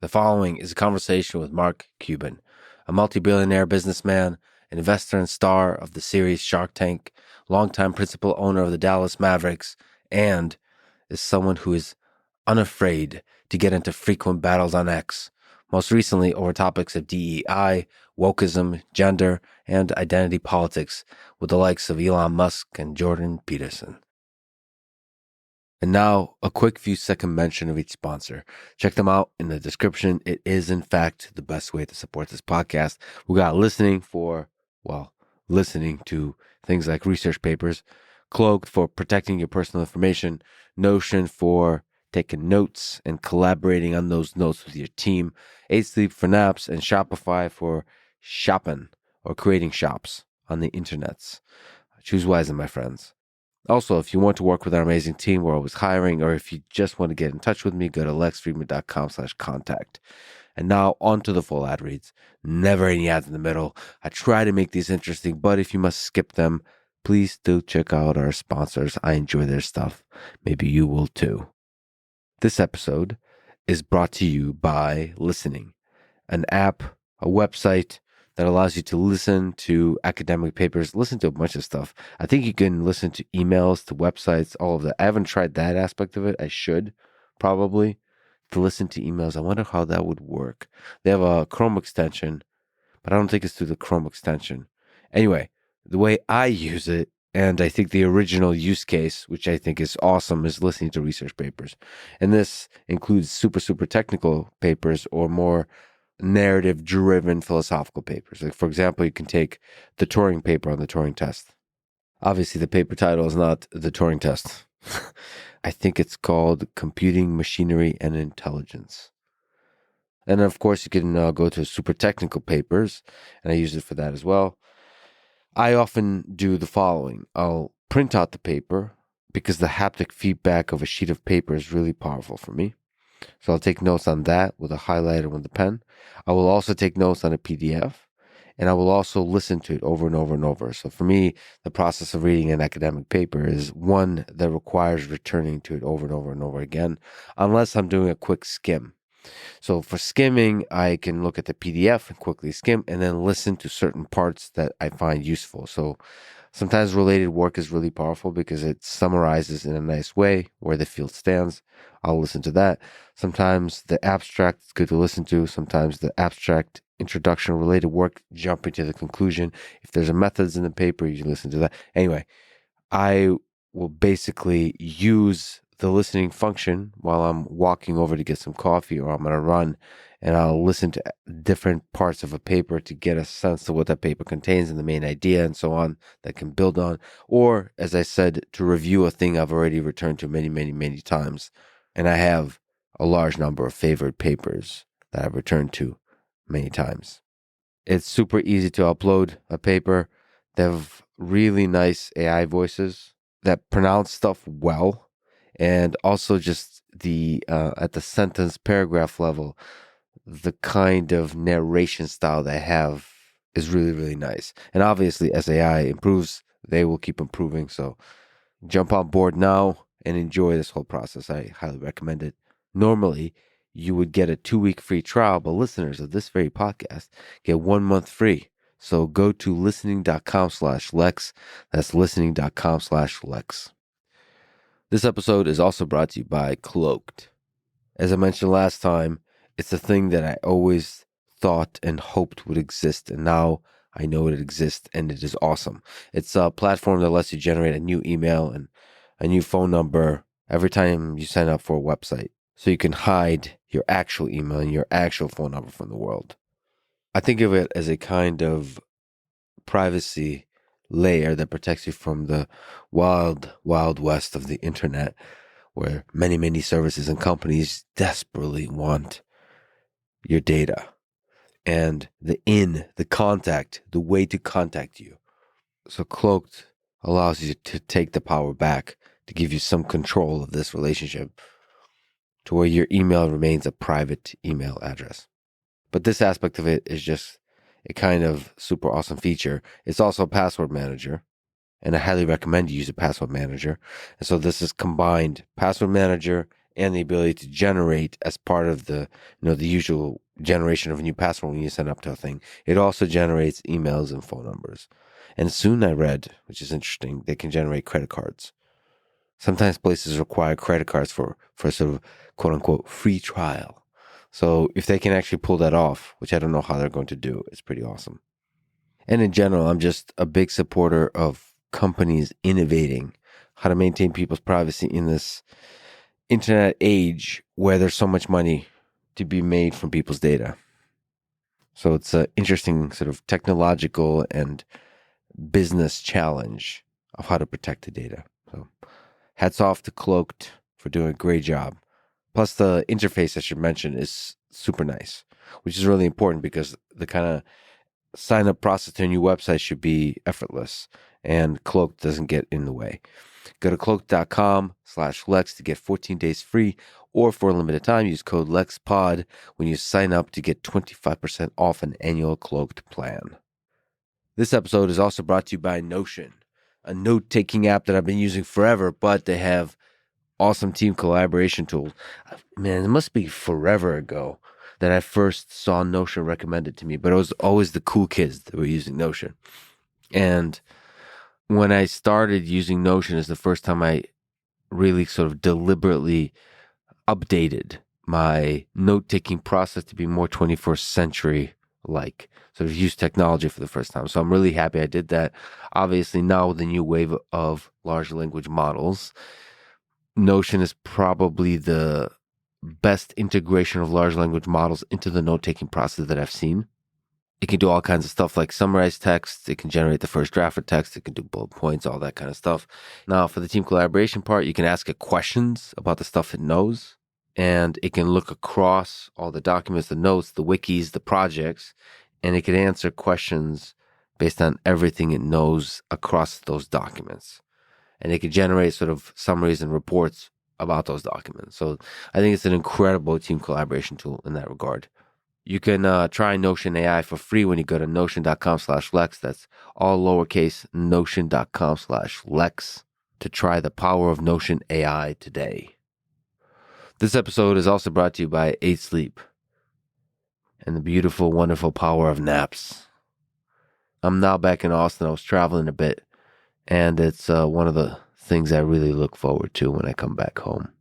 The following is a conversation with Mark Cuban, a multi-billionaire businessman, an investor and star of the series Shark Tank, longtime principal owner of the Dallas Mavericks, and is someone who is unafraid to get into frequent battles on X, most recently over topics of DEI, wokeism, gender, and identity politics with the likes of Elon Musk and Jordan Peterson. And now, a quick few-second mention of each sponsor. Check them out in the description. It is, in fact, the best way to support this podcast. We got listening to things like research papers, Cloaked for protecting your personal information, Notion for taking notes and collaborating on those notes with your team, 8 Sleep for naps, and Shopify for shopping or creating shops on the internets. Choose wisely, my friends. Also, if you want to work with our amazing team, we're always hiring, or if you just want to get in touch with me, go to lexfriedman.com/contact. And now on to the full ad reads. Never any ads in the middle. I try to make these interesting, but if you must skip them, please do check out our sponsors. I enjoy their stuff. Maybe you will too. This episode is brought to you by Listening, an app, a website that allows you to listen to academic papers, listen to a bunch of stuff. I think you can listen to emails, to websites, all of that. I haven't tried that aspect of it. I should probably to listen to emails. I wonder how that would work. They have a Chrome extension, but I don't think it's through the Chrome extension. Anyway, the way I use it, and I think the original use case, which I think is awesome, is listening to research papers. And this includes super, super technical papers or more narrative-driven philosophical papers. Like, for example, you can take the Turing paper on the Turing test. Obviously, the paper title is not the Turing test. I think it's called Computing Machinery and Intelligence. And of course, you can go to super technical papers, and I use it for that as well. I often do the following. I'll print out the paper because the haptic feedback of a sheet of paper is really powerful for me. So I'll take notes on that with a highlighter with a pen. I will also take notes on a PDF, and I will also listen to it over and over and over. So for me, the process of reading an academic paper is one that requires returning to it over and over and over again, unless I'm doing a quick skim. So for skimming, I can look at the PDF and quickly skim and then listen to certain parts that I find useful. So sometimes related work is really powerful because it summarizes in a nice way where the field stands. I'll listen to that. Sometimes the abstract is good to listen to. Sometimes the abstract introduction related work, jumping to the conclusion. If there's a methods in the paper, you listen to that. Anyway, I will basically use the listening function while I'm walking over to get some coffee or I'm going to run, and I'll listen to different parts of a paper to get a sense of what that paper contains and the main idea and so on that can build on. Or, as I said, to review a thing I've already returned to many, many, many times. And I have a large number of favorite papers that I've returned to many times. It's super easy to upload a paper. They have really nice AI voices that pronounce stuff well. And also just the at the sentence paragraph level, the kind of narration style they have is really, really nice. And obviously, as AI improves, they will keep improving. So jump on board now and enjoy this whole process. I highly recommend it. Normally, you would get a 2-week free trial, but listeners of this very podcast get 1 month free. So go to listening.com/Lex. That's listening.com/Lex. This episode is also brought to you by Cloaked. As I mentioned last time, it's a thing that I always thought and hoped would exist, and now I know it exists, and it is awesome. It's a platform that lets you generate a new email and a new phone number every time you sign up for a website, so you can hide your actual email and your actual phone number from the world. I think of it as a kind of privacy layer that protects you from the wild, wild west of the internet, where many, many services and companies desperately want your data and the contact, the way to contact you. So Cloaked allows you to take the power back, to give you some control of this relationship, to where your email remains a private email address. But this aspect of it is just a kind of super awesome feature. It's also a password manager, and I highly recommend you use a password manager. And so this is combined password manager and the ability to generate as part of the the usual generation of a new password when you sign up to a thing. It also generates emails and phone numbers. And soon I read, which is interesting, they can generate credit cards. Sometimes places require credit cards for sort of quote unquote free trial. So if they can actually pull that off, which I don't know how they're going to do, it's pretty awesome. And in general, I'm just a big supporter of companies innovating how to maintain people's privacy in this internet age where there's so much money to be made from people's data. So it's an interesting sort of technological and business challenge of how to protect the data. So hats off to Cloaked for doing a great job. Plus the interface I should mention is super nice, which is really important because the kind of sign up process to a new website should be effortless, and Cloaked doesn't get in the way. Go to cloaked.com/Lex to get 14 days free, or for a limited time, use code LEXPOD when you sign up to get 25% off an annual Cloaked plan. This episode is also brought to you by Notion, a note-taking app that I've been using forever, but they have awesome team collaboration tools. Man, it must be forever ago that I first saw Notion recommended to me, but it was always the cool kids that were using Notion. And when I started using Notion is the first time I really sort of deliberately updated my note-taking process to be more 21st century like. So I've used technology for the first time. So I'm really happy I did that. Obviously, now with the new wave of large language models, Notion is probably the best integration of large language models into the note-taking process that I've seen. It can do all kinds of stuff like summarize text. It can generate the first draft of text. It can do bullet points, all that kind of stuff. Now, for the team collaboration part, you can ask it questions about the stuff it knows, and it can look across all the documents, the notes, the wikis, the projects, and it can answer questions based on everything it knows across those documents. And it can generate sort of summaries and reports about those documents. So I think it's an incredible team collaboration tool in that regard. You can try Notion AI for free when you go to notion.com/Lex. That's all lowercase, notion.com/Lex to try the power of Notion AI today. This episode is also brought to you by 8 Sleep and the beautiful, wonderful power of naps. I'm now back in Austin. I was traveling a bit, and it's one of the things I really look forward to when I come back home.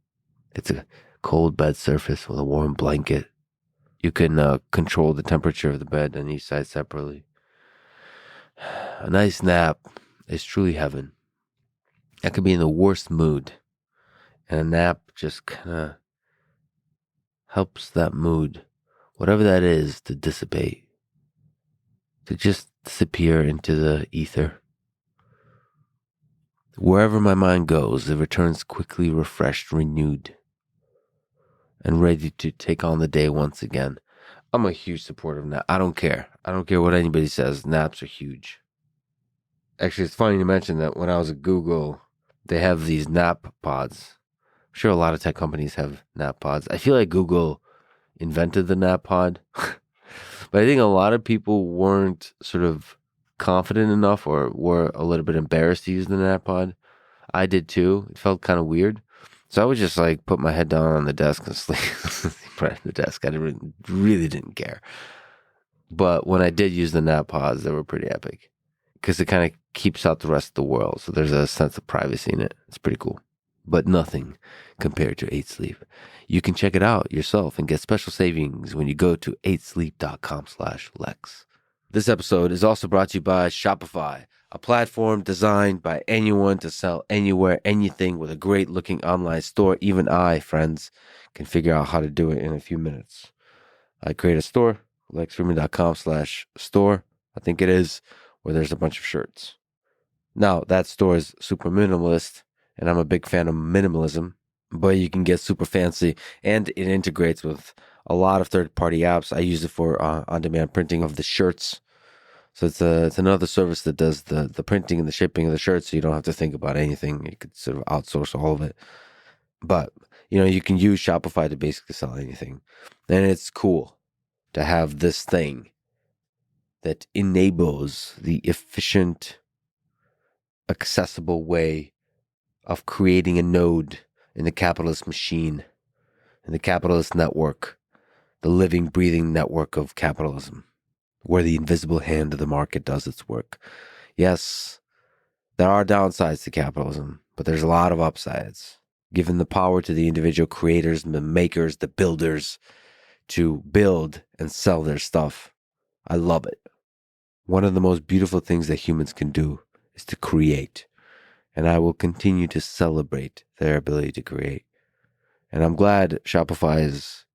It's a cold bed surface with a warm blanket. You can control the temperature of the bed on each side separately. A nice nap is truly heaven. I could be in the worst mood, and a nap just kind of helps that mood, whatever that is, to dissipate, to just disappear into the ether. Wherever my mind goes, it returns quickly refreshed, renewed, and ready to take on the day once again. I'm a huge supporter of naps. I don't care. I don't care what anybody says. Naps are huge. Actually, it's funny to mention that when I was at Google, they have these nap pods. I'm sure a lot of tech companies have nap pods. I feel like Google invented the nap pod. But I think a lot of people weren't sort of confident enough or were a little bit embarrassed to use the nap pod. I did too. It felt kind of weird. So I would just like put my head down on the desk and sleep right at the desk. I really didn't care. But when I did use the nap pods, they were pretty epic because it kind of keeps out the rest of the world. So there's a sense of privacy in it. It's pretty cool. But nothing compared to 8 Sleep. You can check it out yourself and get special savings when you go to 8sleep.com/Lex. This episode is also brought to you by Shopify, a platform designed by anyone to sell anywhere, anything with a great looking online store. Even I, friends, can figure out how to do it in a few minutes. I create a store, lexfreeman.com/store, I think it is, where there's a bunch of shirts. Now, that store is super minimalist, and I'm a big fan of minimalism, but you can get super fancy, and it integrates with a lot of third-party apps. I use it for on-demand printing of the shirts. So it's another service that does the printing and the shipping of the shirts, so you don't have to think about anything. You could sort of outsource all of it. But, you can use Shopify to basically sell anything. And it's cool to have this thing that enables the efficient, accessible way of creating a node in the capitalist machine in the capitalist network, the living, breathing network of capitalism, where the invisible hand of the market does its work. Yes, there are downsides to capitalism, but there's a lot of upsides. Given the power to the individual creators and the makers, the builders, to build and sell their stuff, I love it. One of the most beautiful things that humans can do is to create. And I will continue to celebrate their ability to create. And I'm glad Shopify is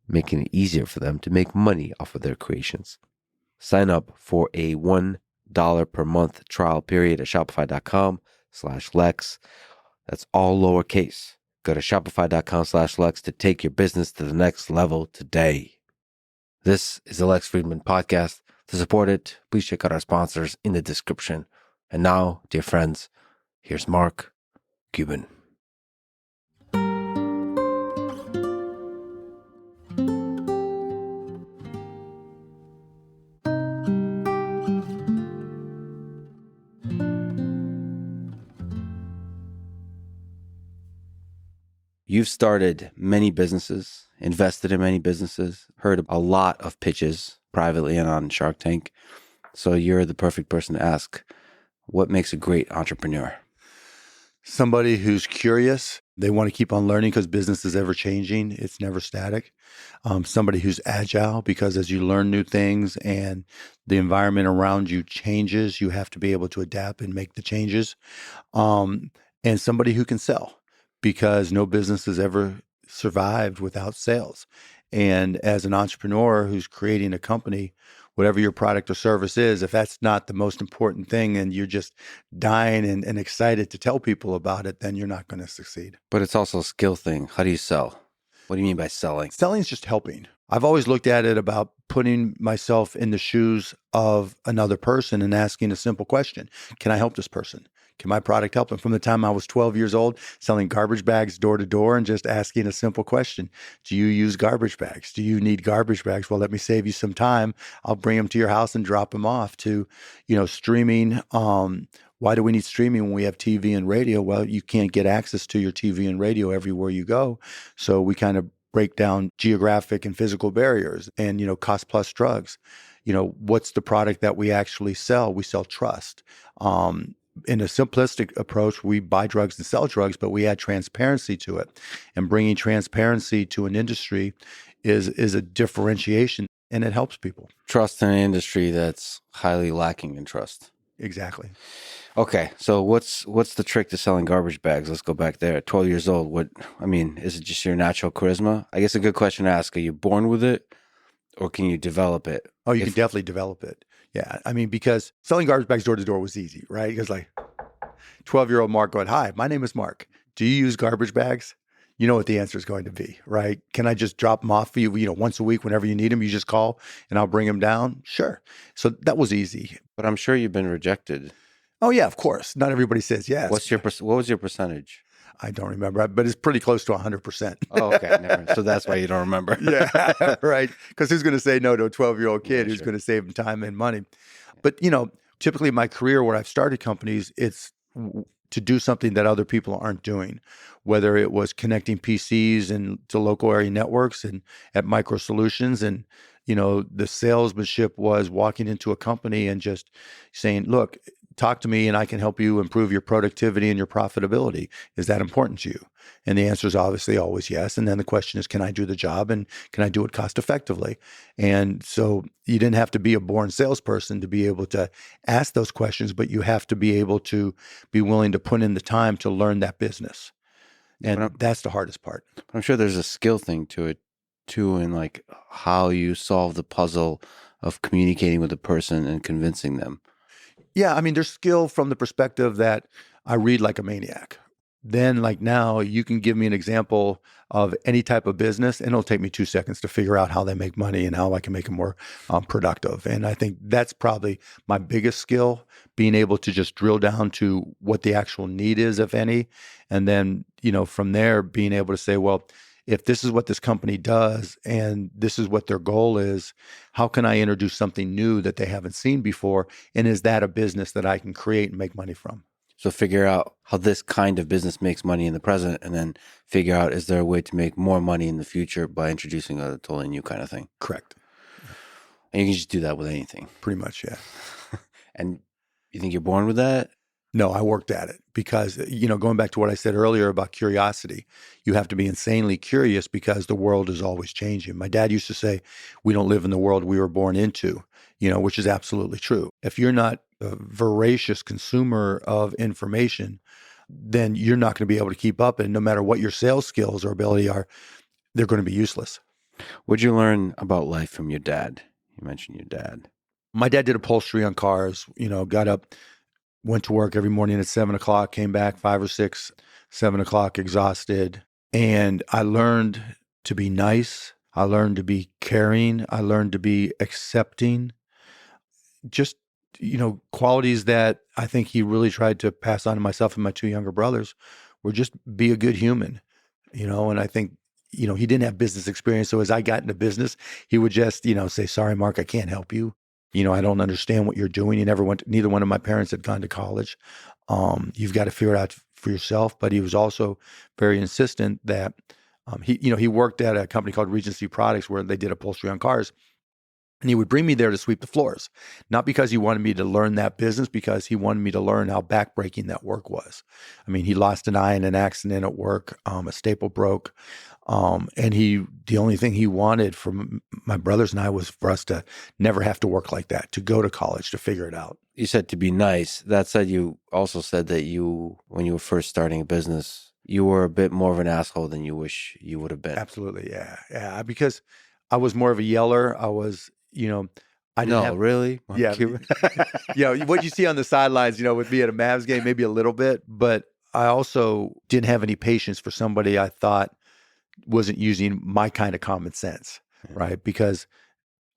making it easier for them to make money off of their creations. Sign up for a $1 per month trial period at shopify.com/Lex. That's all lowercase. Go to shopify.com/Lex to take your business to the next level today. This is the Lex Friedman Podcast. To support it, please check out our sponsors in the description. And now, dear friends, here's Mark Cuban. You've started many businesses, invested in many businesses, heard a lot of pitches privately and on Shark Tank. So you're the perfect person to ask, what makes a great entrepreneur? Somebody who's curious. They want to keep on learning because business is ever changing. It's never static. Somebody who's agile, because as you learn new things and the environment around you changes, you have to be able to adapt and make the changes. And somebody who can sell, because no business has ever survived without sales. And as an entrepreneur who's creating a company, whatever your product or service is, if that's not the most important thing and you're just dying and excited to tell people about it, then you're not going to succeed. But it's also a skill thing. How do you sell? What do you mean by selling? Selling is just helping. I've always looked at it about putting myself in the shoes of another person and asking a simple question. Can I help this person? Can my product help them? From the time I was 12 years old, selling garbage bags door to door and just asking a simple question. Do you use garbage bags? Do you need garbage bags? Well, let me save you some time. I'll bring them to your house and drop them off. To, streaming. Why do we need streaming when we have TV and radio? Well, you can't get access to your TV and radio everywhere you go. So we kind of break down geographic and physical barriers and, cost plus drugs. What's the product that we actually sell? We sell trust. In a simplistic approach, we buy drugs and sell drugs, but we add transparency to it. And bringing transparency to an industry is a differentiation, and it helps people. Trust in an industry that's highly lacking in trust. Exactly. Okay, so what's the trick to selling garbage bags? Let's go back there. At 12 years old, is it just your natural charisma? I guess a good question to ask, are you born with it or can you develop it? Oh, you can definitely develop it. Yeah. Because selling garbage bags door to door was easy, right? Because 12-year-old Mark going, hi, my name is Mark. Do you use garbage bags? You know what the answer is going to be, right? Can I just drop them off for you, once a week whenever you need them? You just call and I'll bring them down? Sure. So that was easy. But I'm sure you've been rejected. Oh, yeah, of course. Not everybody says yes. What was your percentage? I don't remember, but it's pretty close to 100%. Oh, okay. Never. So that's why you don't remember. Yeah, right. Because who's going to say no to a 12-year-old kid who's going to save him time and money? But, typically in my career where I've started companies, it's to do something that other people aren't doing, whether it was connecting PCs and to local area networks and at Micro Solutions. And, the salesmanship was walking into a company and just saying, look, talk to me and I can help you improve your productivity and your profitability. Is that important to you? And the answer is obviously always yes. And then the question is, can I do the job and can I do it cost effectively? And so you didn't have to be a born salesperson to be able to ask those questions, but you have to be able to be willing to put in the time to learn that business. And that's the hardest part. I'm sure there's a skill thing to it too, in how you solve the puzzle of communicating with a person and convincing them. Yeah, there's skill from the perspective that I read like a maniac. Then now you can give me an example of any type of business and it'll take me 2 seconds to figure out how they make money and how I can make them more productive. And I think that's probably my biggest skill, being able to just drill down to what the actual need is, if any. And then, from there, being able to say, well, if this is what this company does and this is what their goal is, how can I introduce something new that they haven't seen before? And is that a business that I can create and make money from? So figure out how this kind of business makes money in the present, and then figure out, is there a way to make more money in the future by introducing a totally new kind of thing? Correct. And you can just do that with anything. Pretty much, yeah. And you think you're born with that? No, I worked at it because, going back to what I said earlier about curiosity, you have to be insanely curious because the world is always changing. My dad used to say, we don't live in the world we were born into, which is absolutely true. If you're not a voracious consumer of information, then you're not going to be able to keep up. And no matter what your sales skills or ability are, they're going to be useless. What'd you learn about life from your dad? You mentioned your dad. My dad did upholstery on cars, got up, went to work every morning at 7:00, came back 5 or 6, 7:00, exhausted. And I learned to be nice. I learned to be caring. I learned to be accepting. Just, qualities that I think he really tried to pass on to myself and my 2 younger brothers were just be a good human, and I think, he didn't have business experience. So as I got into business, he would just, say, sorry, Mark, I can't help you. I don't understand what you're doing. Neither one of my parents had gone to college. You've got to figure it out for yourself. But he was also very insistent that he worked at a company called Regency Products where they did upholstery on cars. And he would bring me there to sweep the floors, not because he wanted me to learn that business, because he wanted me to learn how backbreaking that work was. I mean, he lost an eye in an accident at work, a staple broke. And the only thing he wanted from my brothers and I was for us to never have to work like that, to go to college, to figure it out. You said to be nice. That said, you also said that when you were first starting a business, you were a bit more of an asshole than you wish you would have been. Absolutely. Yeah. Yeah. Because I was more of a yeller. I was, I didn't have, really? Yeah. Cuban? What you see on the sidelines, with me at a Mavs game, maybe a little bit, but I also didn't have any patience for somebody I thought wasn't using my kind of common sense, right? Because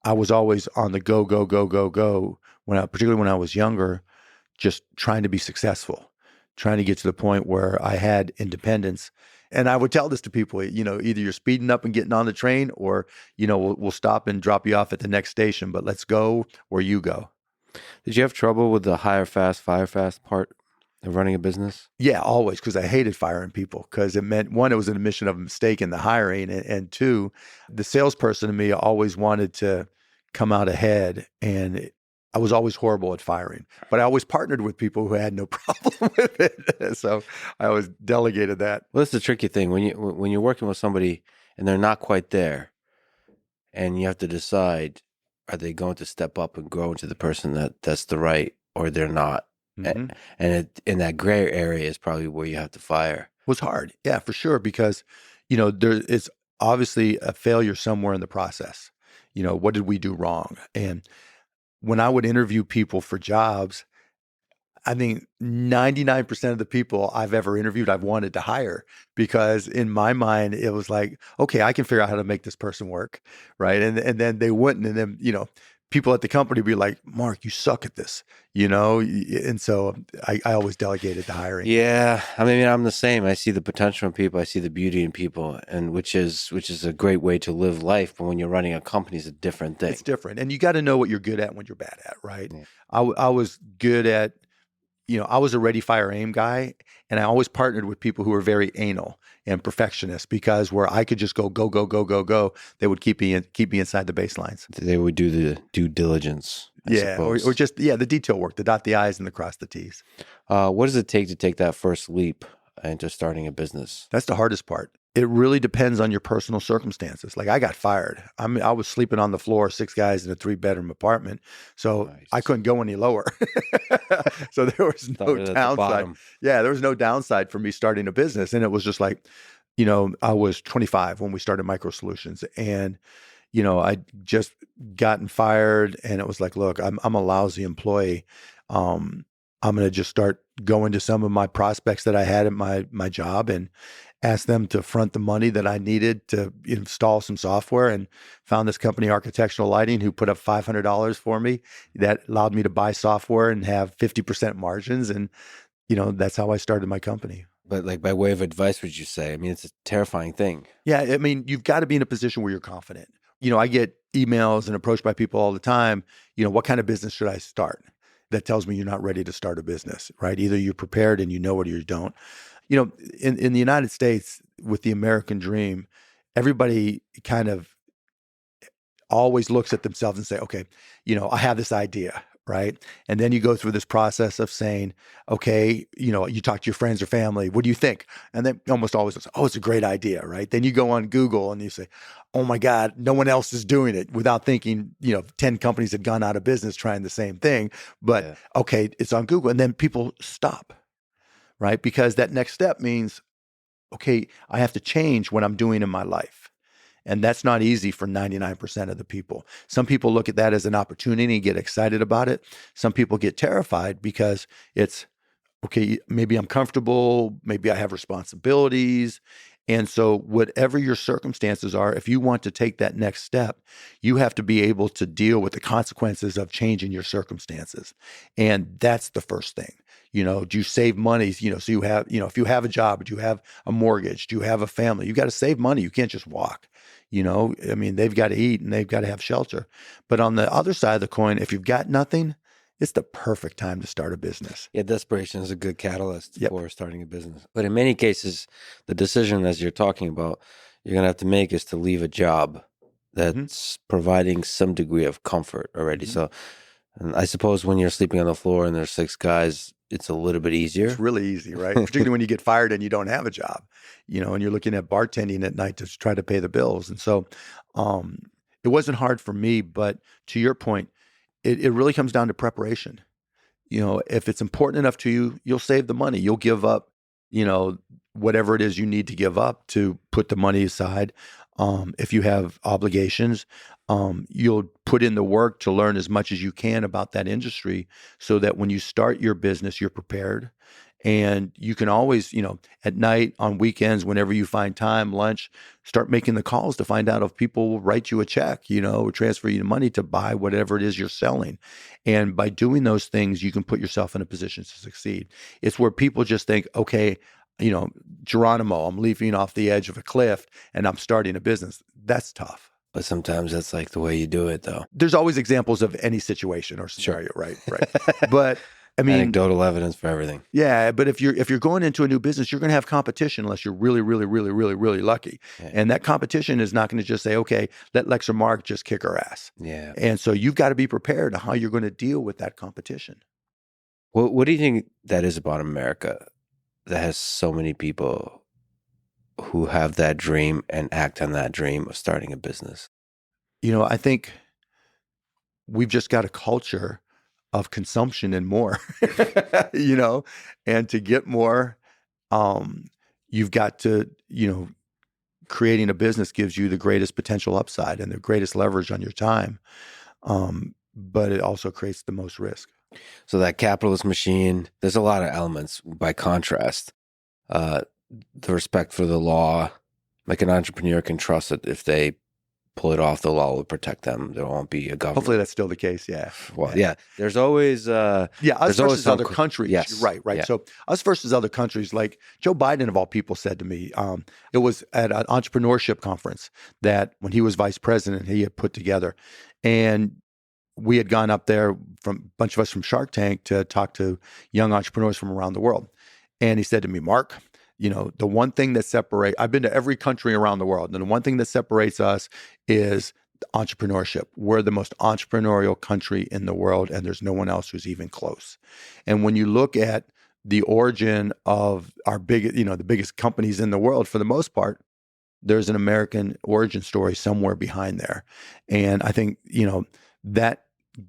I was always on the go, go, go, go, go. Particularly when I was younger, just trying to be successful, trying to get to the point where I had independence. And I would tell this to people, either you're speeding up and getting on the train, or, we'll stop and drop you off at the next station, but let's go where you go. Did you have trouble with the hire fast, fire fast part of running a business? Yeah, always, because I hated firing people, because it meant, one, it was an admission of a mistake in the hiring, and two, the salesperson in me always wanted to come out ahead, and I was always horrible at firing, but I always partnered with people who had no problem with it. So I always delegated that. Well, that's the tricky thing. When you're working with somebody and they're not quite there, and you have to decide, are they going to step up and grow into the person that's the right, or they're not? Mm-hmm. And in that gray area is probably where you have to fire. It was hard. Yeah, for sure. Because, there is obviously a failure somewhere in the process. What did we do wrong? And when I would interview people for jobs, I think 99% of the people I've ever interviewed, I've wanted to hire, because in my mind, it was like, okay, I can figure out how to make this person work. Right. And then they wouldn't. And then, people at the company would be like, Mark, you suck at this, And so I always delegated the hiring. Yeah. I mean, I'm the same. I see the potential in people. I see the beauty in people, and which is a great way to live life. But when you're running a company, it's a different thing. It's different. And you got to know what you're good at and what you're bad at, right? Yeah. I was good at, I was a ready, fire, aim guy. And I always partnered with people who were very anal and perfectionists, because where I could just go, go, go, go, go, go, they would keep me inside the baselines. They would do the due diligence. Or just, the detail work, the dot the I's and the cross the T's. What does it take to take that first leap into starting a business? That's the hardest part. It really depends on your personal circumstances. Like, I got fired. I was sleeping on the floor, 6 guys in a 3-bedroom apartment. So nice. I couldn't go any lower. So there was no downside. Yeah, there was no downside for me starting a business. And it was just like, I was 25 when we started Micro Solutions. And, I'd just gotten fired. And it was like, look, I'm a lousy employee. I'm going to just start going to some of my prospects that I had at my job and ask them to front the money that I needed to install some software, and found this company, Architectural Lighting, who put up $500 for me. That allowed me to buy software and have 50% margins. And, that's how I started my company. But like, by way of advice, would you say? I mean, it's a terrifying thing. Yeah. I mean, you've got to be in a position where you're confident. I get emails and approached by people all the time. What kind of business should I start? that tells me you're not ready to start a business, right? Either you're prepared and you know it or you don't. In the United States, with the American dream, everybody kind of always looks at themselves and say, okay, I have this idea, right? And then you go through this process of saying, okay, you talk to your friends or family, what do you think? And then almost always say, oh, it's a great idea, right? Then you go on Google and you say, oh my God, no one else is doing it, without thinking, 10 companies had gone out of business trying the same thing. But Yeah. okay, it's on Google. And then people stop, right? Because that next step means, okay, I have to change what I'm doing in my life. And that's not easy for 99% of the people. Some people look at that as an opportunity and get excited about it. Some people get terrified because it's, okay, maybe I'm comfortable, maybe I have responsibilities. And so whatever your circumstances are, if you want to take that next step, you have to be able to deal with the consequences of changing your circumstances. And that's the first thing. Do you save money? So you have, if you have a job, do you have a mortgage? Do you have a family? You got to save money. You can't just walk. They've got to eat and they've got to have shelter. But on the other side of the coin, if you've got nothing, it's the perfect time to start a business. Yeah, desperation is a good catalyst Yep. for starting a business. But in many cases, the decision, as you're talking about, you're going to have to make is to leave a job that's providing some degree of comfort already. So, and I suppose when you're sleeping on the floor and there's 6 guys, it's a little bit easier. It's really easy, right? Particularly when you get fired and you don't have a job, and you're looking at bartending at night to try to pay the bills. And so it wasn't hard for me, but to your point, it really comes down to preparation. If it's important enough to you, you'll save the money. You'll give up, whatever it is you need to give up to put the money aside. If you have obligations, you'll put in the work to learn as much as you can about that industry so that when you start your business, you're prepared. And you can always, at night, on weekends, whenever you find time, lunch, start making the calls to find out if people will write you a check, or transfer you the money to buy whatever it is you're selling. And by doing those things, you can put yourself in a position to succeed. It's where people just think, okay, Geronimo, I'm leaping off the edge of a cliff and I'm starting a business. That's tough. But sometimes that's like the way you do it, though. There's always examples of any situation or scenario, right? But I mean, anecdotal evidence for everything. Yeah, but if you're going into a new business, you're going to have competition unless you're really, really, really, really, really lucky. Yeah. And that competition is not going to just say, okay, let Lex or Mark just kick our ass. Yeah. And so you've got to be prepared on how you're going to deal with that competition. Well, what do you think that is about America that has so many people who have that dream and act on that dream of starting a business? I think we've just got a culture of consumption and more, and to get more, you've got to, creating a business gives you the greatest potential upside and the greatest leverage on your time. But it also creates the most risk. So that capitalist machine, there's a lot of elements. By contrast, the respect for the law, like an entrepreneur can trust that if they pull it off, the law will protect them. There won't be a government. Hopefully that's still the case. Yeah. Well, yeah. There's always us versus other countries. Yes. Right. Yeah. So us versus other countries, like Joe Biden of all people said to me, it was at an entrepreneurship conference that when he was vice president, he had put together, and we had gone up there from a bunch of us from Shark Tank to talk to young entrepreneurs from around the world. And he said to me, Mark, the one thing that separates, I've been to every country around the world, and the one thing that separates us is entrepreneurship. We're the most entrepreneurial country in the world, and there's no one else who's even close. And when you look at the origin of our the biggest companies in the world, for the most part, there's an American origin story somewhere behind there. And I think, that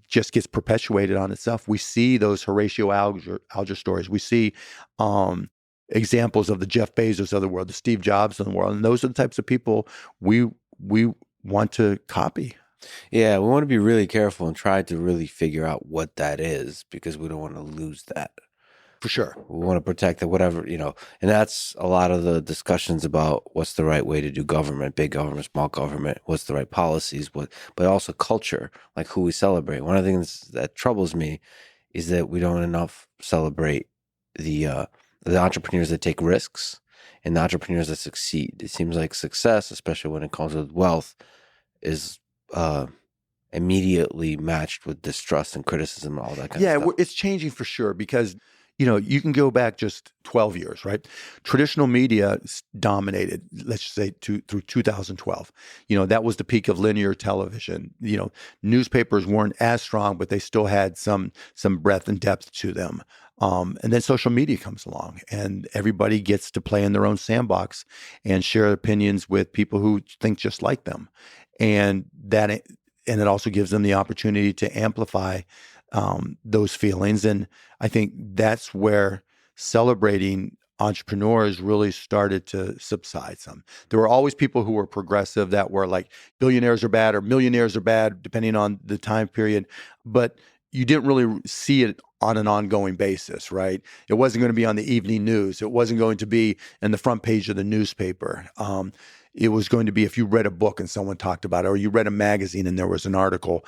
just gets perpetuated on itself. We see those Horatio Alger stories. We see examples of the Jeff Bezos of the world, the Steve Jobs of the world. And those are the types of people we want to copy. Yeah, we want to be really careful and try to really figure out what that is, because we don't want to lose that. For sure. We want to protect it, whatever, and that's a lot of the discussions about what's the right way to do government, big government, small government, what's the right policies, but also culture, like who we celebrate. One of the things that troubles me is that we don't enough celebrate the entrepreneurs that take risks and the entrepreneurs that succeed. It seems like success, especially when it comes with wealth, is immediately matched with distrust and criticism and all that kind Yeah, of stuff. it's changing for sure because, you can go back just 12 years, right? Traditional media dominated, let's just say through 2012. That was the peak of linear television. Newspapers weren't as strong, but they still had some breadth and depth to them. And then social media comes along and everybody gets to play in their own sandbox and share opinions with people who think just like them. And it also gives them the opportunity to amplify those feelings. And I think that's where celebrating entrepreneurs really started to subside some. There were always people who were progressive that were like billionaires are bad or millionaires are bad, depending on the time period. But you didn't really see it on an ongoing basis, right? It wasn't going to be on the evening news. It wasn't going to be in the front page of the newspaper. It was going to be if you read a book and someone talked about it, or you read a magazine and there was an article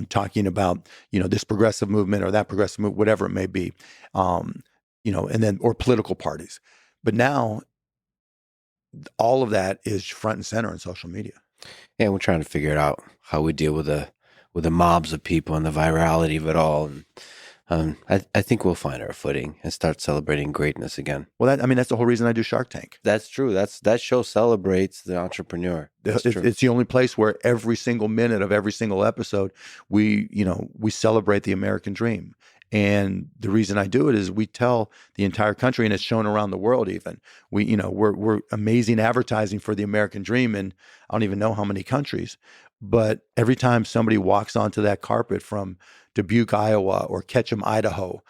talking about, this progressive movement or that progressive movement, whatever it may be, and then, or political parties. But now all of that is front and center on social media. Yeah, we're trying to figure it out how we deal with the mobs of people and the virality of it all. And I think we'll find our footing and start celebrating greatness again. Well, that's the whole reason I do Shark Tank. That's true. That show celebrates the entrepreneur. It's the only place where every single minute of every single episode, we celebrate the American dream. And the reason I do it is we tell the entire country, and it's shown around the world. Even we're amazing advertising for the American dream, and I don't even know how many countries. But every time somebody walks onto that carpet from Dubuque, Iowa, or Ketchum, Idaho,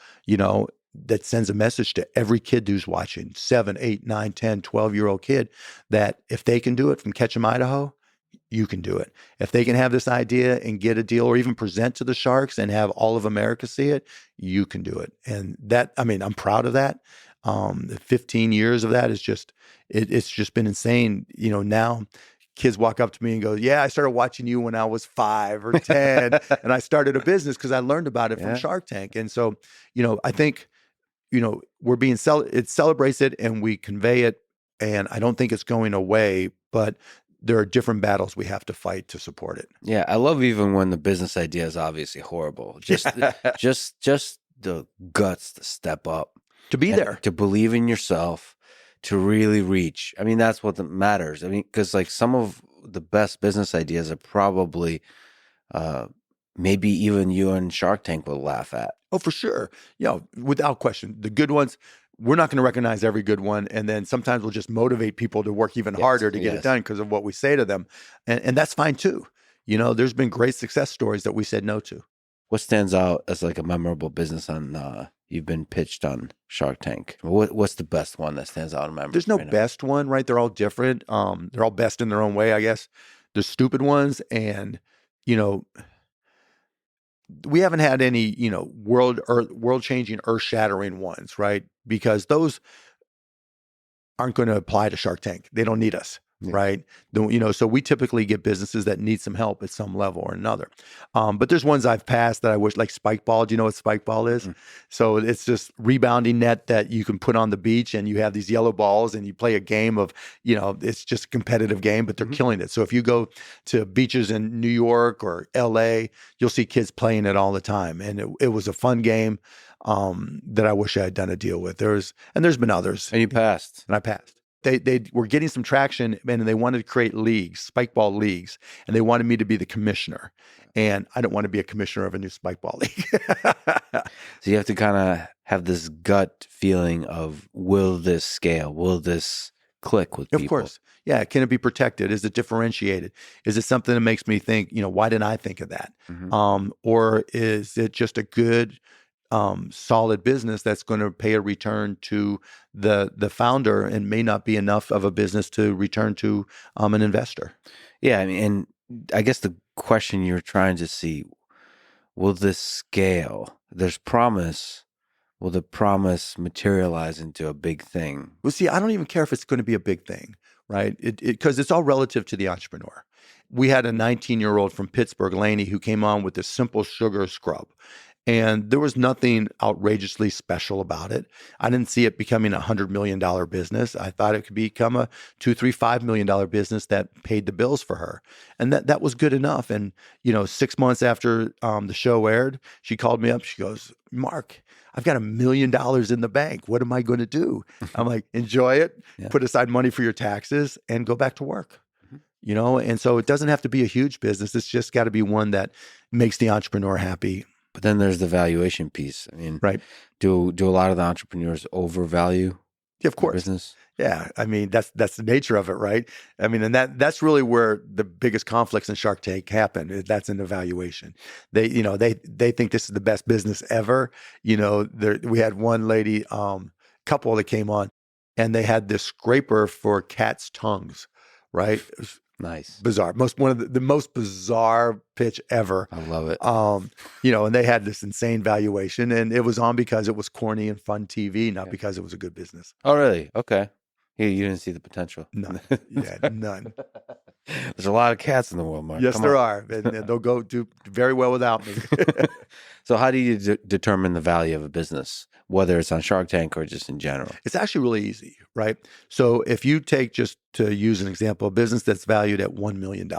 that sends a message to every kid who's watching, 7, 8, 9, 10, 12-year-old kid, that if they can do it from Ketchum, Idaho, you can do it. If they can have this idea and get a deal or even present to the Sharks and have all of America see it, you can do it. And I'm proud of that. 15 years of that is it's just been insane. Now kids walk up to me and go, yeah, I started watching you when I was 5 or 10 and I started a business because I learned about it from Shark Tank. And so, I think, we're being it celebrates it and we convey it. And I don't think it's going away, but there are different battles we have to fight to support it. Yeah, I love even when the business idea is obviously horrible. Just the guts to step up, to be there, to believe in yourself, to really reach. That's what matters. Because like some of the best business ideas are probably maybe even you and Shark Tank will laugh at. Oh, for sure. Without question. The good ones, we're not going to recognize every good one. And then sometimes we'll just motivate people to work even harder to get it done because of what we say to them. And that's fine too. There's been great success stories that we said no to. What stands out as like a memorable business on you've been pitched on Shark Tank? What's the best one that stands out in memory? There's no best one, right? They're all different. They're all best in their own way, I guess. There's stupid ones and, we haven't had any, world-changing, earth-shattering ones, right? Because those aren't going to apply to Shark Tank. They don't need us, right? So we typically get businesses that need some help at some level or another. But there's ones I've passed that I wish, like spike ball. Do you know what spike ball is? So it's this rebounding net that you can put on the beach and you have these yellow balls and you play a game of, it's just a competitive game, but they're killing it. So if you go to beaches in New York or LA, you'll see kids playing it all the time. And it was a fun game that I wish I had done a deal with. There's been others. And you passed. And I passed. They were getting some traction and they wanted to create leagues, spike ball leagues, and they wanted me to be the commissioner. And I don't want to be a commissioner of a new spike ball league. So you have to kind of have this gut feeling of, will this scale? Will this click with people? Of course. Yeah. Can it be protected? Is it differentiated? Is it something that makes me think, why didn't I think of that? Or is it just a good, solid business that's going to pay a return to the founder and may not be enough of a business to return to an investor? Yeah, and I guess the question you're trying to see, will this scale? There's promise. Will the promise materialize into a big thing? Well, see, I don't even care if it's going to be a big thing, right? Because it's all relative to the entrepreneur. We had a 19-year-old from Pittsburgh, Laney, who came on with this simple sugar scrub. And there was nothing outrageously special about it. I didn't see it becoming $100 million business. I thought it could become a $2, $3, $5 million business that paid the bills for her. And that was good enough. And, 6 months after the show aired, she called me up. She goes, Mark, I've got $1 million in the bank. What am I going to do? I'm like, enjoy it, put aside money for your taxes, and go back to work. And so it doesn't have to be a huge business. It's just got to be one that makes the entrepreneur happy. But then there's the valuation piece. I mean, right? Do a lot of the entrepreneurs overvalue of course. business? Yeah, I mean that's the nature of it, right? I mean, and that's really where the biggest conflicts in Shark Tank happen. That's in the valuation. They think this is the best business ever. We had one lady, couple that came on, and they had this scraper for cats' tongues, right? Nice. Bizarre. One of the most bizarre pitch ever. I love it. And they had this insane valuation, and it was on because it was corny and fun TV, not because it was a good business. Oh, really? Okay. You didn't see the potential. No. Yeah, none. There's a lot of cats in the world, Mark. Yes, there are. And they'll go do very well without me. So how do you determine the value of a business, whether it's on Shark Tank or just in general? It's actually really easy, right? So if you take, just to use an example, a business that's valued at $1 million,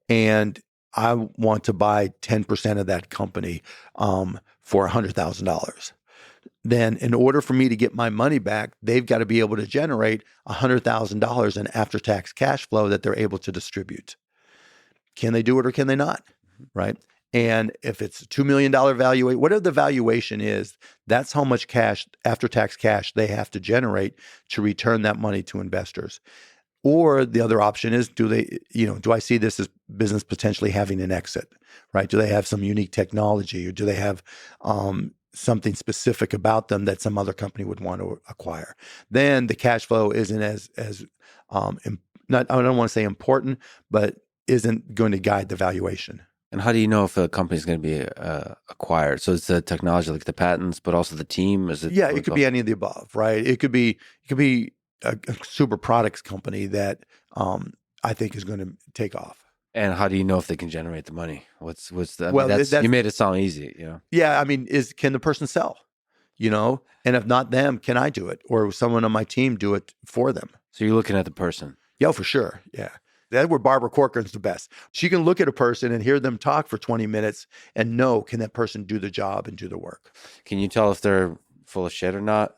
and I want to buy 10% of that company for $100,000. Then in order for me to get my money back, they've got to be able to generate $100,000 in after-tax cash flow that they're able to distribute. Can they do it or can they not? Right? And if it's a $2 million valuation, whatever the valuation is, that's how much cash, after-tax cash, they have to generate to return that money to investors. Or the other option is, do I see this as business potentially having an exit, right? Do they have some unique technology, or do they have something specific about them that some other company would want to acquire? Then the cash flow isn't as not, I don't want to say important, but isn't going to guide the valuation. And how do you know if a company is going to be acquired? So it's the technology, like the patents, but also the team. It could be any of the above, right? It could be a super products company that I think is going to take off. And how do you know if they can generate the money? What's the? You made it sound easy, Yeah, I mean, can the person sell? And if not them, can I do it, or someone on my team do it for them? So you're looking at the person. Yeah, for sure. Yeah. That's where Barbara Corcoran's the best. She can look at a person and hear them talk for 20 minutes and know, can that person do the job and do the work? Can you tell if they're full of shit or not?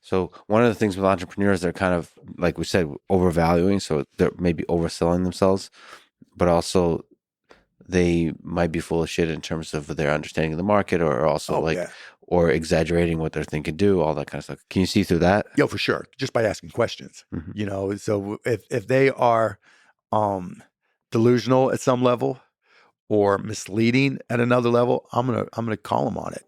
So one of the things with entrepreneurs, they're kind of, like we said, overvaluing. So they're maybe overselling themselves, but also they might be full of shit in terms of their understanding of the market, or also or exaggerating what they're thinking do, all that kind of stuff. Can you see through that? Yeah, for sure. Just by asking questions, so if they are delusional at some level or misleading at another level, I'm gonna call them on it.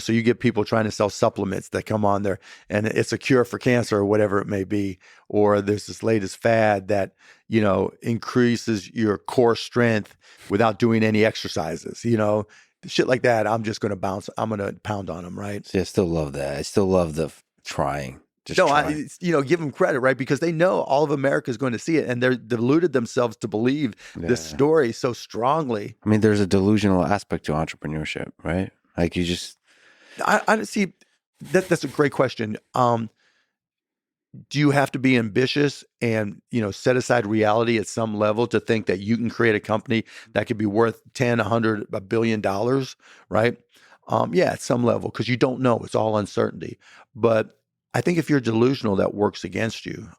So you get people trying to sell supplements that come on there and it's a cure for cancer or whatever it may be, or there's this latest fad that increases your core strength without doing any exercises. Shit like that. I'm just gonna bounce. I'm gonna pound on them, right? See, I still love that. I still love the trying. Give them credit, right? Because they know all of America is going to see it, and they're deluded themselves to believe this story so strongly. I mean, there's a delusional aspect to entrepreneurship, right? Like you just, I see that. That's a great question. Do you have to be ambitious and set aside reality at some level to think that you can create a company that could be worth 10, 100, $1 billion, right? Yeah, at some level, because you don't know. It's all uncertainty. But I think if you're delusional, that works against you.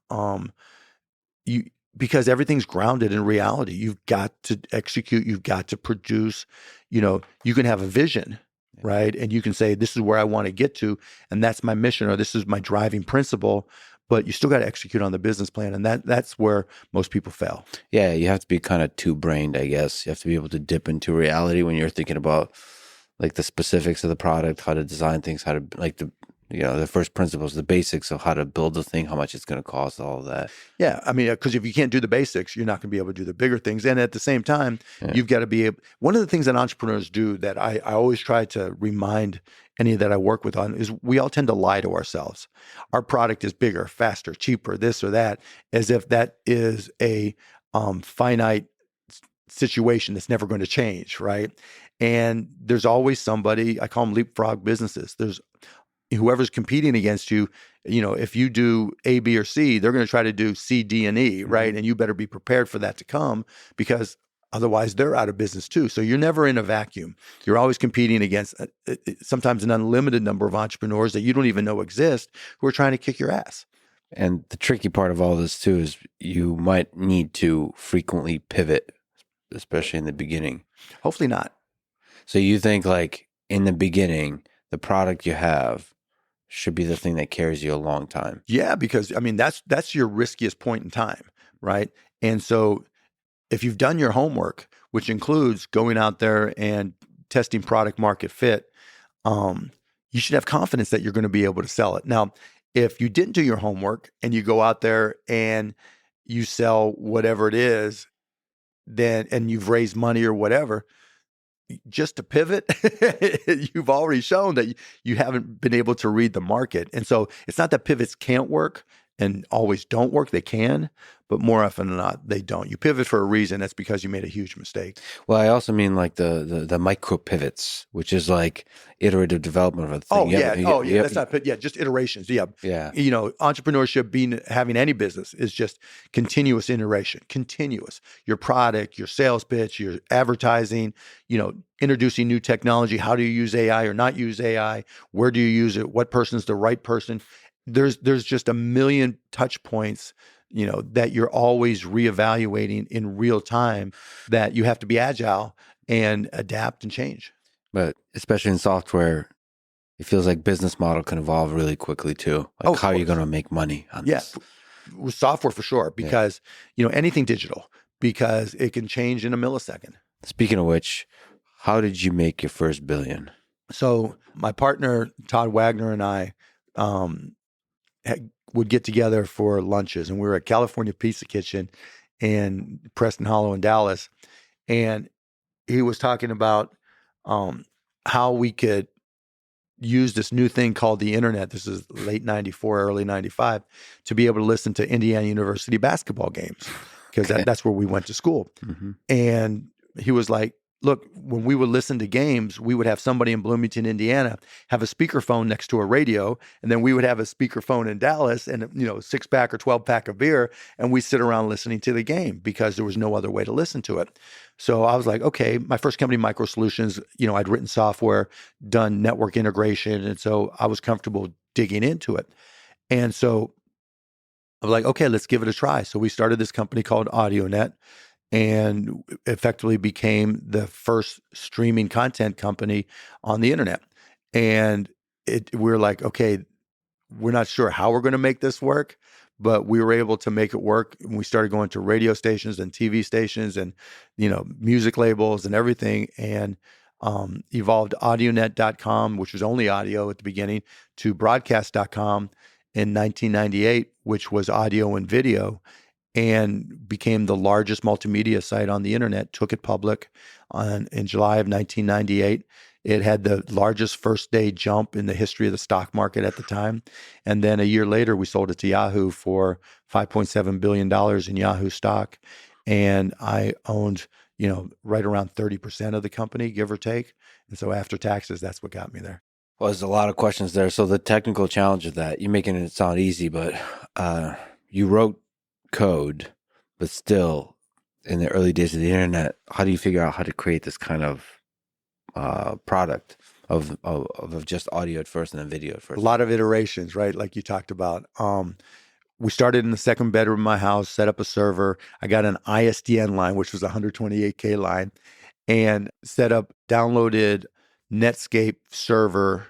Because everything's grounded in reality. You've got to execute. You've got to produce. You can have a vision, right? And you can say, this is where I want to get to, and that's my mission, or this is my driving principle. But you still got to execute on the business plan, and that's where most people fail. Yeah, you have to be kind of two-brained, I guess. You have to be able to dip into reality when you're thinking about like the specifics of the product, how to design things, how to like the first principles, the basics of how to build the thing, how much it's going to cost, all of that. Yeah, I mean, because if you can't do the basics, you're not going to be able to do the bigger things. And at the same time, you've got to be able. One of the things that entrepreneurs do that I always try to remind any that I work with on is we all tend to lie to ourselves. Our product is bigger, faster, cheaper, this or that, as if that is a finite situation that's never going to change, right? And there's always somebody, I call them leapfrog businesses. There's whoever's competing against you, if you do A, B, or C, they're going to try to do C, D, and E, right? And you better be prepared for that to come, because otherwise they're out of business too. So you're never in a vacuum. You're always competing against sometimes an unlimited number of entrepreneurs that you don't even know exist, who are trying to kick your ass. And the tricky part of all this too is you might need to frequently pivot, especially in the beginning. Hopefully not. So you think like in the beginning, the product you have should be the thing that carries you a long time. Yeah, because I mean, that's your riskiest point in time, right? And so if you've done your homework, which includes going out there and testing product market fit, you should have confidence that you're going to be able to sell it. Now, if you didn't do your homework and you go out there and you sell whatever it is, then and you've raised money or whatever, just to pivot, you've already shown that you haven't been able to read the market. And so it's not that pivots can't work and always don't work. They can, but more often than not, they don't. You pivot for a reason. That's because you made a huge mistake. Well, I also mean like the micro pivots, which is like iterative development of a thing. Just iterations. Yeah. Yeah. Entrepreneurship, having any business, is just continuous iteration, continuous. Your product, your sales pitch, your advertising, introducing new technology. How do you use AI or not use AI? Where do you use it? What person's the right person? There's just a million touch points, that you're always reevaluating in real time, that you have to be agile and adapt and change. But especially in software, it feels like business model can evolve really quickly too. Like how are you going to make money on this? With software for sure, because, anything digital, because it can change in a millisecond. Speaking of which, how did you make your first billion? So my partner, Todd Wagner, and I, would get together for lunches, and we were at California Pizza Kitchen in Preston Hollow in Dallas, and he was talking about how we could use this new thing called the internet. This is late 94, early 95, to be able to listen to Indiana University basketball games, because that's where we went to school. Mm-hmm. And he was like, look, when we would listen to games, we would have somebody in Bloomington, Indiana, have a speakerphone next to a radio, and then we would have a speakerphone in Dallas, and 6-pack or 12-pack of beer, and we sit around listening to the game because there was no other way to listen to it. So I was like, okay, my first company, Micro Solutions, I'd written software, done network integration, and so I was comfortable digging into it. And so I was like, okay, let's give it a try. So we started this company called AudioNet, and effectively became the first streaming content company on the internet. And we're like, okay, we're not sure how we're going to make this work, but we were able to make it work. And we started going to radio stations and TV stations and, music labels and everything, and evolved audionet.com, which was only audio at the beginning, to broadcast.com in 1998, which was audio and video, and became the largest multimedia site on the internet, took it public in July of 1998. It had the largest first day jump in the history of the stock market at the time. And then a year later, we sold it to Yahoo for $5.7 billion in Yahoo stock. And I owned, right around 30% of the company, give or take. And so after taxes, that's what got me there. Well, there's a lot of questions there. So the technical challenge of that, you're making it sound easy, but you wrote code, but still in the early days of the internet, how do you figure out how to create this kind of product of just audio at first and then video at first? A lot of iterations, right? Like you talked about. We started in the second bedroom of my house, set up a server. I got an ISDN line, which was a 128K line, and downloaded Netscape server,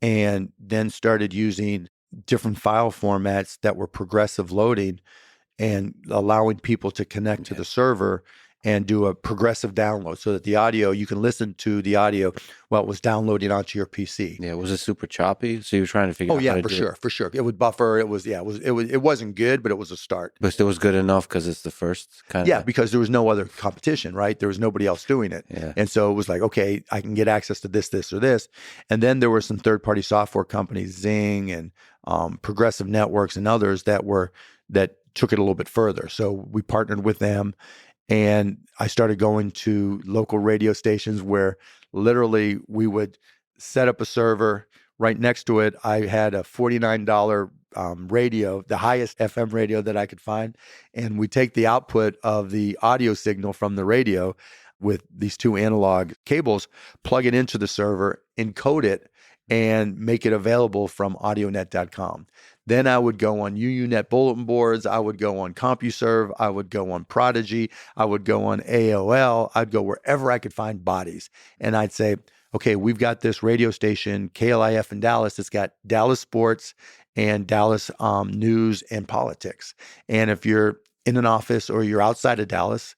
and then started using different file formats that were progressive loading and allowing people to connect to the server and do a progressive download so that the audio, you can listen to the audio while it was downloading onto your PC. Yeah, was it super choppy? So you were trying to figure out how to do it? For sure. It would buffer. It wasn't good, but it was a start. But still was good enough because it's the first kind of... Yeah, because there was no other competition, right? There was nobody else doing it. Yeah. And so it was like, okay, I can get access to this, or this. And then there were some third-party software companies, Zing and Progressive Networks and others that took it a little bit further. So we partnered with them, And I started going to local radio stations where literally we would set up a server. Right next to it, I had a $49 radio, the highest FM radio that I could find. And we take the output of the audio signal from the radio with these two analog cables, plug it into the server, encode it, and make it available from audionet.com. Then I would go on UUNet bulletin boards. I would go on CompuServe. I would go on Prodigy. I would go on AOL. I'd go wherever I could find bodies. And I'd say, okay, we've got this radio station, KLIF in Dallas. It's got Dallas sports and Dallas news and politics. And if you're in an office or you're outside of Dallas,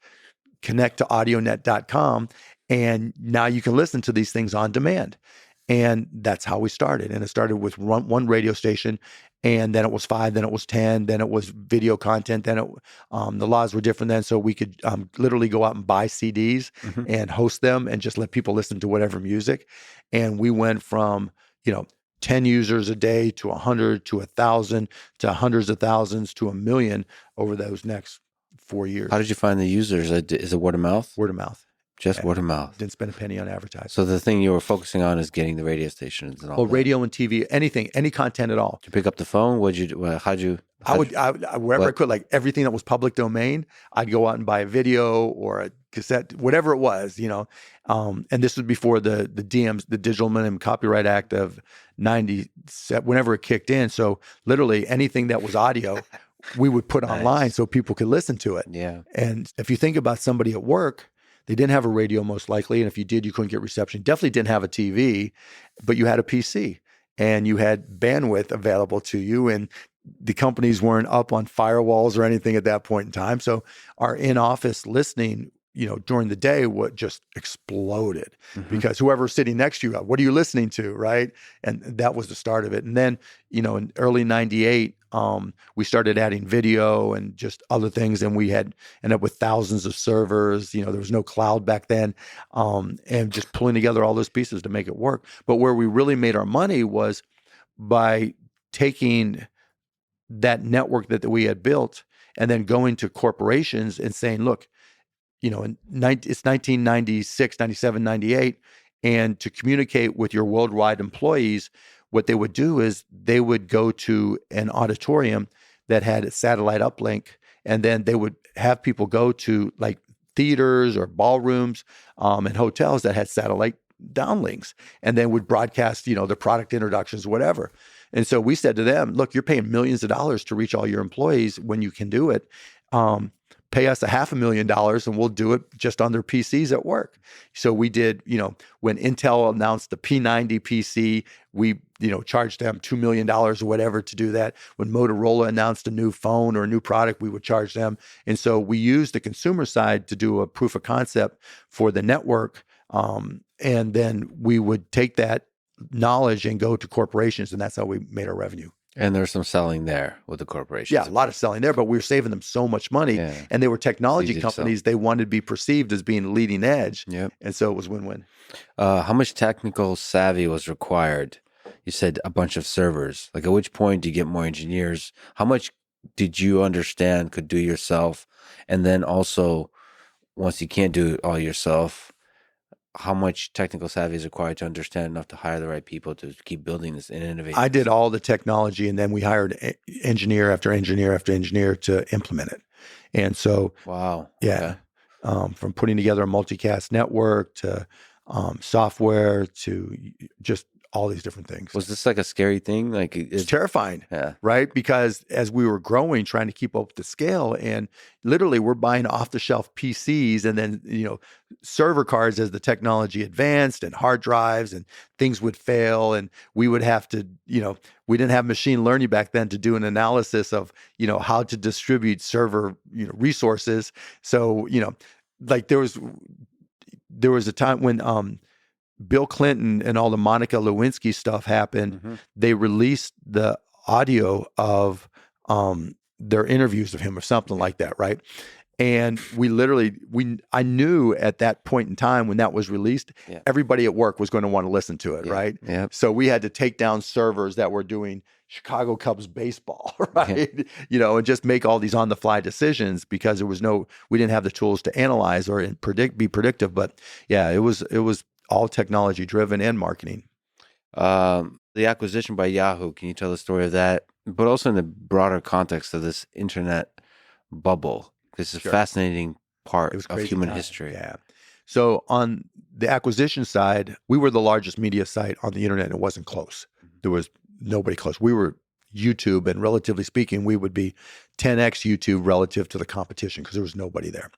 connect to audionet.com. And now you can listen to these things on demand. And that's how we started. And it started with one radio station, and then it was 5, then it was 10, then it was video content. Then the laws were different then, so we could literally go out and buy CDs and host them and just let people listen to whatever music. And we went from 10 users a day to 100 to 1,000 to hundreds of thousands to 1 million over those next 4 years. How did you find the users? Is it word of mouth? Word of mouth. Just word of mouth. Didn't spend a penny on advertising. So the thing you were focusing on is getting the radio stations and all. Well, that. radio and TV, anything, any content at all. Did you pick up the phone? What'd you do? I would wherever I could, like everything that was public domain, I'd go out and buy a video or a cassette, whatever it was, And this was before the DMs, the Digital Millennium Copyright Act of 97, whenever it kicked in. So literally anything that was audio, we would put online so people could listen to it. Yeah. And if you think about somebody at work, they didn't have a radio most likely. And if you did, you couldn't get reception. Definitely didn't have a TV, but you had a PC and you had bandwidth available to you. And the companies weren't up on firewalls or anything at that point in time. So our in-office listening, during the day, just exploded because whoever's sitting next to you, what are you listening to, right? And that was the start of it. And then, in early 98, we started adding video and just other things. And we had ended up with thousands of servers. There was no cloud back then. And just pulling together all those pieces to make it work. But where we really made our money was by taking that network that we had built and then going to corporations and saying, look, it's 1996, 97, 98. And to communicate with your worldwide employees, what they would do is they would go to an auditorium that had a satellite uplink, and then they would have people go to like theaters or ballrooms and hotels that had satellite downlinks, and then would broadcast, the product introductions, whatever. And so we said to them, look, you're paying millions of dollars to reach all your employees when you can do it. Pay us $500,000 and we'll do it just on their PCs at work. So we did, when Intel announced the P90 PC, we, charged them $2 million or whatever to do that. When Motorola announced a new phone or a new product, we would charge them. And so we used the consumer side to do a proof of concept for the network. And then we would take that knowledge and go to corporations. And that's how we made our revenue. And there's some selling there with the corporations. Yeah, a lot of selling there, but we were saving them so much money. Yeah. And they were technology companies. They wanted to be perceived as being leading edge. Yep. And so it was win-win. How much technical savvy was required? You said a bunch of servers. Like, at which point do you get more engineers? How much did you understand could do yourself? And then also, once you can't do it all yourself, how much technical savvy is required to understand enough to hire the right people to keep building this and innovating? I did all the technology, and then we hired engineer after engineer after engineer to implement it. And so, wow, yeah, from putting together a multicast network to software to just all these different things. Was this like a scary thing? Like, it's terrifying, yeah, right? Because as we were growing, trying to keep up with the scale, and literally we're buying off-the-shelf PCs, and then server cards as the technology advanced, and hard drives, and things would fail, and we would have to, we didn't have machine learning back then to do an analysis of how to distribute server resources. So like there was a time when Bill Clinton and all the Monica Lewinsky stuff happened. They released the audio of their interviews of him or something like that, right? And I knew at that point in time when that was released, Yeah. everybody at work was going to want to listen to it, Yeah. right? Yep. So we had to take down servers that were doing Chicago Cubs baseball, right? And just make all these on the fly decisions because we didn't have the tools to analyze or be predictive. But yeah, it was all technology driven and marketing. The acquisition by Yahoo, can you tell the story of that? But also in the broader context of this internet bubble. This is a fascinating part of human history. Yeah. So on the acquisition side, we were the largest media site on the internet and it wasn't close. There was nobody close. We were YouTube, and relatively speaking, we would be 10x YouTube relative to the competition because there was nobody there.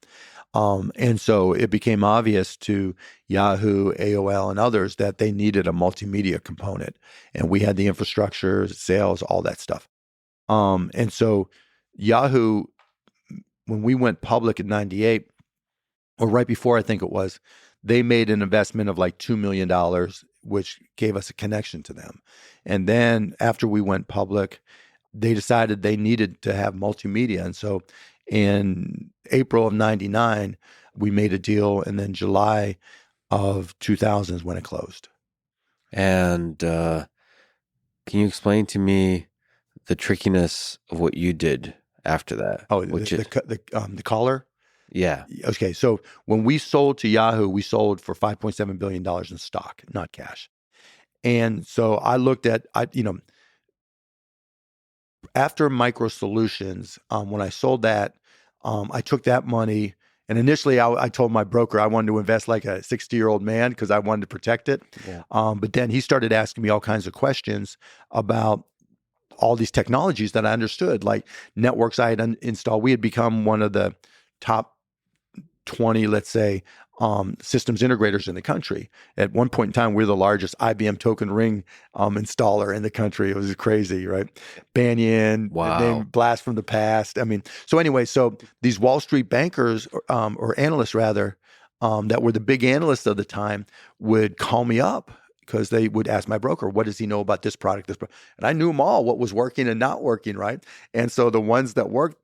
And so it became obvious to Yahoo, AOL, and others that they needed a multimedia component. And we had the infrastructure, sales, all that stuff. And so Yahoo, when we went public in 98, or right before I think it was, they made an investment of like $2 million, which gave us a connection to them. And then after we went public, they decided they needed to have multimedia. And so in April of 99, we made a deal. And then July of 2000 is when it closed. And can you explain to me the trickiness of what you did after that? Oh, the caller? Yeah. Okay. So when we sold to Yahoo, we sold for $5.7 billion in stock, not cash. And so I looked at, after Micro Solutions, when I sold that, I took that money. And initially I told my broker I wanted to invest like a 60-year-old man because I wanted to protect it. Yeah. But then he started asking me all kinds of questions about all these technologies that I understood, like networks I had installed. We had become one of the top 20, let's say, systems integrators in the country. At one point in time, we were the largest IBM token ring installer in the country. It was crazy, right? Banyan, name blast from the past. I mean, so anyway, so these Wall Street bankers or analysts rather, that were the big analysts of the time would call me up because they would ask my broker, what does he know about this product, And I knew them all, what was working and not working, right? And so the ones that worked,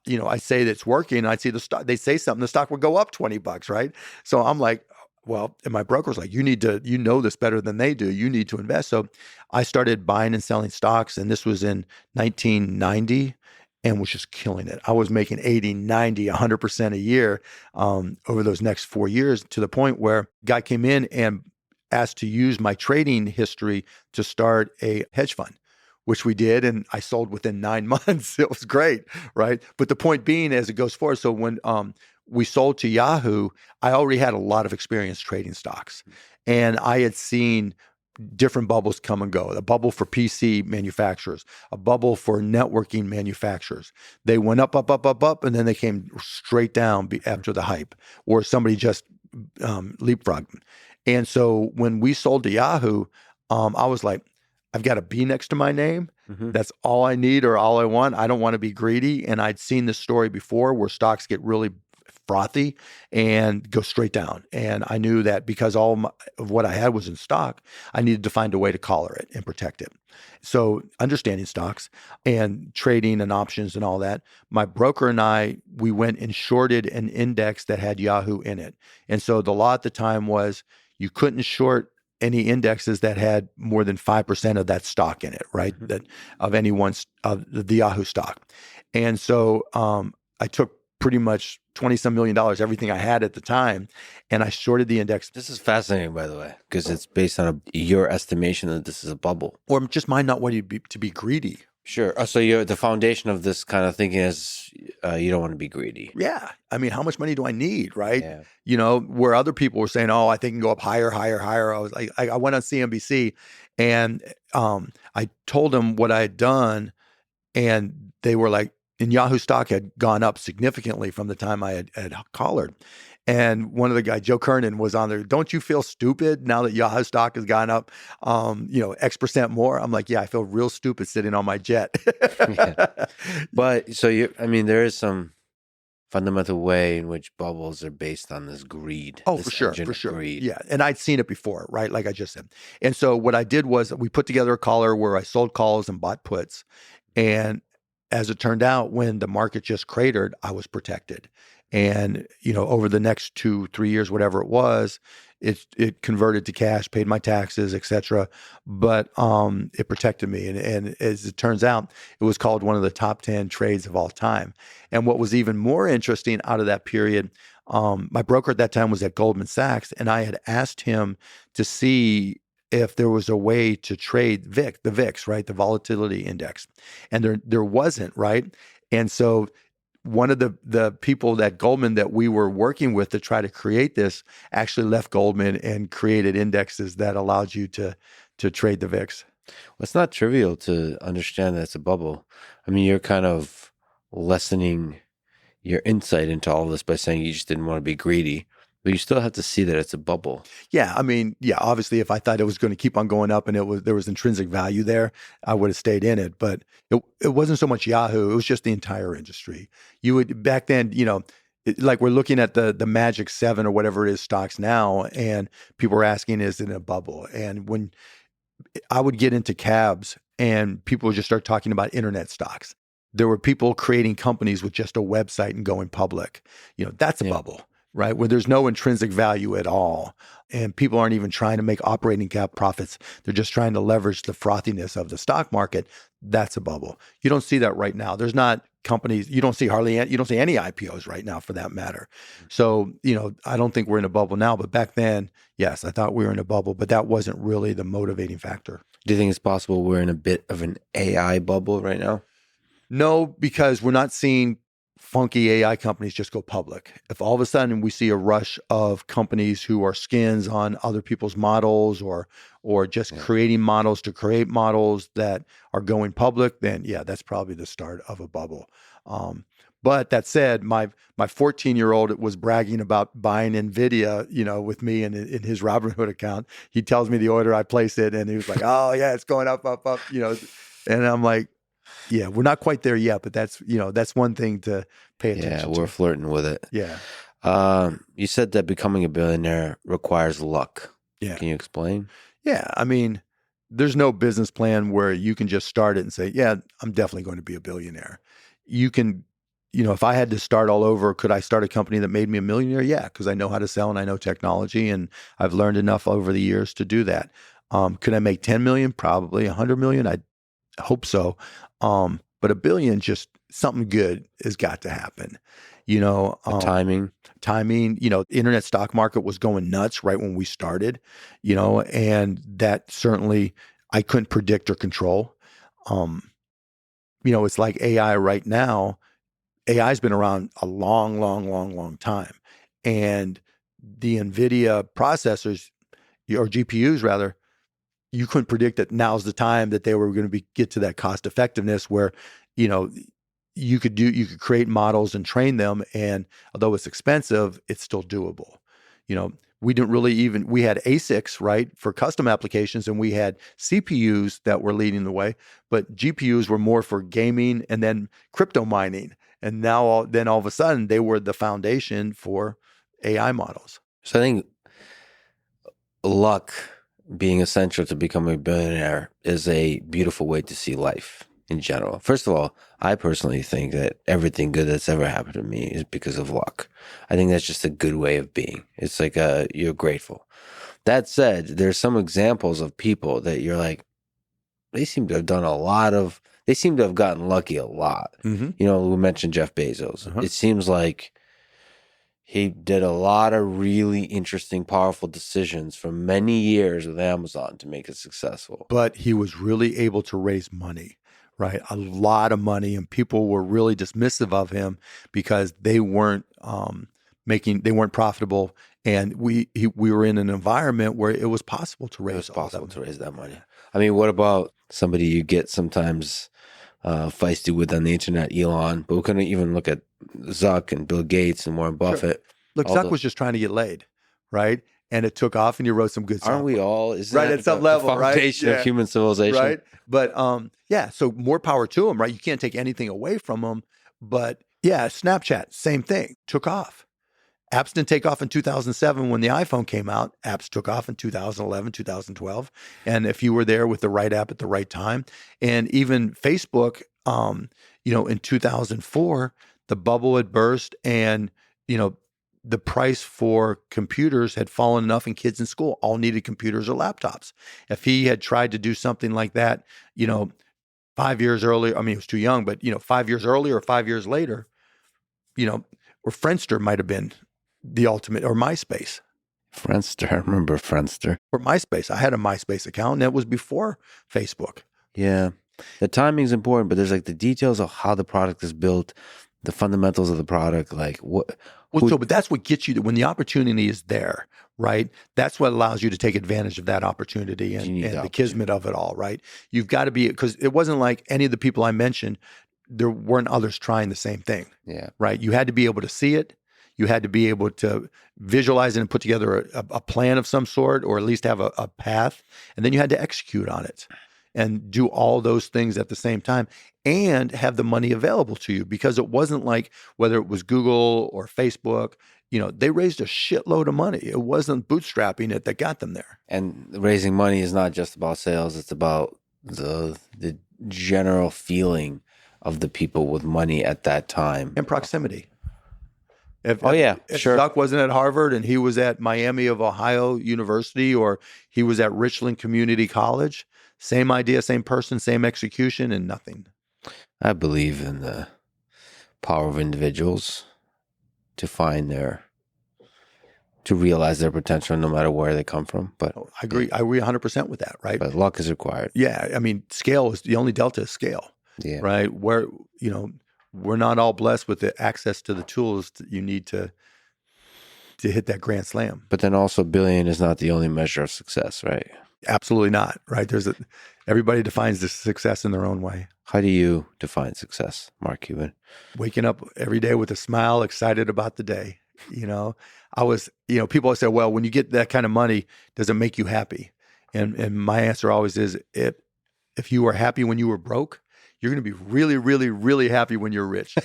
I say that it's working. I see the stock. They say something, the stock would go up $20, right? So I'm like, well, and my broker's like, you know this better than they do. You need to invest. So I started buying and selling stocks, and this was in 1990, and was just killing it. I was making 80, 90, 100% a year over those next 4 years, to the point where a guy came in and asked to use my trading history to start a hedge fund, which we did, and I sold within 9 months. It was great, right? But the point being, as it goes forward, so when we sold to Yahoo, I already had a lot of experience trading stocks, and I had seen different bubbles come and go. A bubble for PC manufacturers, a bubble for networking manufacturers. They went up, up, up, up, up, and then they came straight down after the hype, or somebody just leapfrogged. And so when we sold to Yahoo, I was like, I've got a B next to my name. Mm-hmm. That's all I need or all I want. I don't want to be greedy. And I'd seen this story before where stocks get really frothy and go straight down. And I knew that because of what I had was in stock, I needed to find a way to collar it and protect it. So understanding stocks and trading and options and all that, my broker and we went and shorted an index that had Yahoo in it. And so the law at the time was you couldn't short any indexes that had more than 5% of that stock in it, right? Mm-hmm. That of any one of the Yahoo stock. And so I took pretty much $20-some million, everything I had at the time, and I shorted the index. This is fascinating, by the way, because it's based on your estimation that this is a bubble. Or just mine not wanting to be greedy. Sure. So the foundation of this kind of thinking is you don't want to be greedy. Yeah. I mean, how much money do I need, right? Yeah. Where other people were saying, oh, I think it can go up higher, higher, higher. I was like, I went on CNBC and I told them what I had done, and they were like, and Yahoo stock had gone up significantly from the time I had collared. And one of the guys, Joe Kernan, was on there. Don't you feel stupid now that Yahoo stock has gone up, X% more? I'm like, yeah, I feel real stupid sitting on my jet. Yeah. But there is some fundamental way in which bubbles are based on this greed. Oh, this for sure. Greed. Yeah. And I'd seen it before, right? Like I just said. And so what I did was we put together a collar where I sold calls and bought puts. And as it turned out, when the market just cratered, I was protected. And, over the next 2, 3 years, whatever it was, it converted to cash, paid my taxes, et cetera. But it protected me. And as it turns out, it was called one of the top 10 trades of all time. And what was even more interesting out of that period, my broker at that time was at Goldman Sachs, and I had asked him to see if there was a way to trade the VIX, right, the volatility index, and there wasn't, right, and so one of the people at Goldman that we were working with to try to create this actually left Goldman and created indexes that allowed you to trade the VIX. Well, it's not trivial to understand that it's a bubble. I mean, you're kind of lessening your insight into all this by saying you just didn't want to be greedy, but you still have to see that it's a bubble. Yeah, I mean, yeah, obviously if I thought it was going to keep on going up and there was intrinsic value there, I would have stayed in it. But it wasn't so much Yahoo, it was just the entire industry. You would back then, like we're looking at the Magic 7 or whatever it is stocks now, and people were asking, is it in a bubble? And when I would get into cabs and people would just start talking about internet stocks, there were people creating companies with just a website and going public. That's a bubble, right? Where there's no intrinsic value at all. And people aren't even trying to make operating cap profits. They're just trying to leverage the frothiness of the stock market. That's a bubble. You don't see that right now. There's not companies, you don't see any IPOs right now for that matter. So, I don't think we're in a bubble now, but back then, yes, I thought we were in a bubble, but that wasn't really the motivating factor. Do you think it's possible we're in a bit of an AI bubble right now? No, because we're not seeing funky AI companies just go public. If all of a sudden we see a rush of companies who are skins on other people's models or just creating models to create models that are going public, then yeah, that's probably the start of a bubble. But that said, my 14-year-old was bragging about buying NVIDIA, with me in his Robinhood account. He tells me the order, I place it, and he was like, "Oh yeah, it's going up, up, up," And I'm like, yeah, we're not quite there yet, but that's one thing to pay attention to. Yeah, we're flirting with it. Yeah. You said that becoming a billionaire requires luck. Yeah. Can you explain? Yeah. I mean, there's no business plan where you can just start it and say, yeah, I'm definitely going to be a billionaire. You can, if I had to start all over, could I start a company that made me a millionaire? Yeah, because I know how to sell and I know technology and I've learned enough over the years to do that. Could I make 10 million? Probably. 100 million? I hope so. But $1 billion, just something good has got to happen. Timing, internet stock market was going nuts right when we started, and that certainly I couldn't predict or control. It's like AI right now. AI's been around a long, long, long, long time. And the NVIDIA processors, or GPUs rather, you couldn't predict that now's the time that they were going to get to that cost effectiveness where, you could create models and train them. And although it's expensive, it's still doable. We didn't really we had ASICs, right, for custom applications, and we had CPUs that were leading the way, but GPUs were more for gaming and then crypto mining. And now, all of a sudden, they were the foundation for AI models. So I think luck being essential to becoming a billionaire is a beautiful way to see life in general. First of all, I personally think that everything good that's ever happened to me is because of luck. I think that's just a good way of being. It's like you're grateful. That said, there's some examples of people that you're like, they seem to have gotten lucky a lot. Mm-hmm. We mentioned Jeff Bezos. Uh-huh. It seems like he did a lot of really interesting, powerful decisions for many years with Amazon to make it successful. But he was really able to raise money, right? A lot of money, and people were really dismissive of him because they weren't they weren't profitable, and we were in an environment where it was possible to raise that money. I mean, what about somebody you get sometimes feisty with on the internet, Elon, but we couldn't even look at Zuck and Bill Gates and Warren Buffett. Sure. Look, Zuck was just trying to get laid, right? And it took off, and you wrote some good stuff. Aren't we all? Isn't right, that at some level, the foundation of human civilization? Right. But yeah, so more power to him, right? You can't take anything away from him. But yeah, Snapchat, same thing, took off. Apps didn't take off in 2007 when the iPhone came out. Apps took off in 2011, 2012. And if you were there with the right app at the right time, and even Facebook, in 2004, the bubble had burst, and the price for computers had fallen enough and kids in school all needed computers or laptops. If he had tried to do something like that, 5 years earlier, I mean, he was too young, but 5 years earlier or 5 years later, or Friendster might have been the ultimate, or MySpace. Friendster, I remember Friendster. Or MySpace. I had a MySpace account, and that was before Facebook. Yeah. The timing's important, but there's like the details of how the product is built, the fundamentals of the product, like what. But that's what gets you, when the opportunity is there, right? That's what allows you to take advantage of that opportunity and the kismet of it all, right? You've got to be, because it wasn't like any of the people I mentioned, there weren't others trying the same thing. Yeah. Right? You had to be able to see it. You had to be able to visualize it and put together a plan of some sort, or at least have a path. And then you had to execute on it and do all those things at the same time and have the money available to you, because it wasn't like, whether it was Google or Facebook, they raised a shitload of money. It wasn't bootstrapping it that got them there. And raising money is not just about sales. It's about the general feeling of the people with money at that time. And proximity. If sure. Chuck wasn't at Harvard and he was at Miami of Ohio University, or he was at Richland Community College, same idea, same person, same execution, and nothing. I believe in the power of individuals to realize their potential no matter where they come from. But I agree 100% with that, right? But luck is required. Yeah. I mean, scale is the only delta is scale. Yeah. Right. Where, we're not all blessed with the access to the tools that you need to hit that grand slam. But then also, billion is not the only measure of success, right? Absolutely not. Right. Everybody defines this success in their own way. How do you define success, Mark Cuban? Waking up every day with a smile, excited about the day. People always say, well, when you get that kind of money, does it make you happy? And my answer always is, if you were happy when you were broke, you're going to be really, really, really happy when you're rich.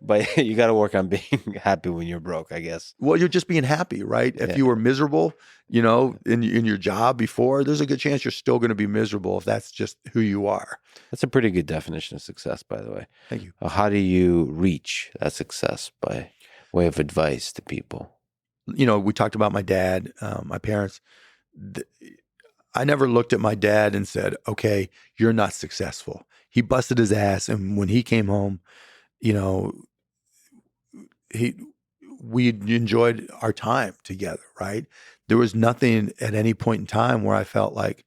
But you got to work on being happy when you're broke, I guess. Well, you're just being happy, right? If you were miserable, in your job before, there's a good chance you're still going to be miserable if that's just who you are. That's a pretty good definition of success, by the way. Thank you. How do you reach that success by way of advice to people? We talked about my dad, my parents. I never looked at my dad and said, okay, you're not successful. He busted his ass. And when he came home, we enjoyed our time together, right? There was nothing at any point in time where I felt like,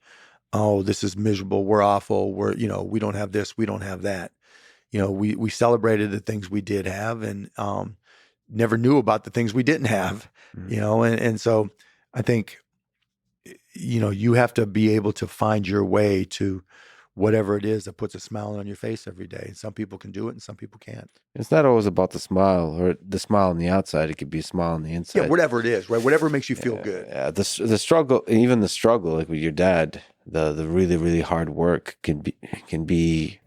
oh, this is miserable. We're awful. We don't have this. We don't have that. We celebrated the things we did have, and never knew about the things we didn't have, and so I think, you have to be able to find your way to whatever it is that puts a smile on your face every day. And some people can do it and some people can't. It's not always about the smile or the smile on the outside. It could be a smile on the inside. Yeah, whatever it is, right? Whatever makes you feel good. Yeah, the struggle, even the struggle, like with your dad, the really, really hard work can be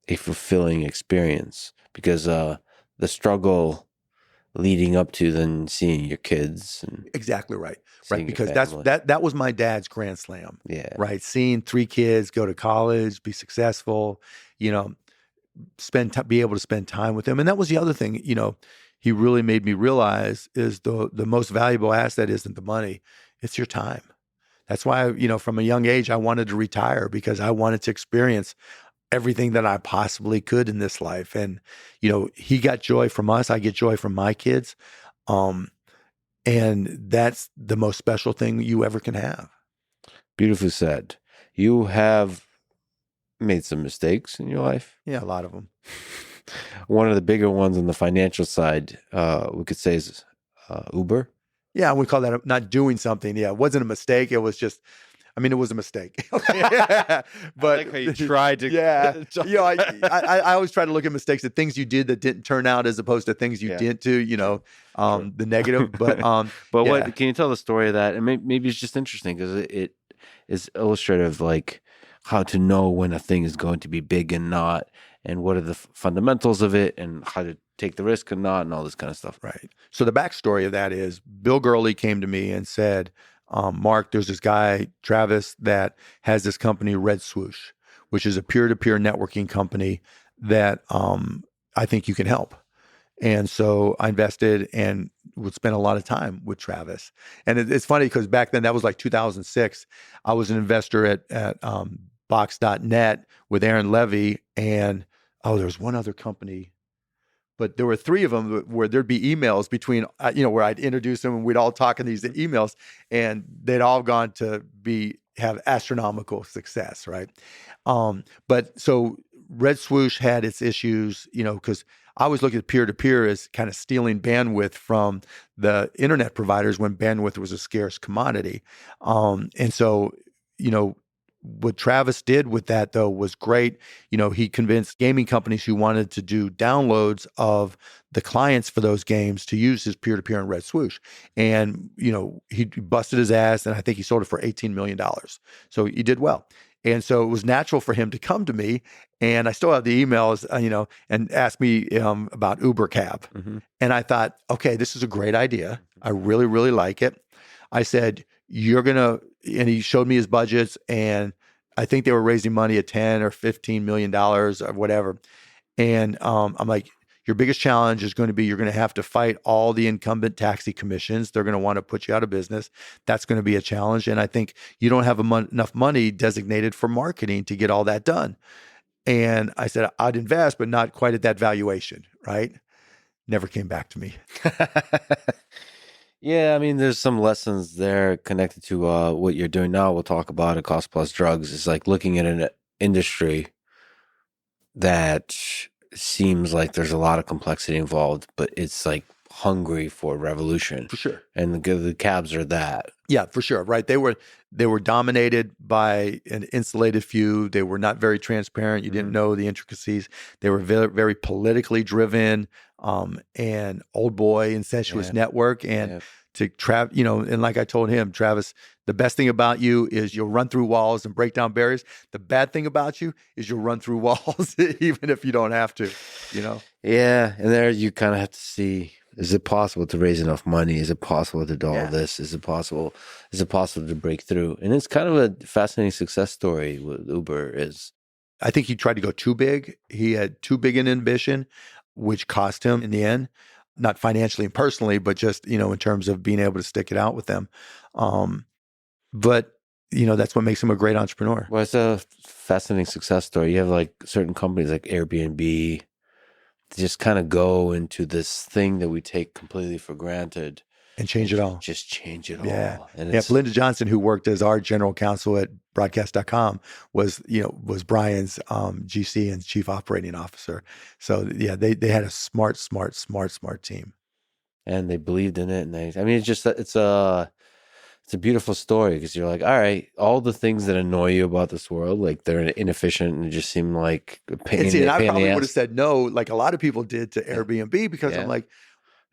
a fulfilling experience, because the struggle leading up to then seeing your kids. And exactly right. Right. Because that was my dad's grand slam. Yeah. Right. Seeing 3 kids go to college, be successful, be able to spend time with them. And that was the other thing, he really made me realize is the most valuable asset isn't the money, it's your time. That's why, from a young age, I wanted to retire, because I wanted to experience everything that I possibly could in this life. And, he got joy from us. I get joy from my kids. And that's the most special thing you ever can have. Beautifully said. You have made some mistakes in your life. Yeah, a lot of them. One of the bigger ones on the financial side, we could say, is Uber. Yeah, we call that not doing something. Yeah, it wasn't a mistake. It was just, it was a mistake. But I like how you tried to. Yeah, I always try to look at mistakes, at things you did that didn't turn out, as opposed to things you didn't do. The negative. But what can you tell the story of that? And maybe it's just interesting because it is illustrative, like how to know when a thing is going to be big and not, and what are the fundamentals of it, and how to take the risk and not, and all this kind of stuff. Right. So the backstory of that is Bill Gurley came to me and said, Mark, there's this guy, Travis, that has this company, Red Swoosh, which is a peer-to-peer networking company that I think you can help. And so I invested and would spend a lot of time with Travis. And it's funny because back then, that was like 2006. I was an investor at Box.net with Aaron Levy. And there was one other company, but there were three of them where there'd be emails between, where I'd introduce them and we'd all talk in these emails, and they'd all gone to have astronomical success, right? But so Red Swoosh had its issues, because I always look at peer-to-peer as kind of stealing bandwidth from the internet providers when bandwidth was a scarce commodity. And so, what Travis did with that, though, was great. He convinced gaming companies who wanted to do downloads of the clients for those games to use his peer-to-peer and Red Swoosh. And, he busted his ass, and I think he sold it for $18 million. So he did well. And so it was natural for him to come to me, and I still have the emails, and ask me about Uber Cab. Mm-hmm. And I thought, okay, this is a great idea. I really, really like it. I said, and he showed me his budgets, and I think they were raising money at $10 or $15 million or whatever. And I'm like, your biggest challenge is going to be you're going to have to fight all the incumbent taxi commissions. They're going to want to put you out of business. That's going to be a challenge. And I think you don't have enough money designated for marketing to get all that done. And I said, I'd invest, but not quite at that valuation, right? Never came back to me. Yeah, I mean, there's some lessons there connected to what you're doing now. We'll talk about it. Cost plus drugs. It's like looking at an industry that seems like there's a lot of complexity involved, but it's like hungry for revolution. For sure. And the cabs are that. Yeah, for sure. Right. They were dominated by an insulated few. They were not very transparent. You didn't know the intricacies. They were very, very politically driven, and old boy incestuous network. And and like I told him, Travis, the best thing about you is you'll run through walls and break down barriers. The bad thing about you is you'll run through walls even if you don't have to, Yeah. And there you kind of have to see, is it possible to raise enough money? Is it possible to do all this? Is it possible to break through? And it's kind of a fascinating success story with Uber I think he tried to go too big. He had too big an ambition, which cost him in the end, not financially and personally, but just, in terms of being able to stick it out with them. But, that's what makes him a great entrepreneur. Well, it's a fascinating success story. You have like certain companies like Airbnb just kind of go into this thing that we take completely for granted and change it all. Just change it all. And Belinda Johnson, who worked as our general counsel at broadcast.com, was Brian's GC and chief operating officer. So they had a smart team. And they believed in it. And it's a beautiful story because you're like, all right, all the things that annoy you about this world, like they're inefficient and just seem like a pain. And I probably would have said no, like a lot of people did to Airbnb, because I'm like,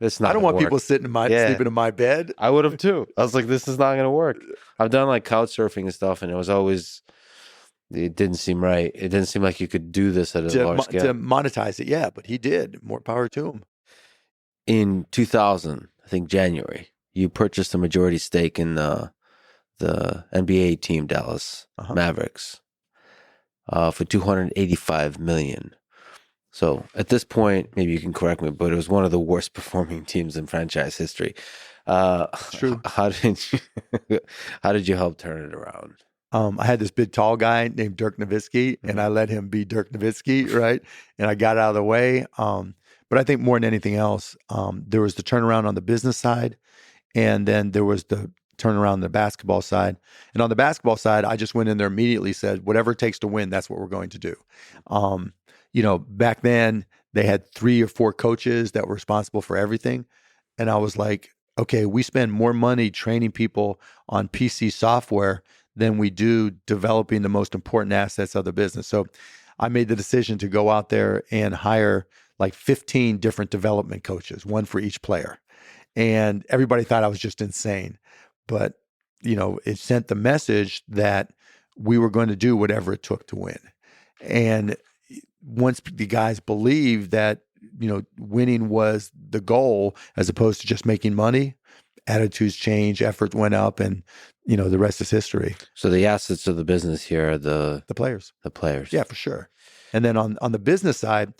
I don't want people sitting sleeping in my bed. I would have too. I was like, this is not going to work. I've done like couch surfing and stuff, and it didn't seem right. It didn't seem like you could do this at a large scale. To monetize it, yeah, but he did. More power to him. In 2000, I think January, you purchased a majority stake in the NBA team, Dallas Mavericks, for $285 million. So at this point, maybe you can correct me, but it was one of the worst performing teams in franchise history. True. How did you help turn it around? I had this big, tall guy named Dirk Nowitzki, and I let him be Dirk Nowitzki, right? And I got out of the way. But I think more than anything else, there was the turnaround on the business side, and then there was the turnaround on the basketball side. And on the basketball side, I just went in there immediately, said, whatever it takes to win, that's what we're going to do. Back then they had 3 or 4 coaches that were responsible for everything. And I was like, okay, we spend more money training people on PC software than we do developing the most important assets of the business. So I made the decision to go out there and hire like 15 different development coaches, one for each player. And everybody thought I was just insane. But, it sent the message that we were going to do whatever it took to win. And once the guys believed that, winning was the goal as opposed to just making money, attitudes changed, effort went up, and, the rest is history. So the assets of the business here are the players. The players. Yeah, for sure. And then on the business side,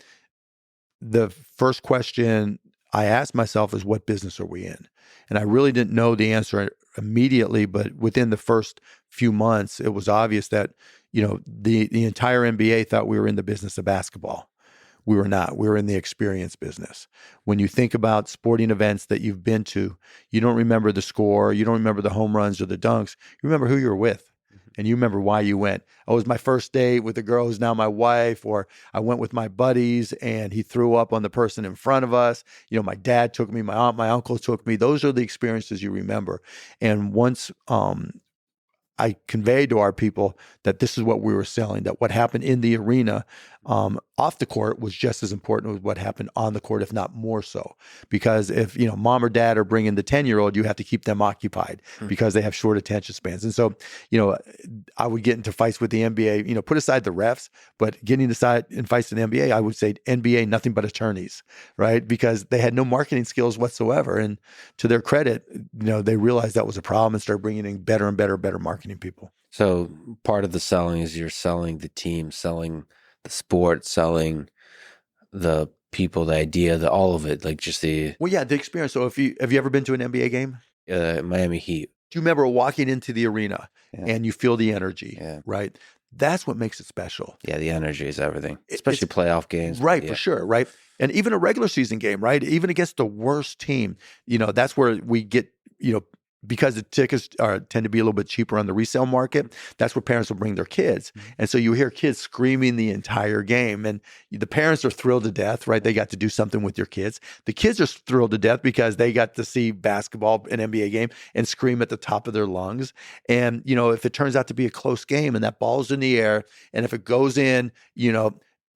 the first question I asked myself is, what business are we in? And I really didn't know the answer immediately, but within the first few months, it was obvious that, the entire NBA thought we were in the business of basketball. We were not. We were in the experience business. When you think about sporting events that you've been to, you don't remember the score, you don't remember the home runs or the dunks. You remember who you were with, and you remember why you went. Oh, it was my first date with the girl who's now my wife, or I went with my buddies and he threw up on the person in front of us. My dad took me, my aunt, my uncle took me. Those are the experiences you remember. And once I conveyed to our people that this is what we were selling, that what happened in the arena off the court was just as important as what happened on the court, if not more so. Because if, mom or dad are bringing the 10-year-old, you have to keep them occupied because they have short attention spans. And so, I would get into fights with the NBA, put aside the refs, but getting aside in fights in the NBA, I would say NBA, nothing but attorneys, right? Because they had no marketing skills whatsoever. And to their credit, they realized that was a problem and started bringing in better and better marketing people. So part of the selling is you're selling the team, selling the sport, selling the people, the idea, all of it, like just the... Well, yeah, the experience. So have you ever been to an NBA game? Miami Heat. Do you remember walking into the arena and you feel the energy, right? That's what makes it special. Yeah, the energy is everything, especially playoff games. Right, for sure, right? And even a regular season game, right? Even against the worst team, that's where we get, because the tickets tend to be a little bit cheaper on the resale market, that's where parents will bring their kids. And so you hear kids screaming the entire game. And the parents are thrilled to death, right? They got to do something with your kids. The kids are thrilled to death because they got to see basketball, an NBA game, and scream at the top of their lungs. And, if it turns out to be a close game and that ball's in the air, and if it goes in,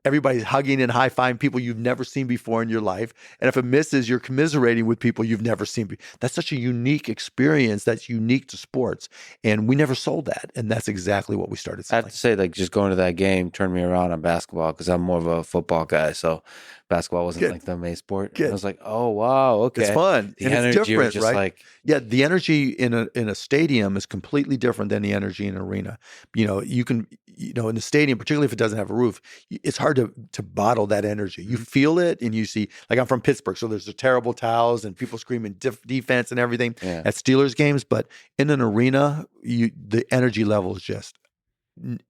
everybody's hugging and high-fiving people you've never seen before in your life. And if it misses, you're commiserating with people you've never seen before. That's such a unique experience that's unique to sports. And we never sold that. And that's exactly what we started selling. I have to say, just going to that game turned me around on basketball because I'm more of a football guy. So basketball wasn't like the main sport. I was like, oh, wow, okay. It's fun. The and energy it's different, was just right? Yeah, the energy in a stadium is completely different than the energy in an arena. You can, in the stadium, particularly if it doesn't have a roof, it's hard to bottle that energy. You feel it and you see, like I'm from Pittsburgh, so there's the terrible towels and people screaming defense and everything at Steelers games. But in an arena, the energy level is just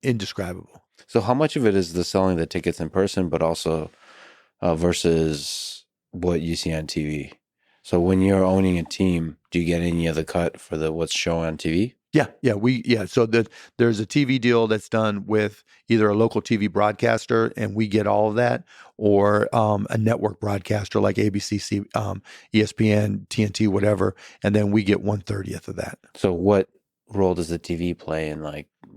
indescribable. So how much of it is the selling the tickets in person, but also versus what you see on TV? So when you're owning a team, do you get any of the cut for what's shown on TV? Yeah. So there's a TV deal that's done with either a local TV broadcaster, and we get all of that, or a network broadcaster like ABC, ESPN, TNT, whatever, and then we get 1/30 of that. So what role does the TV play in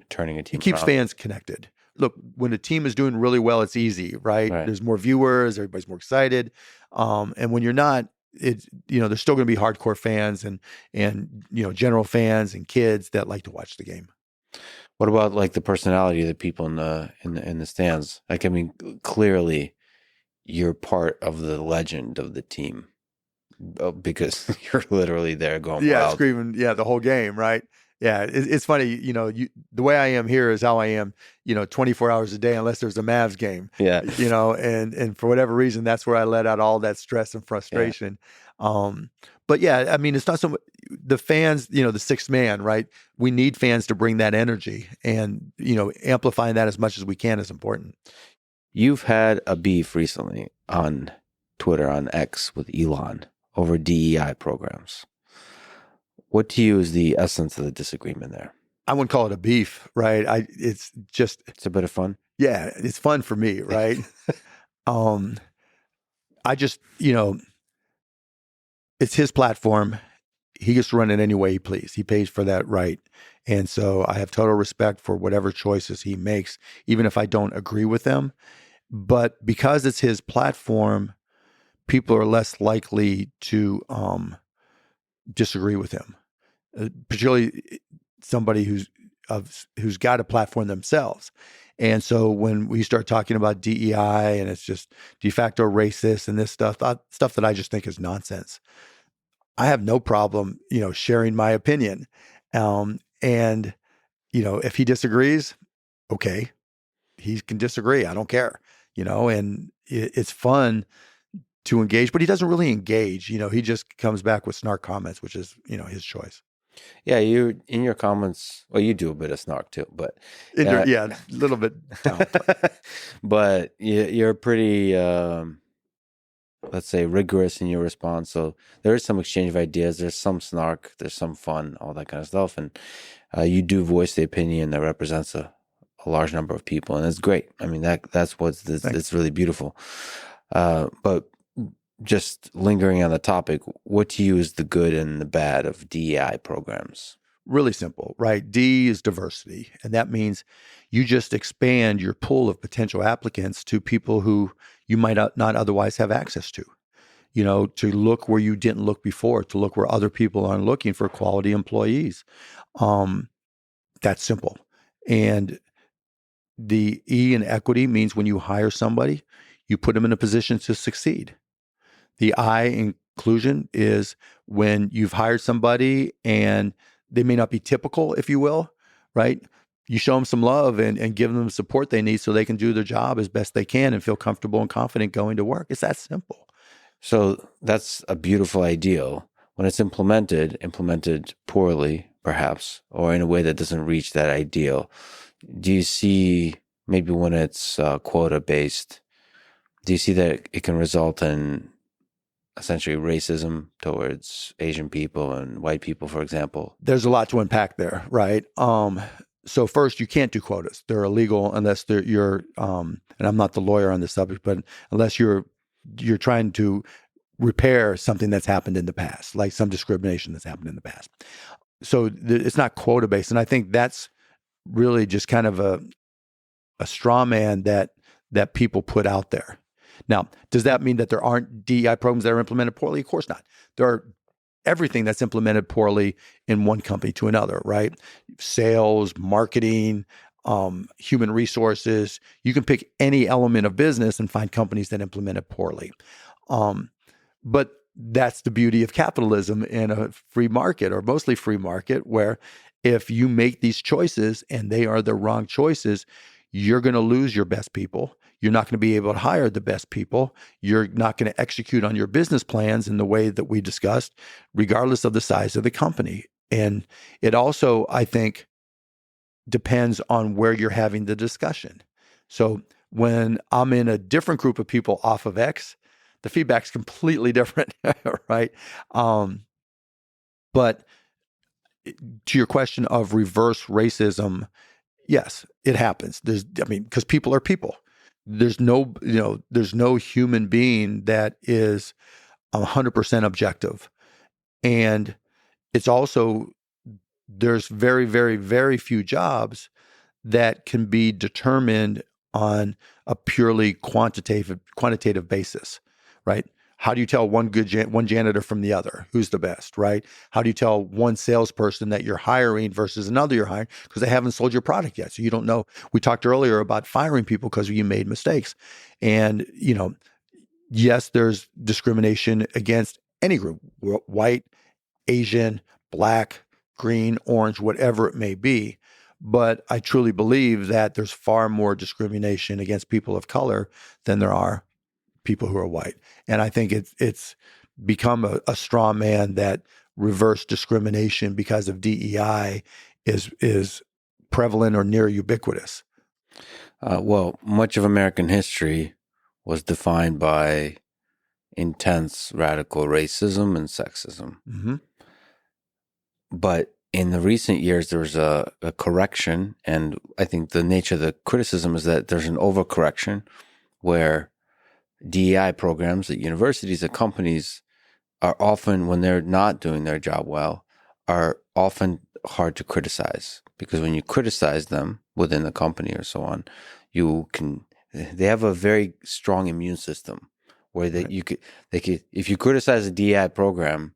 turning a team? It keeps fans connected. Look, when a team is doing really well, it's easy, right? There's more viewers, everybody's more excited, and when you're not, it's there's still going to be hardcore fans and general fans and kids that like to watch the game. What about the personality of the people in the stands? Clearly you're part of the legend of the team because you're literally there going wild. Screaming the whole game, right? Yeah, it's funny, the way I am here is how I am, 24 hours a day, unless there's a Mavs game. Yeah. And for whatever reason, that's where I let out all that stress and frustration. But yeah, it's not so much the fans, the sixth man, right? We need fans to bring that energy, and, amplifying that as much as we can is important. You've had a beef recently on Twitter, on X, with Elon over DEI programs. What to you is the essence of the disagreement there? I wouldn't call it a beef, right? It's a bit of fun. Yeah, it's fun for me, right? I just, it's his platform. He gets to run it any way he pleases. He pays for that right. And so I have total respect for whatever choices he makes, even if I don't agree with them. But because it's his platform, people are less likely to disagree with him, particularly somebody who's got a platform themselves. And so when we start talking about DEI and it's just de facto racist and this stuff that I just think is nonsense, I have no problem, sharing my opinion. And if he disagrees, okay, he can disagree. I don't care, and it's fun to engage, but he doesn't really engage. He just comes back with snark comments, which is, his choice. Yeah, you in your comments, well, you do a bit of snark too, but Yeah, a little bit. but you're pretty, let's say, rigorous in your response. So there is some exchange of ideas. There's some snark. There's some fun, all that kind of stuff, and you do voice the opinion that represents a large number of people, and it's great. I mean, that's what's it's really beautiful. But just lingering on the topic, what to you is the good and the bad of DEI programs? Really simple, right? D is diversity. And that means you just expand your pool of potential applicants to people who you might not otherwise have access to. To look where you didn't look before, to look where other people aren't looking for quality employees. That's simple. And the E in equity means when you hire somebody, you put them in a position to succeed. The I inclusion is when you've hired somebody and they may not be typical, if you will, right? You show them some love and give them the support they need so they can do their job as best they can and feel comfortable and confident going to work. It's that simple. So that's a beautiful ideal. When it's implemented poorly, perhaps, or in a way that doesn't reach that ideal, do you see maybe when it's quota-based, do you see that it can result in essentially racism towards Asian people and white people, for example? There's a lot to unpack there, right? So first, you can't do quotas. They're illegal unless you're, and I'm not the lawyer on this subject, but unless you're trying to repair something that's happened in the past, like some discrimination that's happened in the past. So it's not quota based. And I think that's really just kind of a straw man that people put out there. Now, does that mean that there aren't DEI programs that are implemented poorly? Of course not. There are everything that's implemented poorly in one company to another, right? Sales, marketing, human resources. You can pick any element of business and find companies that implement it poorly. But that's the beauty of capitalism in a free market, or mostly free market, where if you make these choices and they are the wrong choices, you're going to lose your best people. You're not going to be able to hire the best people. You're not going to execute on your business plans in the way that we discussed, regardless of the size of the company. And it also, I think, depends on where you're having the discussion. So when I'm in a different group of people off of X, the feedback's completely different, right? But to your question of reverse racism, yes, it happens. Because people are people. There's no human being that is 100% objective. And it's also, there's very, very, very few jobs that can be determined on a purely quantitative basis, right? How do you tell one janitor from the other? Who's the best, right? How do you tell one salesperson that you're hiring versus another you're hiring? Because they haven't sold your product yet. So you don't know. We talked earlier about firing people because you made mistakes. And, yes, there's discrimination against any group, white, Asian, black, green, orange, whatever it may be. But I truly believe that there's far more discrimination against people of color than there are people who are white. And I think it's become a straw man that reverse discrimination because of DEI is prevalent or near ubiquitous. Well, much of American history was defined by intense radical racism and sexism. Mm-hmm. But in the recent years, there was a correction. And I think the nature of the criticism is that there's an overcorrection where DEI programs at universities and companies are often, when they're not doing their job well, are often hard to criticize, because when you criticize them within the company or so on, they have a very strong immune system where if you criticize a DEI program,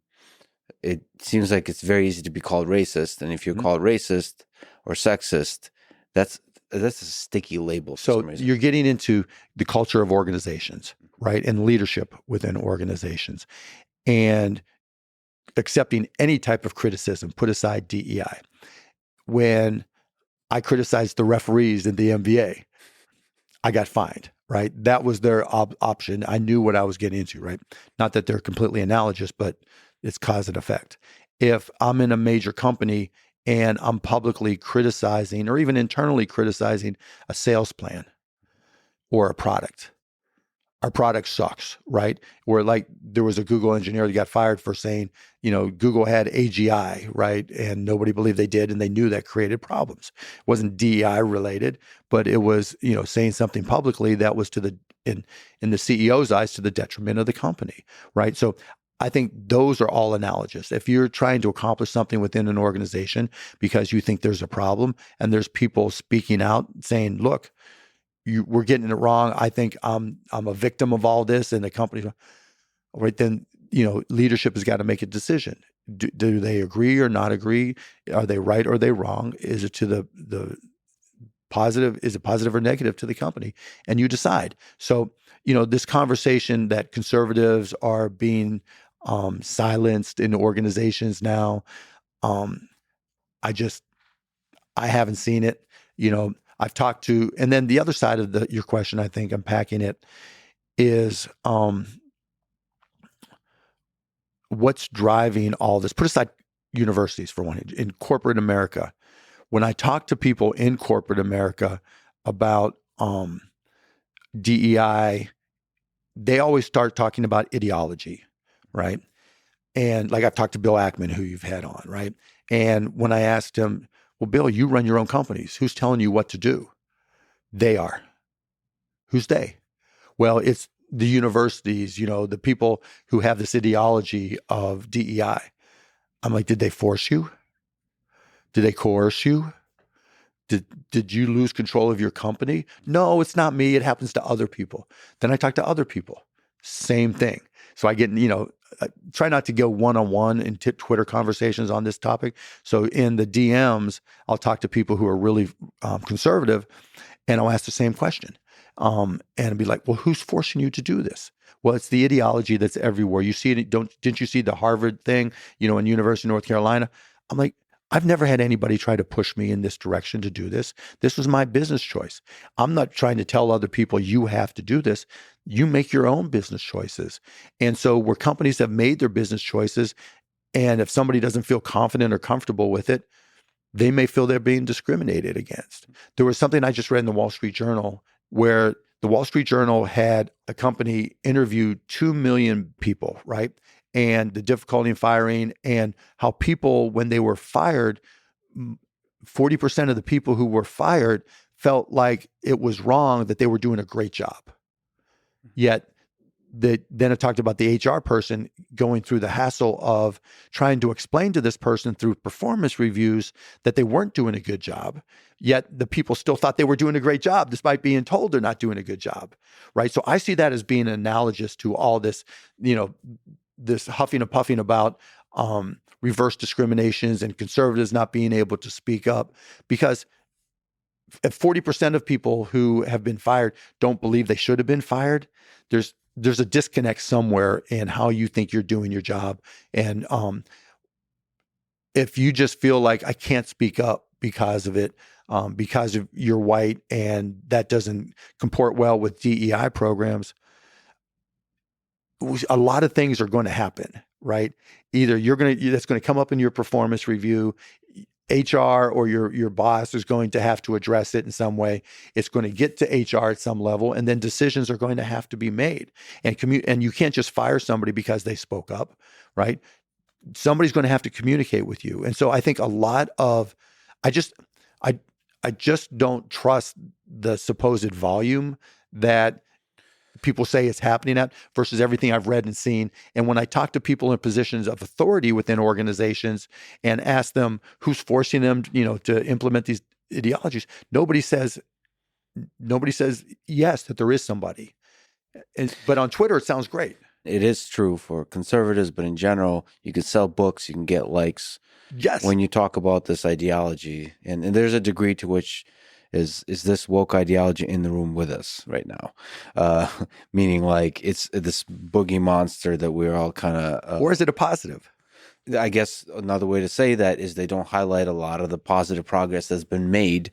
it seems like it's very easy to be called racist. And if you're called racist or sexist, that's a sticky label. So you're getting into the culture of organizations, right? And leadership within organizations, and accepting any type of criticism, put aside DEI. When I criticized the referees in the NBA, I got fined, right? That was their option. I knew what I was getting into, right? Not that they're completely analogous, but it's cause and effect. If I'm in a major company and I'm publicly criticizing or even internally criticizing a sales plan or a product, our product sucks, right? Where like there was a Google engineer that got fired for saying, Google had AGI, right? And nobody believed they did, and they knew that created problems. It wasn't DEI related, but it was, saying something publicly that was in the CEO's eyes to the detriment of the company, right? So I think those are all analogous. If you're trying to accomplish something within an organization because you think there's a problem and there's people speaking out saying, look, we're getting it wrong. I think I'm a victim of all this, and the company, right? Then leadership has got to make a decision. Do they agree or not agree? Are they right or are they wrong? Is it to the positive? Is it positive or negative to the company? And you decide. So this conversation that conservatives are being silenced in organizations now. I haven't seen it. I've talked to, and then the other side of your question, I think unpacking it is what's driving all this. Put aside universities for one. In corporate America, when I talk to people in corporate America about DEI, they always start talking about ideology, right? And like I've talked to Bill Ackman, who you've had on, right? And when I asked him, well, Bill, you run your own companies. Who's telling you what to do? They are. Who's they? Well, it's the universities, the people who have this ideology of DEI. I'm like, did they force you? Did they coerce you? Did you lose control of your company? No, it's not me. It happens to other people. Then I talk to other people. Same thing. So I get, try not to go one-on-one in Twitter conversations on this topic. So in the DMs, I'll talk to people who are really conservative, and I'll ask the same question. And be like, well, who's forcing you to do this? Well, it's the ideology that's everywhere. You see it. Didn't you see the Harvard thing, in University of North Carolina? I'm like, I've never had anybody try to push me in this direction to do this. This was my business choice. I'm not trying to tell other people you have to do this. You make your own business choices. And so where companies have made their business choices, and if somebody doesn't feel confident or comfortable with it, they may feel they're being discriminated against. There was something I just read in the Wall Street Journal where the Wall Street Journal had a company interview 2 million people, right? And the difficulty in firing, and how people, when they were fired, 40% of the people who were fired felt like it was wrong that they were doing a great job. Yet then it talked about the HR person going through the hassle of trying to explain to this person through performance reviews that they weren't doing a good job. Yet the people still thought they were doing a great job despite being told they're not doing a good job, right? So I see that as being analogous to all this, this huffing and puffing about reverse discriminations and conservatives not being able to speak up, because if 40% of people who have been fired don't believe they should have been fired, there's a disconnect somewhere in how you think you're doing your job. And if you just feel like I can't speak up because of it, because of you're white and that doesn't comport well with DEI programs, a lot of things are going to happen, right? Either that's going to come up in your performance review, HR or your boss is going to have to address it in some way. It's going to get to HR at some level, and then decisions are going to have to be made. And you can't just fire somebody because they spoke up, right? Somebody's going to have to communicate with you. And so I think a lot of, I just don't trust the supposed volume that people say it's happening at versus everything I've read and seen. And when I talk to people in positions of authority within organizations and ask them who's forcing them, to implement these ideologies, nobody says yes, that there is somebody. But on Twitter, it sounds great. It is true for conservatives, but in general, you can sell books, you can get likes. Yes. When you talk about this ideology, and there's a degree to which is this woke ideology in the room with us right now? Meaning like it's this boogie monster that we're all kind of... or is it a positive? I guess another way to say that is they don't highlight a lot of the positive progress that's been made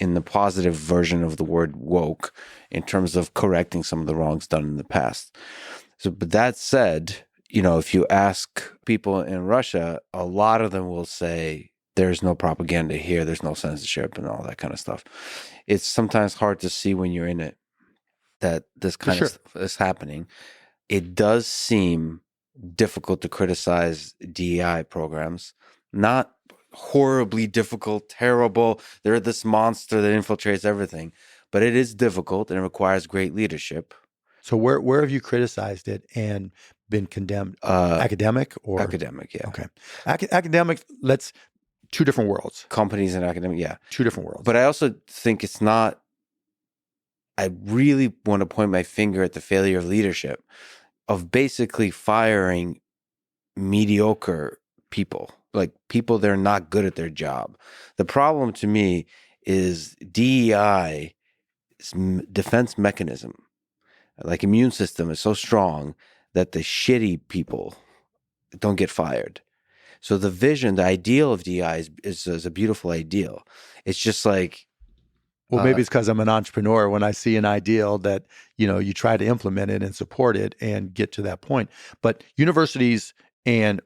in the positive version of the word woke in terms of correcting some of the wrongs done in the past. So, but that said, if you ask people in Russia, a lot of them will say there's no propaganda here, there's no censorship and all that kind of stuff. It's sometimes hard to see when you're in it that this kind of stuff is happening. It does seem difficult to criticize DEI programs, not horribly difficult, terrible. They're this monster that infiltrates everything, but it is difficult and it requires great leadership. So where have you criticized it and been condemned? Academic or academic? Yeah. Okay. Academic. Let's 2 different worlds. Companies and academic. Yeah. 2 different worlds. But I also think it's not. I really want to point my finger at the failure of leadership, of basically firing mediocre people, like people that are not good at their job. The problem to me is DEI defense mechanism, like immune system, is so strong that the shitty people don't get fired. So the vision, the ideal of DEI is a beautiful ideal. It's just like, well, maybe it's because I'm an entrepreneur. When I see an ideal that, you try to implement it and support it and get to that point. But universities and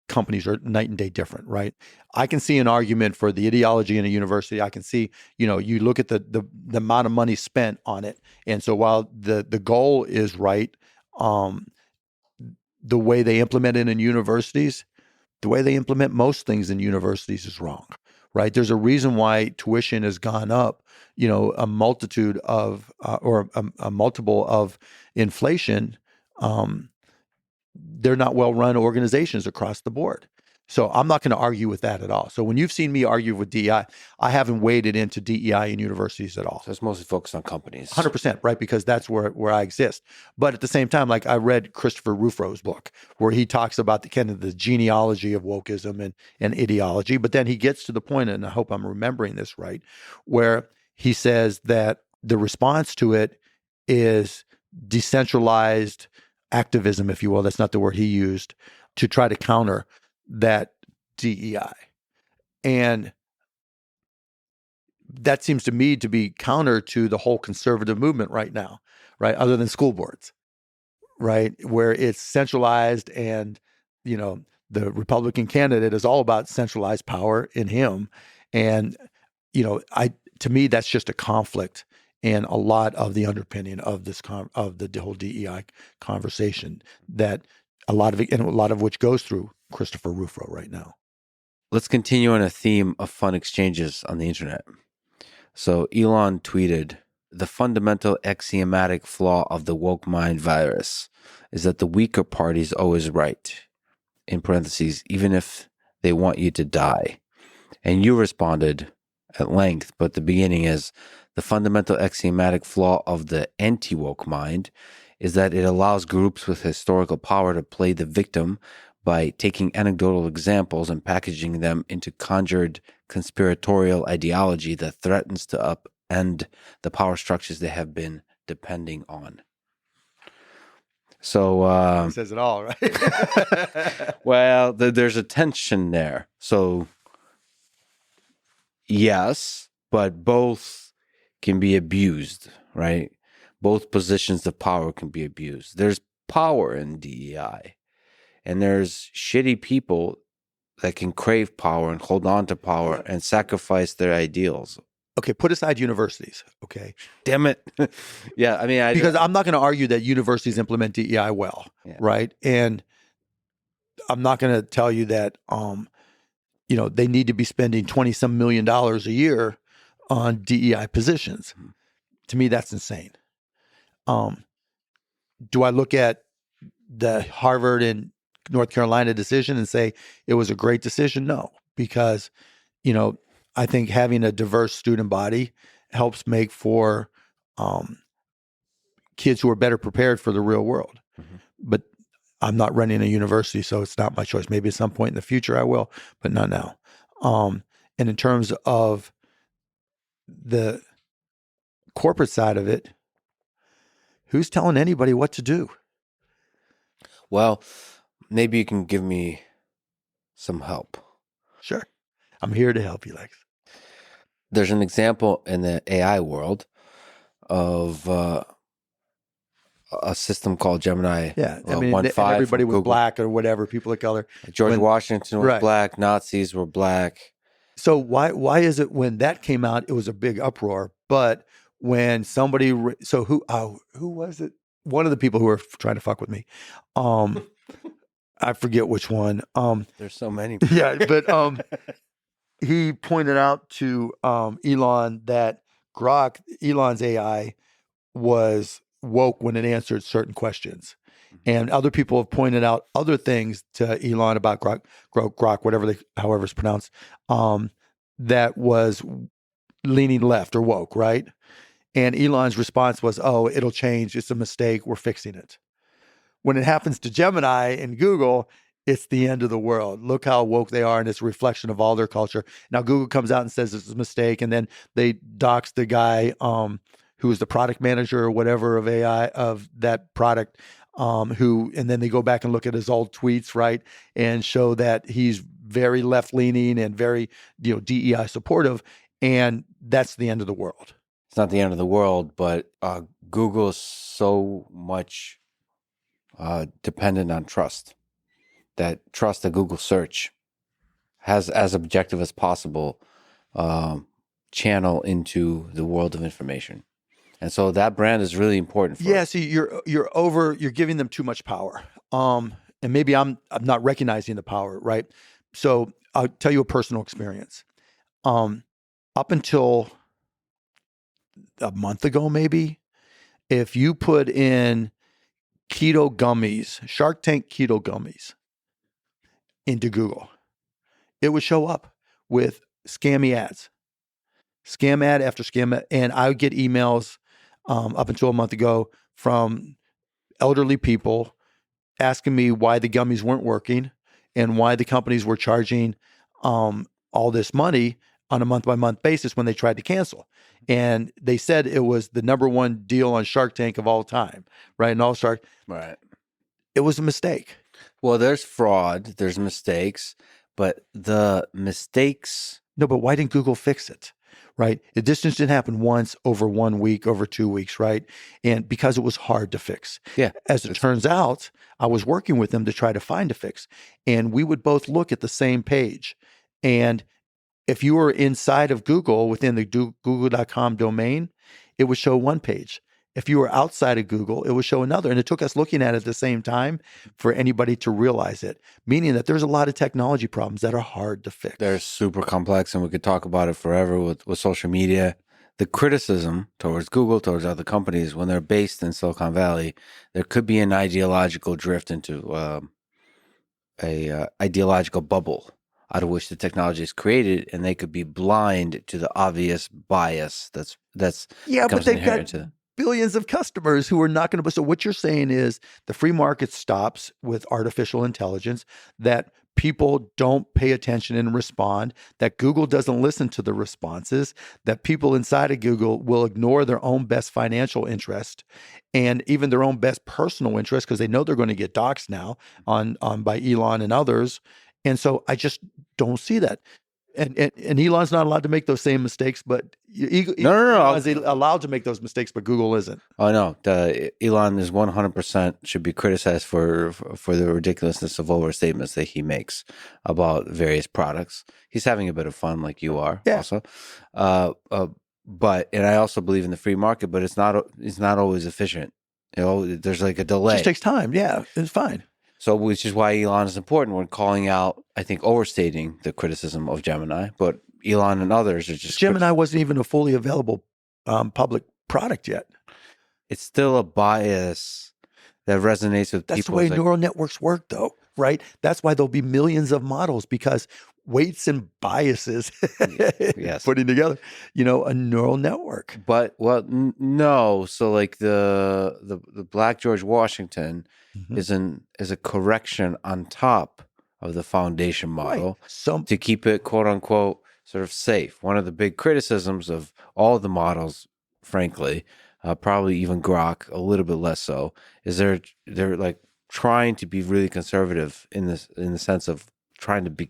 companies are night and day different, right? I can see an argument for the ideology in a university. I can see, you look at the amount of money spent on it. And so while the goal is right, the way they implement it in universities, the way they implement most things in universities is wrong, right? There's a reason why tuition has gone up, a multitude of, or a multiple of inflation. They're not well-run organizations across the board. So I'm not going to argue with that at all. So when you've seen me argue with DEI, I haven't waded into DEI in universities at all. So it's mostly focused on companies. 100%, right? Because that's where I exist. But at the same time, like I read Christopher Rufro's book, where he talks about the kind of the genealogy of wokeism and ideology. But then he gets to the point, and I hope I'm remembering this right, where he says that the response to it is decentralized activism, if you will. That's not the word he used, to try to counter that DEI. And that seems to me to be counter to the whole conservative movement right now, right? Other than school boards, right? Where it's centralized and, the Republican candidate is all about centralized power in him. And, to me, that's just a conflict and a lot of the underpinning of this of the whole DEI conversation, that a lot of which goes through Christopher Rufro right now. Let's continue on a theme of fun exchanges on the internet. So Elon tweeted, "The fundamental axiomatic flaw of the woke mind virus is that the weaker party is always right, in parentheses, even if they want you to die." And you responded at length, but the beginning is, "The fundamental axiomatic flaw of the anti-woke mind is that it allows groups with historical power to play the victim by taking anecdotal examples and packaging them into conjured conspiratorial ideology that threatens to upend the power structures they have been depending on." So He says it all, right? well, there's a tension there. So yes, but both can be abused, right? Both positions of power can be abused. There's power in DEI, and there's shitty people that can crave power and hold on to power and sacrifice their ideals. Okay, put aside universities, okay? Damn it. Yeah, I mean, because I'm not going to argue that universities implement DEI well, right? And I'm not going to tell you that, they need to be spending $20-some million a year on DEI positions. To me, that's insane. Do I look at the Harvard and North Carolina decision and say it was a great decision? No, because, I think having a diverse student body helps make for kids who are better prepared for the real world. Mm-hmm. But I'm not running a university, so it's not my choice. Maybe at some point in the future I will, but not now. And in terms of the corporate side of it, who's telling anybody what to do? Well, maybe you can give me some help. Sure. I'm here to help you, Lex. there's an example in the AI world of a system called Gemini Yeah, I 1.5 and everybody from was Google. black or whatever, people of color. George Washington was right. black. Nazis were black. So why is it when that came out, it was a big uproar, but when somebody so who was it? One of the people who were trying to fuck with me, I forget which one. There's so many. Yeah, but he pointed out to Elon that Elon's AI was woke when it answered certain questions. And other people have pointed out other things to Elon about Grok, however it's pronounced, that was leaning left or woke, right? And Elon's response was, "Oh, it'll change. It's a mistake. We're fixing it." When it happens to Gemini and Google, it's the end of the world. Look how woke they are, and it's a reflection of all their culture. Now, Google comes out and says it's a mistake, and then they dox the guy who is the product manager or whatever of AI of that product, and then they go back and look at his old tweets, right, and show that he's very left-leaning and very, DEI supportive, and that's the end of the world. It's not the end of the world, but Google is so much dependent on trust. That trust that Google search has as objective as possible channel into the world of information. And so that brand is really important for us. See, you're giving them too much power. And maybe I'm not recognizing the power, right? So I'll tell you a personal experience. Up until a month ago, maybe, if you put in keto gummies, Shark Tank keto gummies into Google, it would show up with scammy ads, scam ad after scam ad. And I would get emails up until a month ago from elderly people asking me why the gummies weren't working and why the companies were charging all this money on a month-by-month basis when they tried to cancel. And they said it was the number one deal on Shark Tank of all time, right? And all Shark. Right. It was a mistake. Well, there's fraud, there's mistakes, but the mistakes... No, but why didn't Google fix it, right? This just didn't happen once, over 1 week, over 2 weeks, right? And because it was hard to fix. Yeah. As it turns out, I was working with them to try to find a fix. And we would both look at the same page. And if you were inside of Google within the google.com domain, it would show one page. If you were outside of Google, it would show another. And it took us looking at it at the same time for anybody to realize it, meaning that there's a lot of technology problems that are hard to fix. They're super complex, and we could talk about it forever with social media. The criticism towards Google, towards other companies, when they're based in Silicon Valley, there could be an ideological drift into a ideological bubble out of which the technology is created, and they could be blind to the obvious bias that's but they've got billions of customers who are not going to. So what you're saying is the free market stops with artificial intelligence, that people don't pay attention and respond, that Google doesn't listen to the responses, that people inside of Google will ignore their own best financial interest and even their own best personal interest because they know they're going to get doxxed now on by Elon and others. And so I just don't see that. And Elon's not allowed to make those same mistakes, but Elon's allowed to make those mistakes, but Google isn't. Oh no, Elon is 100% should be criticized for the ridiculousness of overstatements that he makes about various products. He's having a bit of fun, like you are, also. But I also believe in the free market, but it's not always efficient. There's like a delay. It just takes time. Yeah, it's fine. So, which is why Elon is important when calling out, I think, overstating the criticism of Gemini. But Elon and others are just... Gemini wasn't even a fully available public product yet. It's still a bias that resonates with people. That's the way neural networks work, though, right? That's why there'll be millions of models, because weights and biases putting together, a neural network. But, no. So like the Black George Washington is a correction on top of the foundation model to keep it, quote unquote, sort of safe. One of the big criticisms of all the models, frankly, probably even Grok a little bit less so, is they're like trying to be really conservative in the sense of trying to be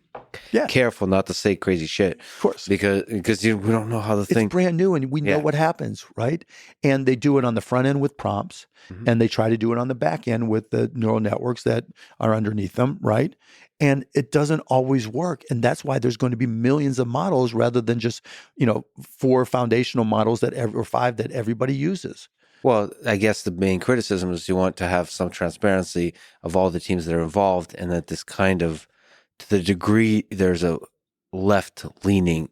Yeah, careful not to say crazy shit of course. because we don't know how the It's thing. brand new and we know Yeah. what happens, right? And they do it on the front end with prompts Mhm. and they try to do it on the back end with the neural networks that are underneath them, right? And it doesn't always work. And that's why there's going to be millions of models rather than just, 4 foundational models or 5 that everybody uses. Well, I guess the main criticism is you want to have some transparency of all the teams that are involved, and that this kind of, to the degree there's a left-leaning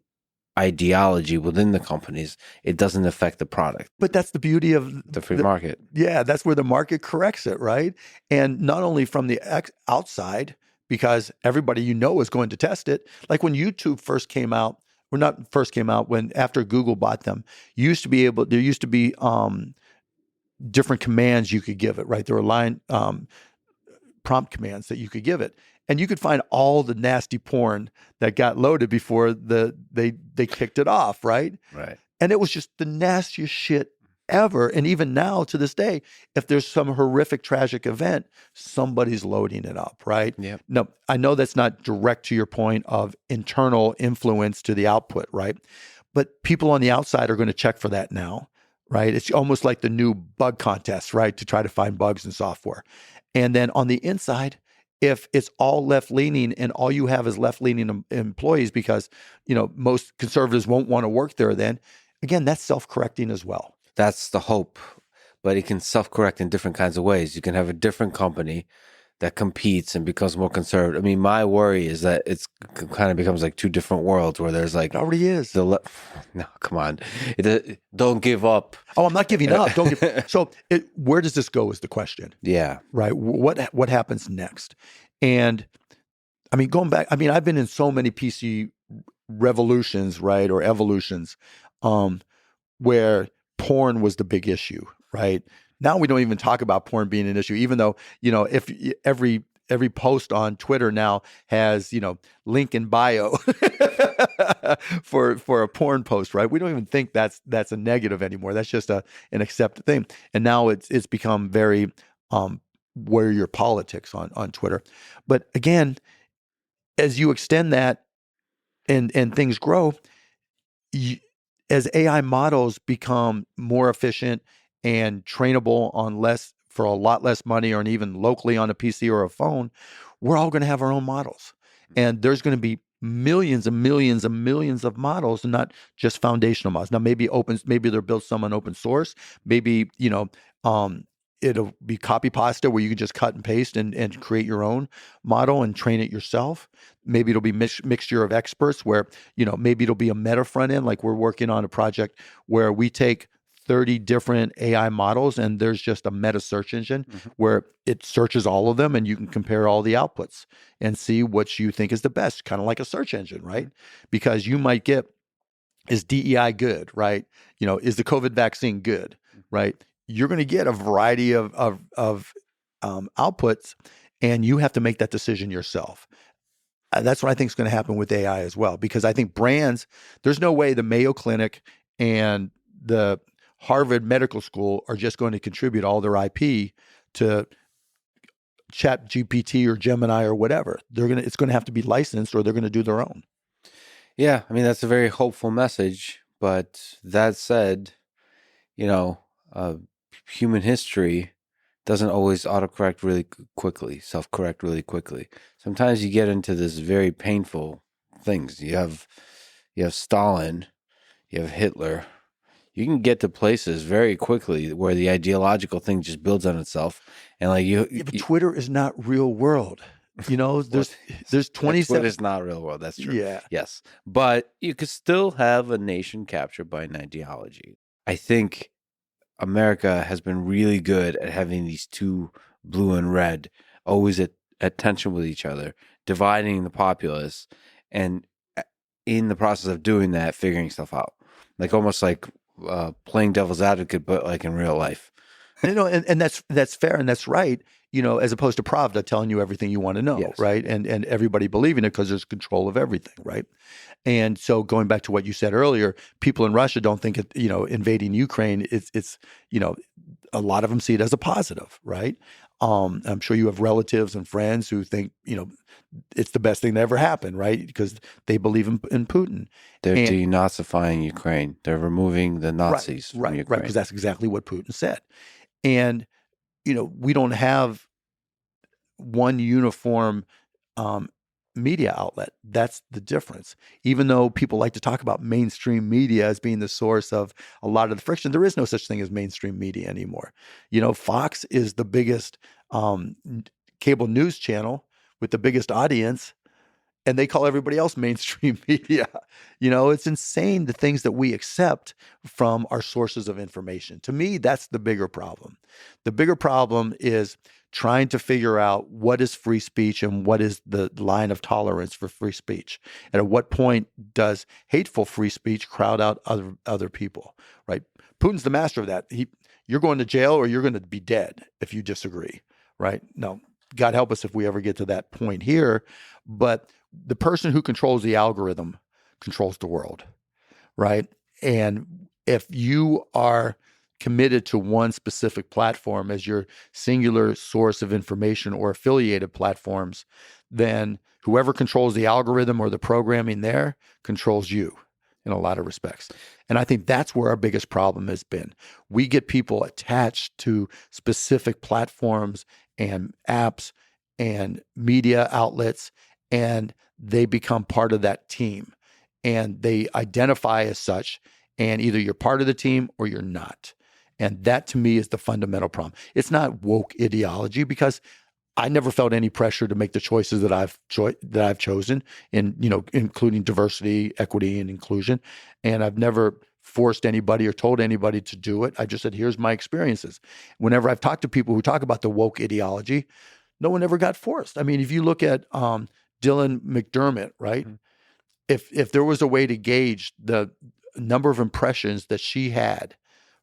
ideology within the companies, it doesn't affect the product, But that's the beauty of the free market. Yeah, that's where the market corrects it, right? And not only from the outside, because everybody is going to test it. Like when YouTube first came out, or not first came out, when after Google bought them, there used to be different commands you could give it, right? There were prompt commands that you could give it. And you could find all the nasty porn that got loaded before they kicked it off, right? Right. And it was just the nastiest shit ever. And even now, to this day, if there's some horrific, tragic event, somebody's loading it up, right? Yeah. No, I know that's not direct to your point of internal influence to the output, right? But people on the outside are going to check for that now, right? It's almost like the new bug contest, right? To try to find bugs in software. And then on the inside, if it's all left-leaning and all you have is left-leaning employees because, most conservatives won't want to work there then, again, that's self-correcting as well. That's the hope, but it can self-correct in different kinds of ways. You can have a different company that competes and becomes more conservative. I mean, my worry is that it's kind of becomes like 2 different worlds where there's like It already is. no, come on, don't give up. Oh, I'm not giving up. So where does this go is the question. Yeah. Right. What happens next? And I mean, going back, I've been in so many PC revolutions, right, or evolutions, where porn was the big issue, right? Now we don't even talk about porn being an issue, even though, if every post on Twitter now has, link in bio for a porn post, right? We don't even think that's a negative anymore. That's just an accepted thing. And now it's become very where your politics on Twitter. But again, as you extend that and things grow, as AI models become more efficient and trainable for a lot less money, or even locally on a PC or a phone, we're all going to have our own models. And there's going to be millions and millions and millions of models, and not just foundational models. Now, maybe they're built some on open source. Maybe, it'll be copy pasta where you can just cut and paste and create your own model and train it yourself. Maybe it'll be mixture of experts where, maybe it'll be a meta front end. Like we're working on a project where we take 30 different AI models and there's just a meta search engine where it searches all of them and you can compare all the outputs and see what you think is the best, kind of like a search engine, right? Because you might get, is DEI good, right? Is the COVID vaccine good, right? You're going to get a variety of outputs, and you have to make that decision yourself. That's what I think is going to happen with AI as well, because I think brands, there's no way the Mayo Clinic and the Harvard Medical School are just going to contribute all their IP to Chat GPT or Gemini or whatever. It's going to have to be licensed, or they're going to do their own. Yeah, I mean, that's a very hopeful message. But that said, human history doesn't always autocorrect really quickly, self-correct really quickly. Sometimes you get into this very painful things. You have Stalin, you have Hitler. You can get to places very quickly where the ideological thing just builds on itself, and like but Twitter is not real world. There's 27. Twitter is not real world. That's true. Yeah. Yes, but you could still have a nation captured by an ideology. I think America has been really good at having these two, blue and red, always at tension with each other, dividing the populace, and in the process of doing that, figuring stuff out, like almost like playing devil's advocate, but like in real life. And that's fair and that's right. As opposed to Pravda telling you everything you want to know, Yes. right? And everybody believing it because there's control of everything, right? And so going back to what you said earlier, people in Russia don't think invading Ukraine, it's a lot of them see it as a positive, right? I'm sure you have relatives and friends who think, it's the best thing that ever happened, right? Because they believe in Putin. They're And denazifying Ukraine. They're removing the Nazis from right, Ukraine. because that's exactly what Putin said. And, we don't have one uniform um, media outlet. That's the difference. Even though people like to talk about mainstream media as being the source of a lot of the friction, there is no such thing as mainstream media anymore. Fox is the biggest cable news channel with the biggest audience, and they call everybody else mainstream media. It's insane the things that we accept from our sources of information. To me, that's the bigger problem. The bigger problem is trying to figure out what is free speech and what is the line of tolerance for free speech. And at what point does hateful free speech crowd out other people, right? Putin's the master of that. You're going to jail or you're going to be dead if you disagree, right? Now, God help us if we ever get to that point here, but the person who controls the algorithm controls the world, right? And if you are committed to one specific platform as your singular source of information or affiliated platforms, then whoever controls the algorithm or the programming there controls you in a lot of respects. And I think that's where our biggest problem has been. We get people attached to specific platforms and apps and media outlets, and they become part of that team. And they identify as such, and either you're part of the team or you're not. And that to me is the fundamental problem. It's not woke ideology, because I never felt any pressure to make the choices that I've chosen, including diversity, equity, and inclusion. And I've never forced anybody or told anybody to do it. I just said, here's my experiences. Whenever I've talked to people who talk about the woke ideology, no one ever got forced. I mean, if you look at Dylan McDermott, right? Mm-hmm. If there was a way to gauge the number of impressions that she had,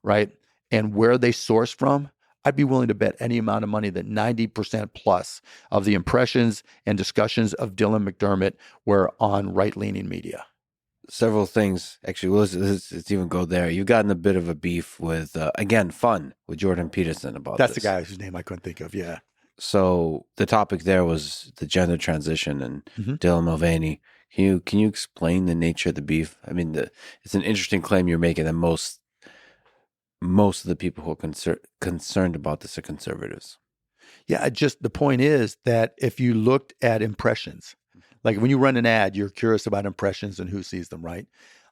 right, and where they sourced from, I'd be willing to bet any amount of money that 90% plus of the impressions and discussions of Dylan McDermott were on right-leaning media. Several things, actually. Let's even go there. You've gotten a bit of a beef with, again, fun with Jordan Peterson about That's this. the guy whose name I couldn't think of, yeah. So the topic there was the gender transition and Dylan Mulvaney. Can you explain the nature of the beef? I mean, it's an interesting claim you're making that most of the people who are concerned about this are conservatives. Yeah, the point is that if you looked at impressions, like when you run an ad, you're curious about impressions and who sees them, right?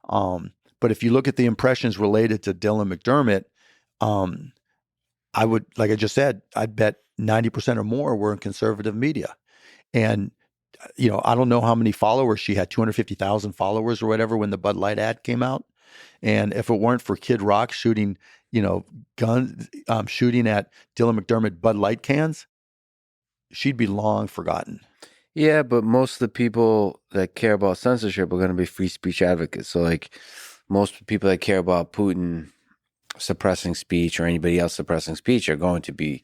But if you look at the impressions related to Dylan McDermott, I would, like I just said, I'd bet 90% or more were in conservative media. And, I don't know how many followers she had, 250,000 followers or whatever when the Bud Light ad came out. And if it weren't for Kid Rock shooting, guns, shooting at Dylan McDermott Bud Light cans, she'd be long forgotten. Yeah, but most of the people that care about censorship are going to be free speech advocates. So, like, most people that care about Putin suppressing speech or anybody else suppressing speech are going to be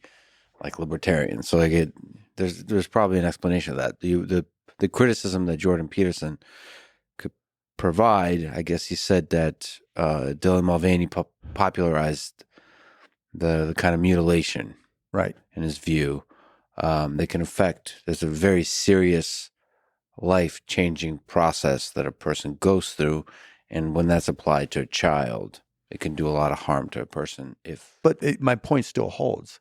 like libertarians. So, like, there's probably an explanation of that. The criticism that Jordan Peterson could provide, I guess he said that Dylan Mulvaney popularized the kind of mutilation, right, in his view. They can affect. There's a very serious life-changing process that a person goes through, and when that's applied to a child, it can do a lot of harm to a person. But my point still holds.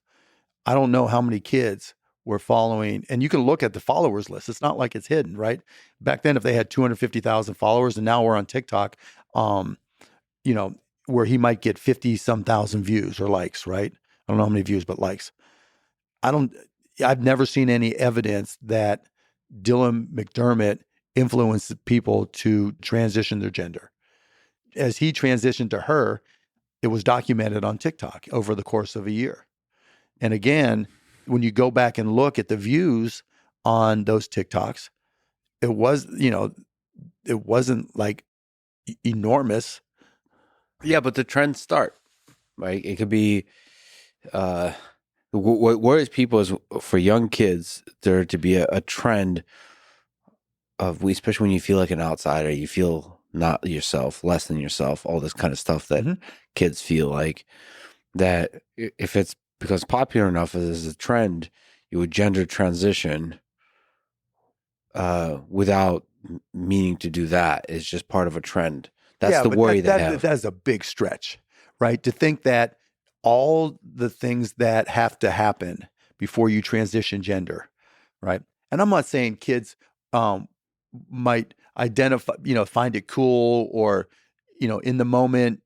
I don't know how many kids were following, and you can look at the followers list. It's not like it's hidden, right? Back then, if they had 250,000 followers, and now we're on TikTok, where he might get 50-some thousand views or likes, right? I don't know how many views, but likes. I've never seen any evidence that Dylan McDermott influenced people to transition their gender. As he transitioned to her, it was documented on TikTok over the course of a year. And again, when you go back and look at the views on those TikToks, it wasn't like enormous. Yeah, but the trends start, right? It could be, what worries people is for young kids, there to be a trend of, especially when you feel like an outsider, you feel not yourself, less than yourself, all this kind of stuff that kids feel like, that if it's because popular enough as a trend, you would gender transition without meaning to do that. It's just part of a trend. That's Yeah, the but worry they have. that's a big stretch, right? To think that all the things that have to happen before you transition gender, right? And I'm not saying kids um, might identify, find it cool or, in the moment,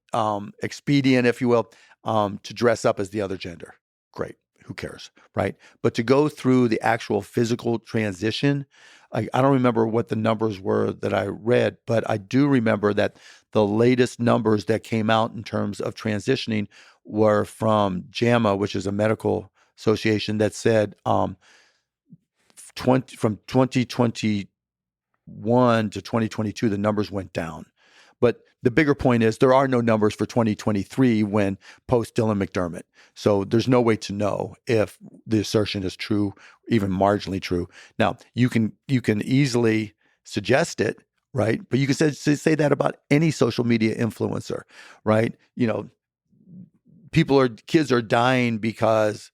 expedient, if you will, to dress up as the other gender. Great. Who cares, right? But to go through the actual physical transition, I don't remember what the numbers were that I read, but I do remember that the latest numbers that came out in terms of transitioning were from JAMA, which is a medical association that said from 2021 to 2022, the numbers went down. But the bigger point is there are no numbers for 2023 when post Dylan McDermott. So there's no way to know if the assertion is true, even marginally true. Now, you can easily suggest it, right? But you can say that about any social media influencer, right? Kids are dying because,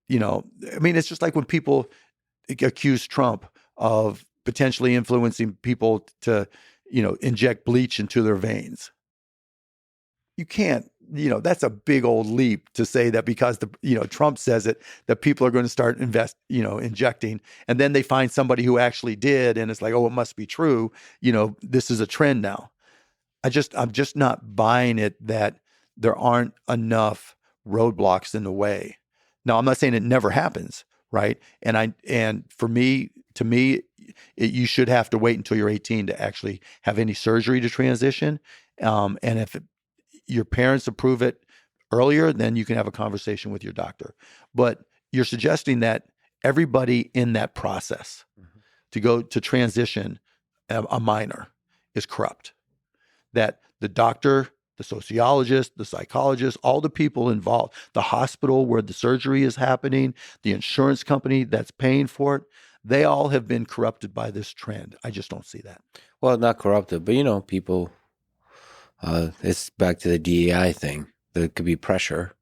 it's just like when people accuse Trump of potentially influencing people to, inject bleach into their veins. You can't, that's a big old leap to say that because Trump says it, that people are going to start injecting, and then they find somebody who actually did, and it's like, oh, it must be true. This is a trend now. I'm just not buying it that there aren't enough roadblocks in the way. Now, I'm not saying it never happens, right? And for me, to me, you should have to wait until you're 18 to actually have any surgery to transition. And if your parents approve it earlier, then you can have a conversation with your doctor. But you're suggesting that everybody in that process to go to transition a minor is corrupt. That the doctor, the sociologist, the psychologist, all the people involved, the hospital where the surgery is happening, the insurance company that's paying for it, they all have been corrupted by this trend. I just don't see that. Well, not corrupted, but people, it's back to the DEI thing. There could be pressure,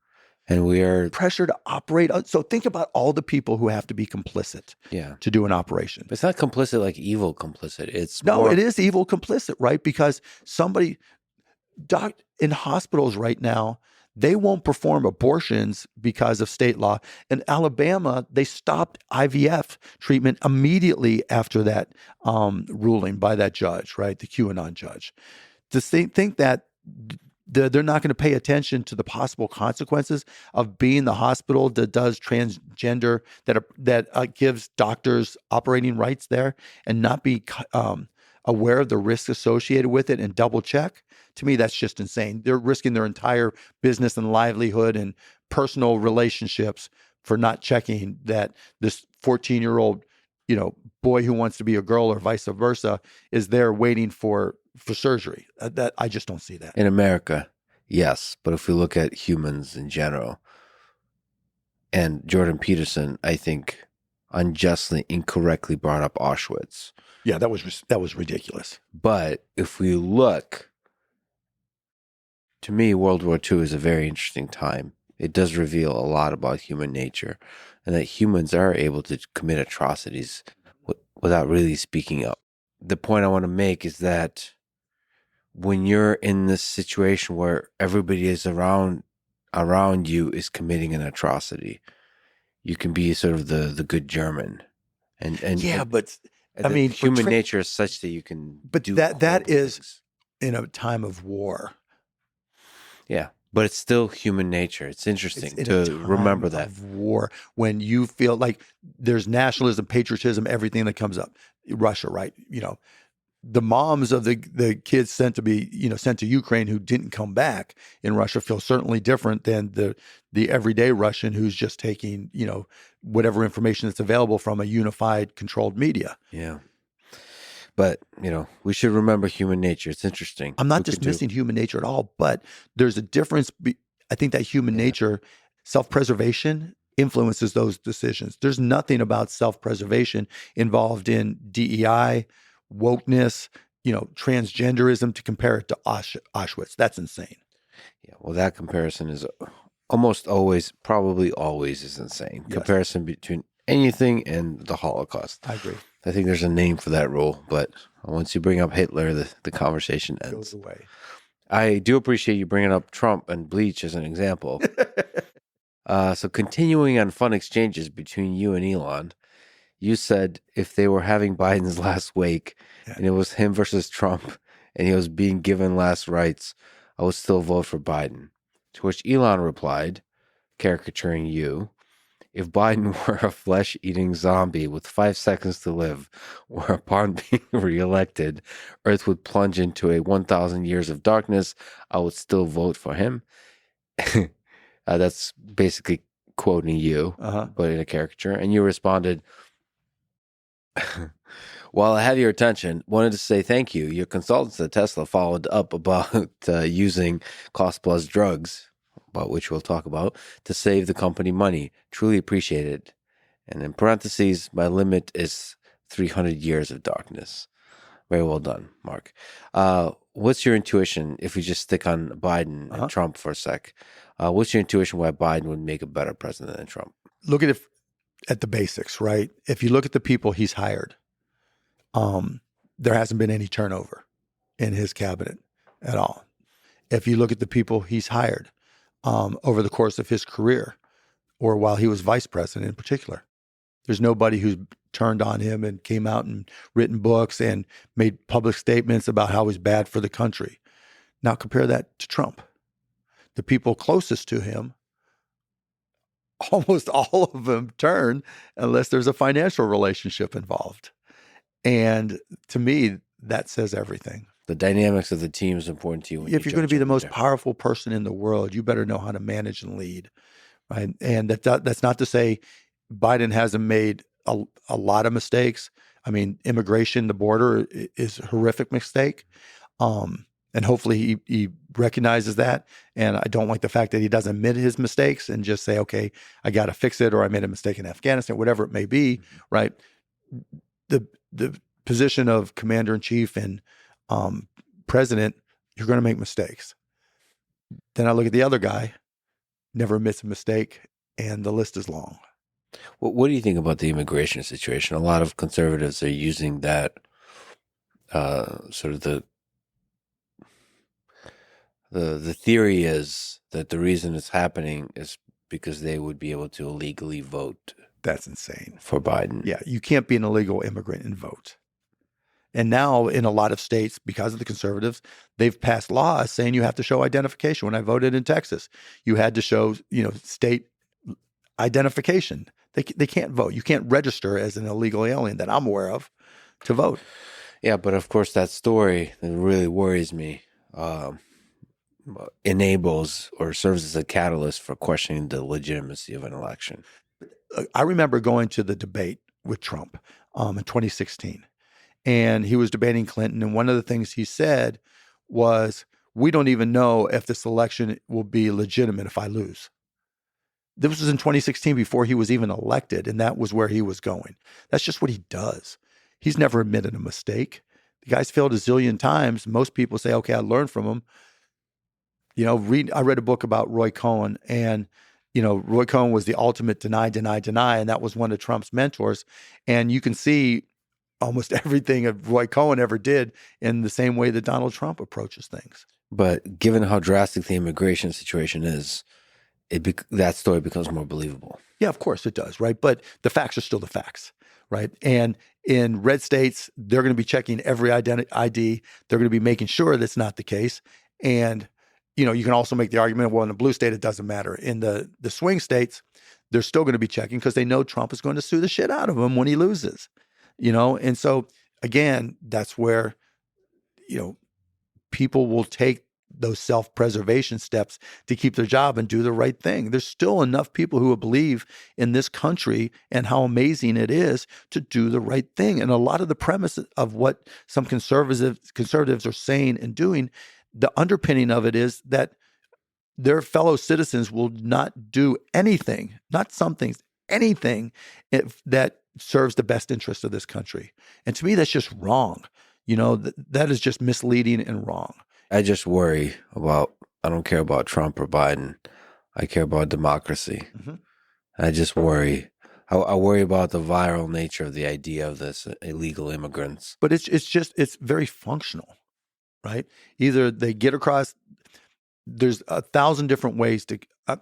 and we are pressure to operate. So think about all the people who have to be complicit to do an operation. But it's not complicit like evil complicit. It is evil complicit, right? Because in hospitals right now, they won't perform abortions because of state law. In Alabama, they stopped IVF treatment immediately after that ruling by that judge, right? The QAnon judge. To think that they're not going to pay attention to the possible consequences of being the hospital that does transgender, that gives doctors operating rights there, and not be aware of the risks associated with it and double check. To me, that's just insane. They're risking their entire business and livelihood and personal relationships for not checking that this 14-year-old, boy who wants to be a girl or vice versa is there waiting for surgery. That I just don't see that. In America, yes. But if we look at humans in general, and Jordan Peterson, I think, unjustly, incorrectly brought up Auschwitz. Yeah, that was ridiculous. But if we look, to me, World War II is a very interesting time. It does reveal a lot about human nature, and that humans are able to commit atrocities without really speaking up. The point I want to make is that when you're in this situation where everybody is around you is committing an atrocity, you can be sort of the good German, and yeah, but human nature is such that you can. But that is in a time of war. Yeah, but it's still human nature. It's interesting to remember that of war, when you feel like there's nationalism, patriotism, everything that comes up. Russia, right? The moms of the kids sent to Ukraine who didn't come back in Russia feel certainly different than the everyday Russian who's just taking, whatever information that's available from a unified, controlled media. Yeah. But, we should remember human nature. It's interesting. I'm not dismissing human nature at all, but there's a difference. I think that human nature, self-preservation, influences those decisions. There's nothing about self-preservation involved in DEI, wokeness, transgenderism to compare it to Auschwitz. That's insane. Yeah, well, that comparison is almost always, probably always is insane. Yes. Comparison between anything and the Holocaust. I agree. I think there's a name for that rule, but once you bring up Hitler, the conversation It ends. goes away. I do appreciate you bringing up Trump and bleach as an example. So continuing on fun exchanges between you and Elon, you said if they were having Biden's last wake and it was him versus Trump and he was being given last rites, I would still vote for Biden. To which Elon replied, caricaturing you, if Biden were a flesh-eating zombie with 5 seconds to live, or upon being reelected, Earth would plunge into a 1,000 years of darkness, I would still vote for him. That's basically quoting you, but in a caricature. And you responded, while I have your attention, wanted to say thank you. Your consultants at Tesla followed up about using cost-plus drugs, about which we'll talk about, to save the company money. Truly appreciate it. And in parentheses, my limit is 300 years of darkness. Very well done, Mark. What's your intuition, if we just stick on Biden and Trump for a sec, what's your intuition why Biden would make a better president than Trump? Look at the basics, right? If you look at the people he's hired, there hasn't been any turnover in his cabinet at all. If you look at the people he's hired over the course of his career, or while he was vice president in particular, there's nobody who's turned on him and came out and written books and made public statements about how he's bad for the country. Now compare that to Trump. The people closest to him, almost all of them turn unless there's a financial relationship involved. And to me, that says everything. The dynamics of the team is important to you. If you're going to be the most powerful person in the world, you better know how to manage and lead, right? And that's not to say Biden hasn't made a lot of mistakes. I mean, immigration, the border is a horrific mistake. And hopefully he recognizes that. And I don't like the fact that he doesn't admit his mistakes and just say, okay, I got to fix it, or I made a mistake in Afghanistan, whatever it may be, right? The position of commander in chief and president, you're going to make mistakes. Then I look at the other guy, never admits a mistake, and the list is long. What do you think about the immigration situation? A lot of conservatives are using that sort of the theory is that the reason it's happening is because they would be able to illegally vote. That's insane. For Biden. Yeah, you can't be an illegal immigrant and vote. And now in a lot of states, because of the conservatives, they've passed laws saying you have to show identification. When I voted in Texas, you had to show, state identification. They can't vote. You can't register as an illegal alien that I'm aware of to vote. Yeah, but of course that story that really worries me enables or serves as a catalyst for questioning the legitimacy of an election. I remember going to the debate with Trump in 2016, and he was debating Clinton. And one of the things he said was, we don't even know if this election will be legitimate if I lose. This was in 2016 before he was even elected, and that was where he was going. That's just what he does. He's never admitted a mistake. The guy's failed a zillion times. Most people say, okay, I learned from him. I read a book about Roy Cohn, and Roy Cohn was the ultimate deny, and that was one of Trump's mentors. And you can see almost everything that Roy Cohn ever did in the same way that Donald Trump approaches things. But given how drastic the immigration situation is, that story becomes more believable. Yeah, of course it does, right? But the facts are still the facts, right? And in red states, they're going to be checking every ID. They're going to be making sure that's not the case. And you can also make the argument, well, in the blue state, it doesn't matter. In the swing states, they're still going to be checking because they know Trump is going to sue the shit out of him when he loses, And so, again, that's where, people will take those self-preservation steps to keep their job and do the right thing. There's still enough people who believe in this country and how amazing it is to do the right thing. And a lot of the premise of what some conservatives are saying and doing, the underpinning of it is that their fellow citizens will not do anything, not some things, anything that serves the best interest of this country. And to me, that's just wrong. That is just misleading and wrong. I just worry about, I don't care about Trump or Biden. I care about democracy. Mm-hmm. I just worry. I worry about the viral nature of the idea of this illegal immigrants. But it's very functional, right? Either they get across. There's 1,000 different ways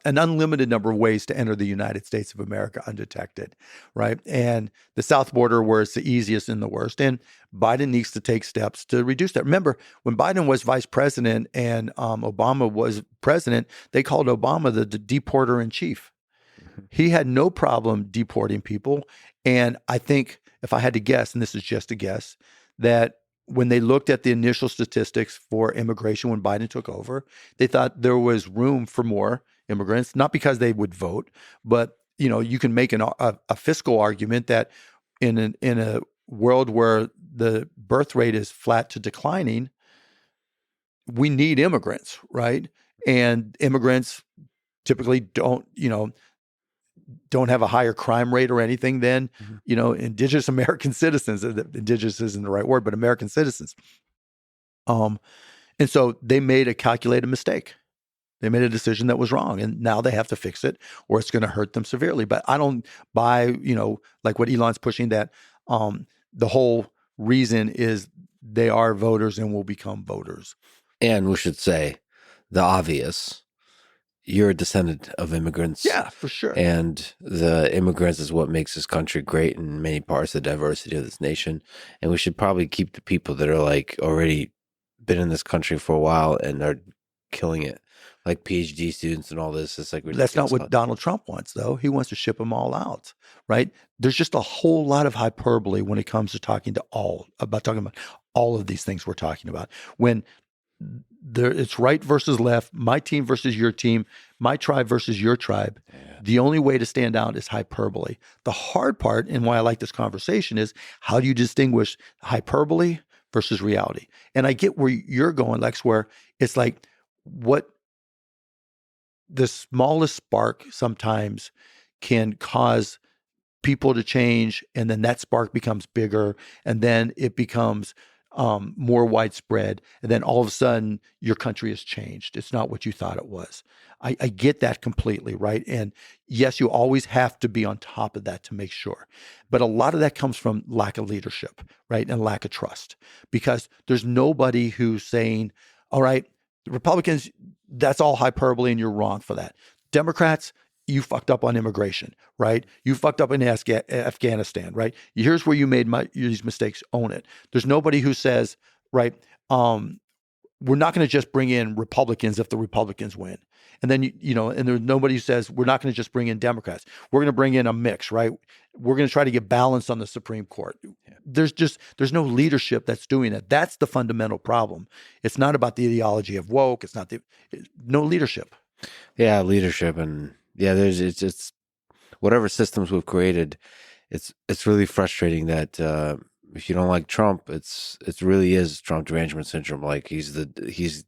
an unlimited number of ways to enter the United States of America undetected, right? And the south border, where it's the easiest and the worst. And Biden needs to take steps to reduce that. Remember, when Biden was vice president and Obama was president, they called Obama the deporter in chief. He had no problem deporting people. And I think, if I had to guess, and this is just a guess, that when they looked at the initial statistics for immigration when Biden took over, they thought there was room for more immigrants, not because they would vote, but you can make a fiscal argument that in a world where the birth rate is flat to declining, we need immigrants, right? And immigrants typically don't have a higher crime rate or anything than, indigenous American citizens. Indigenous isn't the right word, but American citizens. And so they made a calculated mistake. They made a decision that was wrong, and now they have to fix it, or it's going to hurt them severely. But I don't buy, like what Elon's pushing, that the whole reason is they are voters and will become voters. And we should say the obvious. You're a descendant of immigrants. Yeah, for sure. And the immigrants is what makes this country great in many parts, the diversity of this nation. And we should probably keep the people that are already been in this country for a while and are killing it, like PhD students and all this. It's ridiculous. That's not what Donald Trump wants, though. He wants to ship them all out, right? There's just a whole lot of hyperbole when it comes to talking about all of these things we're talking about. When it's right versus left, my team versus your team, my tribe versus your tribe. Yeah. The only way to stand out is hyperbole. The hard part, and why I like this conversation, is how do you distinguish hyperbole versus reality? And I get where you're going, Lex, where it's like what the smallest spark sometimes can cause people to change, and then that spark becomes bigger, and then it becomes more widespread, and then all of a sudden your country has changed. It's not what you thought it was. I get that completely, right? And yes, you always have to be on top of that to make sure. But a lot of that comes from lack of leadership, right? And lack of trust, because there's nobody who's saying, all right, the Republicans, that's all hyperbole and you're wrong for that. Democrats, you fucked up on immigration, right? You fucked up in Afghanistan, right? Here's where you made these mistakes. Own it. There's nobody who says, right, we're not going to just bring in Republicans if the Republicans win. And then, and there's nobody who says we're not going to just bring in Democrats. We're going to bring in a mix, right? We're going to try to get balance on the Supreme Court. Yeah. There's no leadership that's doing it. That's the fundamental problem. It's not about the ideology of woke. It's no leadership. Yeah, leadership. And yeah, it's whatever systems we've created. It's really frustrating that if you don't like Trump, it really is Trump derangement syndrome. Like he's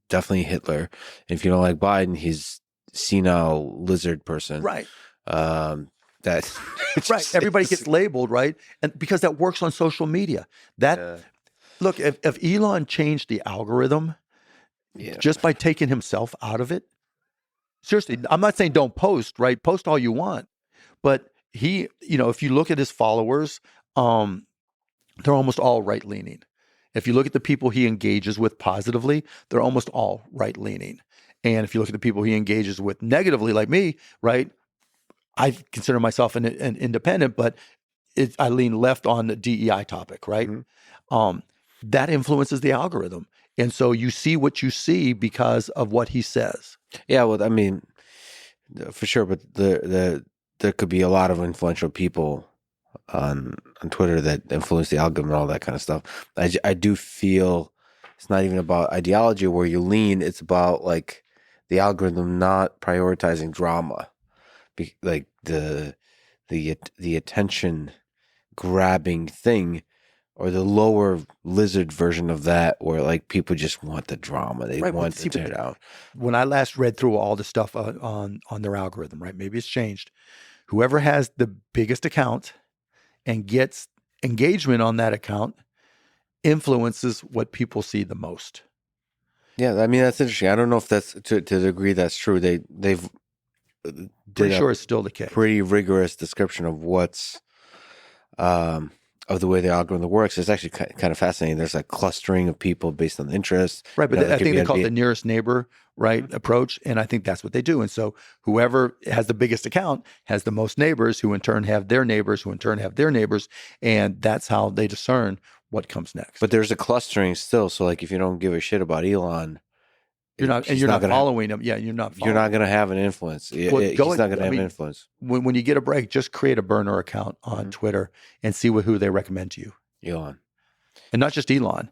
definitely Hitler. And if you don't like Biden, he's senile lizard person. Right. That right. Everybody gets labeled, right? And because that works on social media. Look, if Elon changed the algorithm just by taking himself out of it. Seriously, I'm not saying don't post, right? Post all you want. But he, if you look at his followers, they're almost all right-leaning. If you look at the people he engages with positively, they're almost all right-leaning. And if you look at the people he engages with negatively, like me, right? I consider myself an independent, but I lean left on the DEI topic, right? Mm-hmm. That influences the algorithm. And so you see what you see because of what he says. Yeah, well, I mean, for sure, but there could be a lot of influential people on Twitter that influence the algorithm and all that kind of stuff. I do feel it's not even about ideology where you lean. It's about like the algorithm not prioritizing drama, like the attention grabbing thing. Or the lower lizard version of that, where like people just want the drama, they want to turn it out. When I last read through all the stuff on their algorithm, right? Maybe it's changed. Whoever has the biggest account and gets engagement on that account influences what people see the most. Yeah, I mean that's interesting. I don't know if that's to the degree that's true. They've did Pretty a sure it's still the case. pretty rigorous description of what's of the way the algorithm works. It's actually kind of fascinating. There's a clustering of people based on interest. Right, but there I could think be they call it the nearest neighbor, right, approach, and I think that's what they do. And so whoever has the biggest account has the most neighbors, who in turn have their neighbors, who in turn have their neighbors, and that's how they discern what comes next. But there's a clustering still. So like if you don't give a shit about Elon, You're not following them. Yeah, you're not. You're not going to have an influence. He's not going to have an influence. When you get a break, just create a burner account on Twitter and see who they recommend to you. Elon. And not just Elon.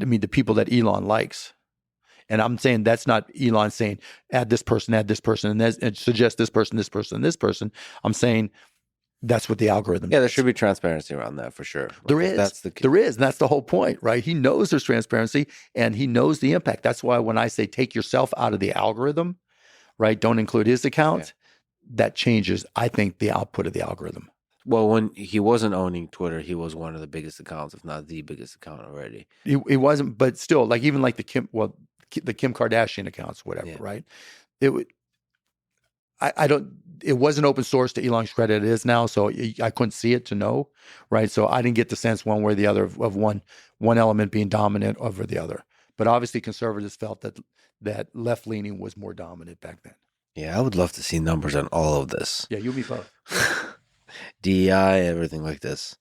I mean, the people that Elon likes. And I'm saying that's not Elon saying, add this person, and suggest this person, this person, and this person. I'm saying that's what the algorithm does. There should be transparency around that for sure. There is. There is. And that's the whole point, right? He knows there's transparency and he knows the impact. That's why when I say take yourself out of the algorithm, right, don't include his account, that changes, I think, the output of the algorithm. Well, when he wasn't owning Twitter, he was one of the biggest accounts, if not the biggest account already. He wasn't, but still, like even like the Kim Kardashian accounts, whatever, right? It wasn't open source to Elon's credit. It is now, so I couldn't see it to know, right? So I didn't get the sense one way or the other of one element being dominant over the other. But obviously, conservatives felt that left leaning was more dominant back then. Yeah, I would love to see numbers on all of this. Yeah, you and me both. DEI, everything like this.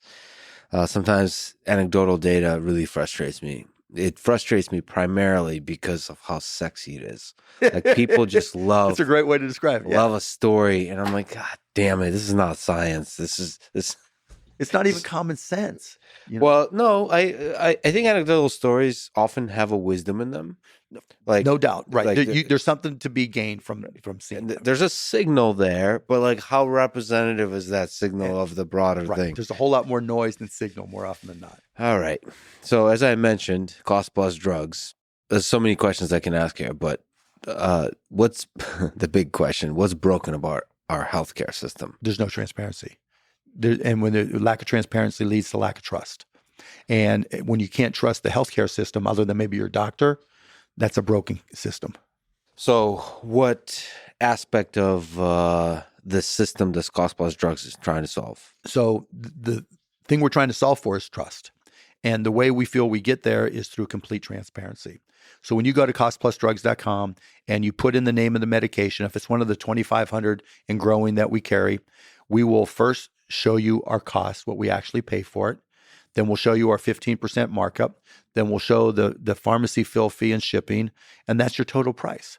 Sometimes anecdotal data really frustrates me. It frustrates me primarily because of how sexy it is. Like people just love. That's a great way to describe it. Love a story, and I'm like, God damn it! This is not science. This. It's not even common sense. You know? Well, no, I think anecdotal stories often have a wisdom in them. Like no doubt, right? Like there's something to be gained from seeing them. There's a signal there, but like how representative is that signal of the broader thing? There's a whole lot more noise than signal more often than not. All right. So as I mentioned, cost plus drugs. There's so many questions I can ask here, but what's the big question? What's broken about our healthcare system? There's no transparency. And when the lack of transparency leads to lack of trust. And when you can't trust the healthcare system other than maybe your doctor, that's a broken system. So what aspect of the system does cost plus drugs is trying to solve? So the thing we're trying to solve for is trust. And the way we feel we get there is through complete transparency. So when you go to costplusdrugs.com and you put in the name of the medication, if it's one of the 2,500 and growing that we carry, we will first show you our cost, what we actually pay for it. Then we'll show you our 15% markup. Then we'll show the pharmacy fill fee and shipping, and that's your total price.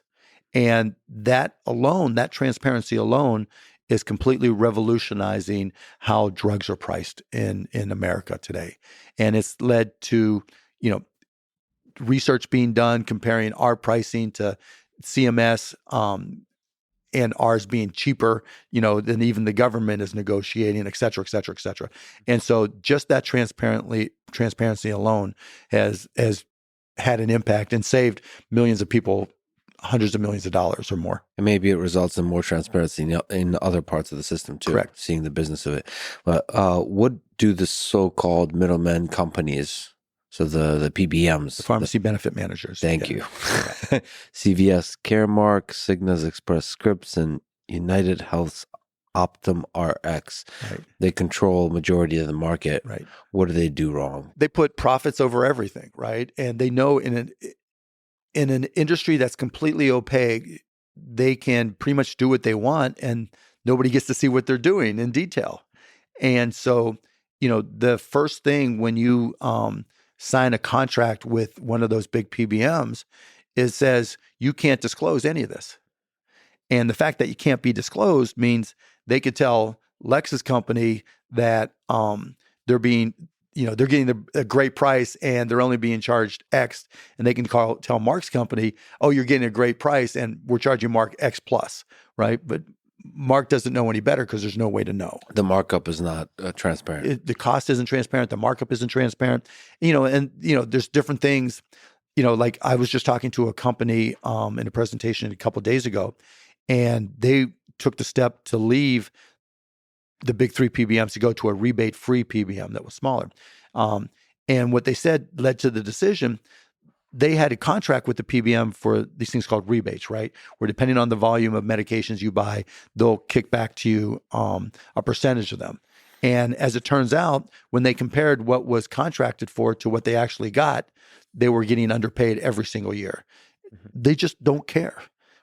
And that alone, that transparency alone, is completely revolutionizing how drugs are priced in America today. And it's led to, research being done comparing our pricing to CMS, and ours being cheaper, than even the government is negotiating, et cetera, et cetera, et cetera. And so just that transparency alone has had an impact and saved millions of people hundreds of millions of dollars or more. And maybe it results in more transparency in other parts of the system too. Correct. Seeing the business of it. But what do the so-called middlemen companies, so the PBMs, the pharmacy benefit managers. Thank you. CVS Caremark, Cigna's Express Scripts, and United Health's Optum RX. Right. They control majority of the market. Right. What do they do wrong? They put profits over everything, right? And they know in an industry that's completely opaque, they can pretty much do what they want and nobody gets to see what they're doing in detail. And so, the first thing when you sign a contract with one of those big PBMs, it says you can't disclose any of this. And the fact that you can't be disclosed means they could tell Lex's company that they're getting a great price and they're only being charged X, and they can tell Mark's company, oh, you're getting a great price and we're charging Mark X plus, right? But Mark doesn't know any better because there's no way to know. The markup is not transparent. The cost isn't transparent. The markup isn't transparent. There's different things. Like I was just talking to a company in a presentation a couple of days ago, and they took the step to leave the big three PBMs to go to a rebate-free PBM that was smaller. And what they said led to the decision. they had a contract with the PBM for these things called rebates, right? Where depending on the volume of medications you buy, they'll kick back to you a percentage of them. And as it turns out, when they compared what was contracted for to what they actually got, they were getting underpaid every single year. They just don't care,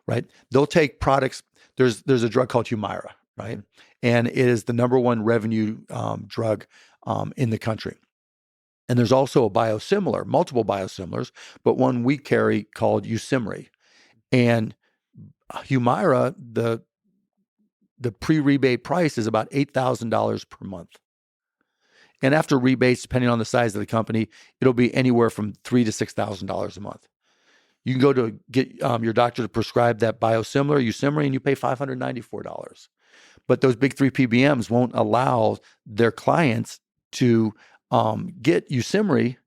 right? They'll take products. There's a drug called Humira, right? And it is the number one revenue drug in the country. And there's also a biosimilar, multiple biosimilars, but one we carry called Usimry. And Humira, the pre-rebate price is about $8,000 per month. And after rebates, depending on the size of the company, it'll be anywhere from $3,000 to $6,000 a month. You can go to get your doctor to prescribe that biosimilar, Usimry, and you pay $594. But those big three PBMs won't allow their clients to get Usimry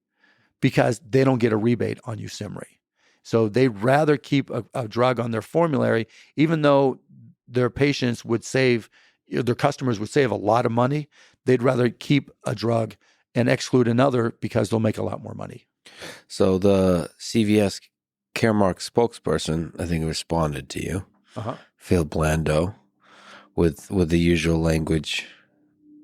because they don't get a rebate on Usimry. So they'd rather keep a drug on their formulary, even though their patients would save, their customers would save a lot of money. They'd rather keep a drug and exclude another because they'll make a lot more money. So the CVS Caremark spokesperson, I think, responded to you, Phil Blando, with the usual language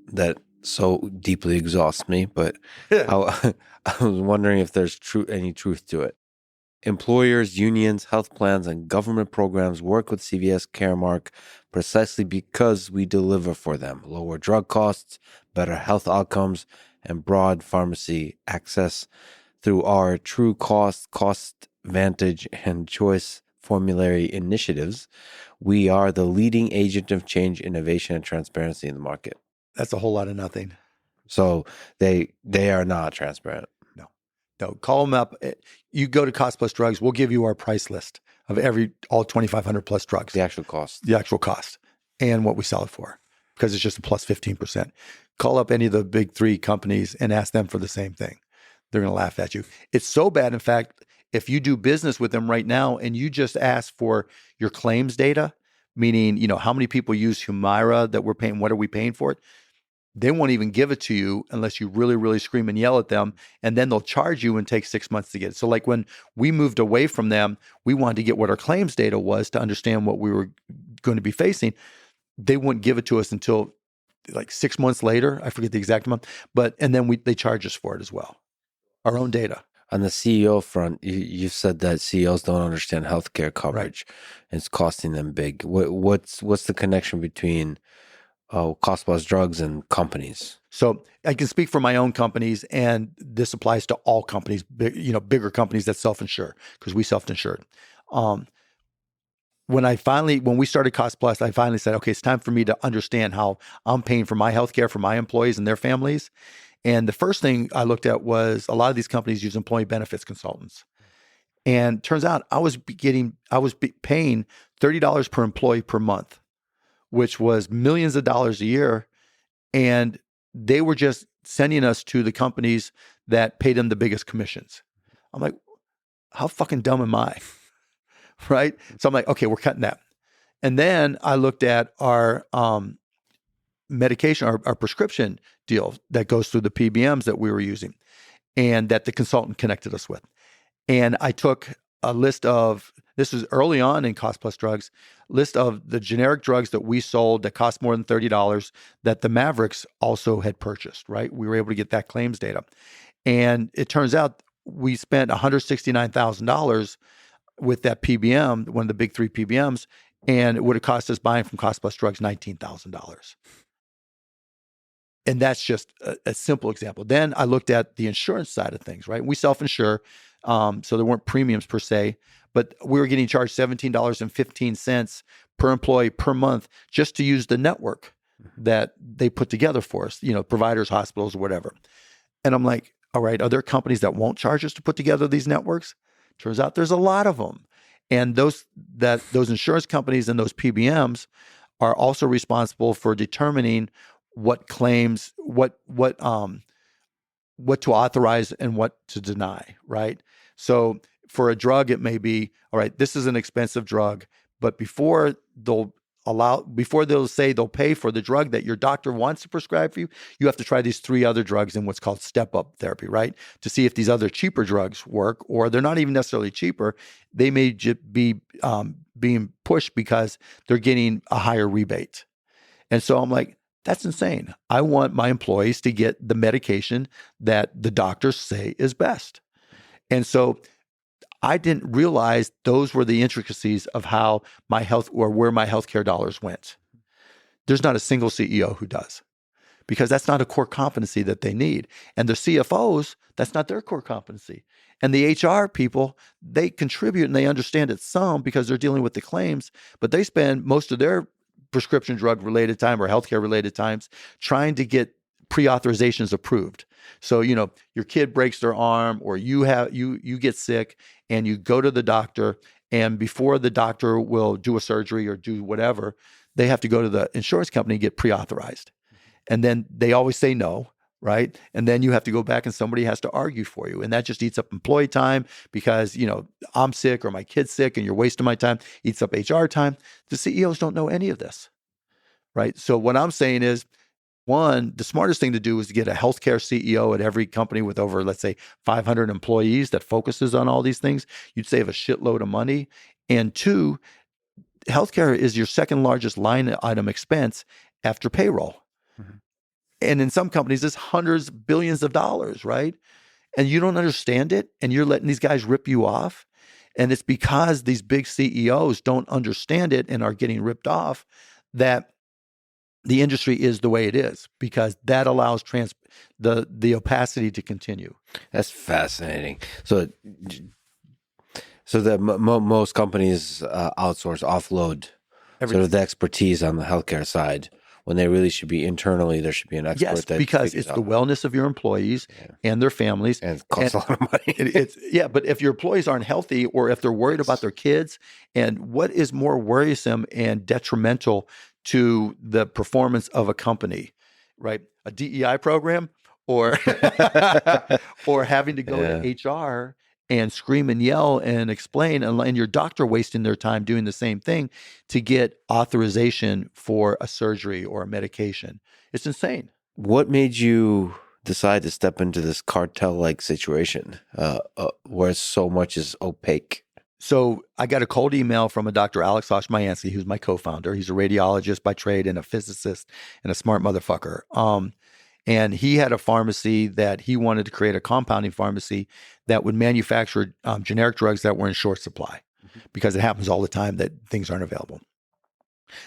that so deeply exhausts me. But I was wondering if there's any truth to it. Employers, unions, health plans, and government programs work with CVS Caremark precisely because we deliver for them lower drug costs, better health outcomes, and broad pharmacy access through our true cost vantage, and choice formulary initiatives. We are the leading agent of change, innovation, and transparency in the market. That's a whole lot of nothing. So they are not transparent. No, call them up. You go to Cost Plus Drugs. We'll give you our price list of all 2,500 plus drugs. The actual cost. And what we sell it for, because it's just a plus 15%. Call up any of the big three companies and ask them for the same thing. They're going to laugh at you. It's so bad. In fact, if you do business with them right now and you just ask for your claims data, meaning, how many people use Humira that we're paying, what are we paying for it? They won't even give it to you unless you really, really scream and yell at them. And then they'll charge you and take 6 months to get it. So like when we moved away from them, we wanted to get what our claims data was to understand what we were going to be facing. They wouldn't give it to us until like 6 months later. I forget the exact month, and then they charge us for it as well. Our own data. On the CEO front, you said that CEOs don't understand healthcare coverage, and it's costing them big. What's the connection between Cost Plus Drugs and companies? So I can speak for my own companies, and this applies to all companies, bigger companies that self-insure, because we self-insured. When we started Cost Plus, I finally said, okay, it's time for me to understand how I'm paying for my healthcare for my employees and their families. And the first thing I looked at was a lot of these companies use employee benefits consultants. And turns out I was paying $30 per employee per month, which was millions of dollars a year. And they were just sending us to the companies that paid them the biggest commissions. I'm like, how fucking dumb am I? Right? So I'm like, okay, we're cutting that. And then I looked at our medication, our prescription deal that goes through the PBMs that we were using and that the consultant connected us with. And I took a list of, this was early on in Cost Plus Drugs, list of the generic drugs that we sold that cost more than $30 that the Mavericks also had purchased, right? We were able to get that claims data. And it turns out we spent $169,000 with that PBM, one of the big three PBMs, and it would have cost us buying from Cost Plus Drugs $19,000. And that's just a simple example. Then I looked at the insurance side of things, right? We self-insure, so there weren't premiums per se, but we were getting charged $17.15 per employee per month just to use the network that they put together for us, providers, hospitals, or whatever. And I'm like, all right, are there companies that won't charge us to put together these networks? Turns out there's a lot of them. And those insurance companies and those PBMs are also responsible for determining what claims, what to authorize and what to deny, right? So for a drug, it may be, all right, this is an expensive drug, but before they'll before they'll say they'll pay for the drug that your doctor wants to prescribe for you, you have to try these 3 other drugs in what's called step-up therapy, right? To see if these other cheaper drugs work, or they're not even necessarily cheaper. They may just be being pushed because they're getting a higher rebate. And so I'm like, that's insane. I want my employees to get the medication that the doctors say is best. And so I didn't realize those were the intricacies of how my health, or where my healthcare dollars went. There's not a single CEO who does, because that's not a core competency that they need. And the CFOs, that's not their core competency. And the HR people, they contribute and they understand it some because they're dealing with the claims, but they spend most of their prescription drug related time or healthcare related times trying to get pre-authorizations approved. So, your kid breaks their arm, or you get sick and you go to the doctor, and before the doctor will do a surgery or do whatever, they have to go to the insurance company and get pre-authorized. And then they always say no, right? And then you have to go back and somebody has to argue for you. And that just eats up employee time because, I'm sick or my kid's sick and you're wasting my time, eats up HR time. The CEOs don't know any of this, right? So what I'm saying is, one, the smartest thing to do is to get a healthcare CEO at every company with over, let's say, 500 employees that focuses on all these things. You'd save a shitload of money. And 2, healthcare is your second largest line item expense after payroll. Mm-hmm. And in some companies, it's hundreds, billions of dollars, right? And you don't understand it, and you're letting these guys rip you off. And it's because these big CEOs don't understand it and are getting ripped off that the industry is the way it is, because that allows the opacity to continue. That's fascinating. So that most companies outsource, offload sort of the expertise on the healthcare side, when they really should be internally. There should be an expert. Yes, because it's the wellness of your employees and their families, and it costs a lot of money. But if your employees aren't healthy, or if they're worried about their kids, and what is more worrisome and detrimental to the performance of a company, right? A DEI program, or or having to go to HR and scream and yell and explain, and your doctor wasting their time doing the same thing to get authorization for a surgery or a medication. It's insane. What made you decide to step into this cartel-like situation where so much is opaque? So I got a cold email from a Dr. Alex Oshmayansky, who's my co-founder. He's a radiologist by trade and a physicist and a smart motherfucker. And he had a pharmacy that he wanted to create, a compounding pharmacy that would manufacture generic drugs that were in short supply, because it happens all the time that things aren't available.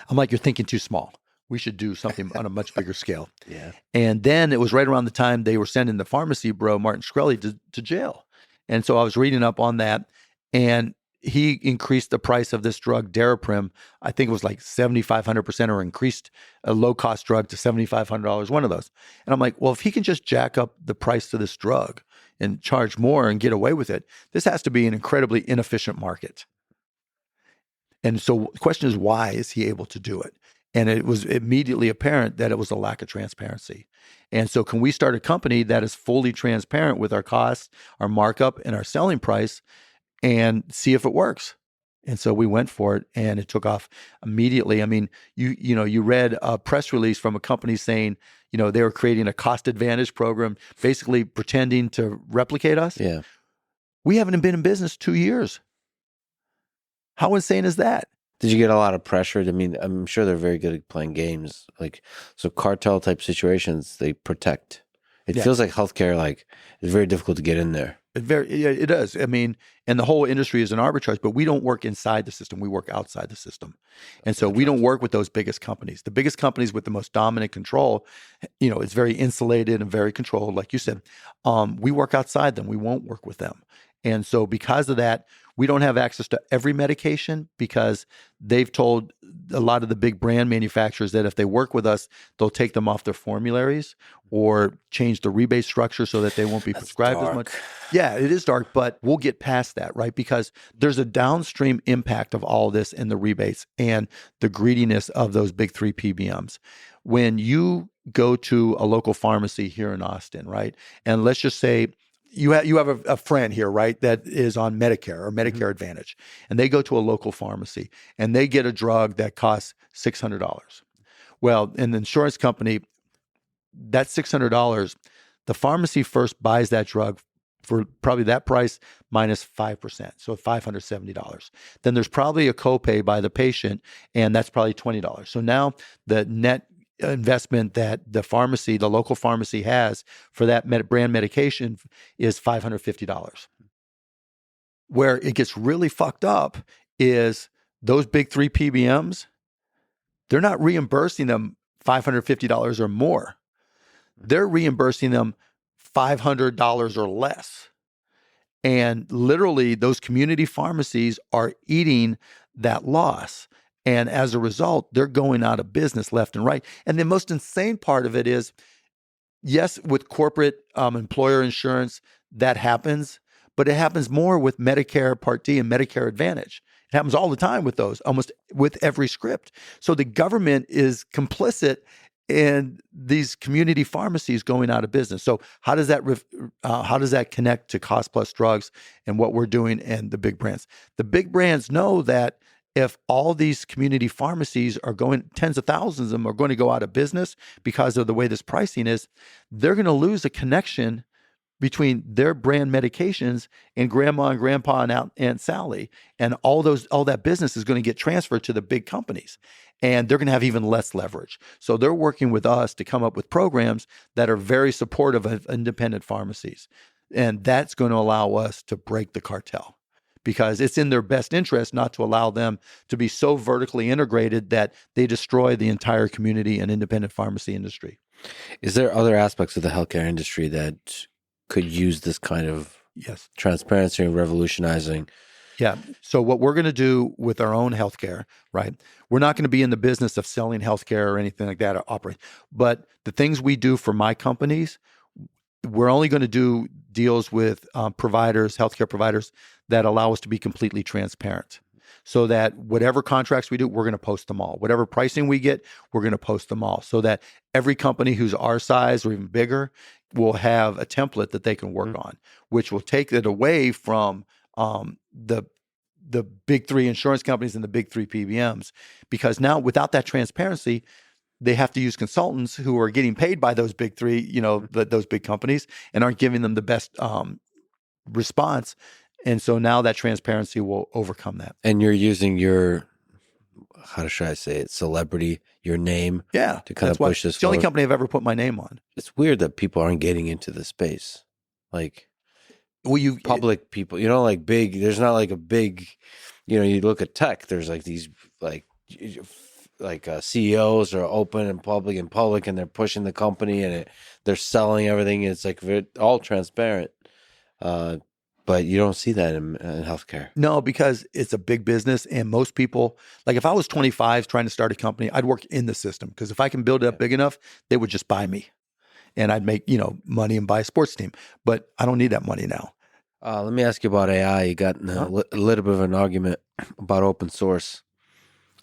I'm like, you're thinking too small. We should do something on a much bigger scale. Yeah. And then it was right around the time they were sending the pharmacy bro, Martin Shkreli, to jail. And so I was reading up on that, and he increased the price of this drug, Daraprim. I think it was like 7,500%, or increased a low-cost drug to $7,500, one of those. And I'm like, well, if he can just jack up the price to this drug and charge more and get away with it, this has to be an incredibly inefficient market. And so the question is, why is he able to do it? And it was immediately apparent that it was a lack of transparency. And so can we start a company that is fully transparent with our costs, our markup, and our selling price, and see if it works? And so we went for it, and it took off immediately. I mean, you read a press release from a company saying, they were creating a cost advantage program, basically pretending to replicate us. Yeah. We haven't been in business 2 years. How insane is that? Did you get a lot of pressure? I mean, I'm sure they're very good at playing games. So cartel type situations, they protect. It feels like healthcare, it's very difficult to get in there. It does. I mean, and the whole industry is an arbitrage, but we don't work inside the system. We work outside the system. And so we don't work with those biggest companies. The biggest companies with the most dominant control, it's very insulated and very controlled. Like you said, we work outside them. We won't work with them. And so because of that, we don't have access to every medication, because they've told a lot of the big brand manufacturers that if they work with us, they'll take them off their formularies or change the rebate structure so that they won't be prescribed as much. Yeah, it is dark, but we'll get past that, right? Because there's a downstream impact of all this in the rebates and the greediness of those big 3 PBMs. When you go to a local pharmacy here in Austin, right? And let's just say you have a friend here, right, that is on Medicare or Medicare Advantage, and they go to a local pharmacy and they get a drug that costs $600. Well, in the insurance company, that $600, the pharmacy first buys that drug for probably that price minus 5%, so $570. Then there's probably a copay by the patient, and that's probably $20. So now the net investment that the local pharmacy has for that brand medication is $550. Where it gets really fucked up is those big three PBMs, they're not reimbursing them $550 or more. They're reimbursing them $500 or less. And literally, those community pharmacies are eating that loss. And as a result, they're going out of business left and right. And the most insane part of it is, yes, with corporate employer insurance, that happens, but it happens more with Medicare Part D and Medicare Advantage. It happens all the time with those, almost with every script. So the government is complicit in these community pharmacies going out of business. So how does that connect to cost plus drugs and what we're doing and the big brands? The big brands know that if all these community pharmacies are going, tens of thousands of them are going to go out of business because of the way this pricing is, they're going to lose a connection between their brand medications and grandma and grandpa and Aunt Sally. And all that business is going to get transferred to the big companies. And they're going to have even less leverage. So they're working with us to come up with programs that are very supportive of independent pharmacies. And that's going to allow us to break the cartel, because it's in their best interest not to allow them to be so vertically integrated that they destroy the entire community and independent pharmacy industry. Is there other aspects of the healthcare industry that could use this kind of transparency and revolutionizing? Yeah. So what we're going to do with our own healthcare, right? We're not going to be in the business of selling healthcare or anything like that or operate. But the things we do for my companies, we're only going to do deals with providers, healthcare providers that allow us to be completely transparent. So that whatever contracts we do, we're going to post them all. Whatever pricing we get, we're going to post them all. So that every company who's our size or even bigger will have a template that they can work on, which will take it away from the big three insurance companies and the big three PBMs. Because now without that transparency, they have to use consultants who are getting paid by those big three, those big companies, and aren't giving them the best response. And so now that transparency will overcome that. And you're using your, how should I say it, celebrity, your name, to kind of push this forward. It's the only company I've ever put my name on. It's weird that people aren't getting into the space. Like, public people, like big, there's not like a big, you look at tech, there's like these, like CEOs are open and public, and they're pushing the company, and they're selling everything. It's like all transparent. But you don't see that in healthcare. No, because it's a big business, and most people, like if I was 25 trying to start a company, I'd work in the system, because if I can build it up big enough, they would just buy me, and I'd make money and buy a sports team. But I don't need that money now. Let me ask you about AI. You got a little bit of an argument about open source.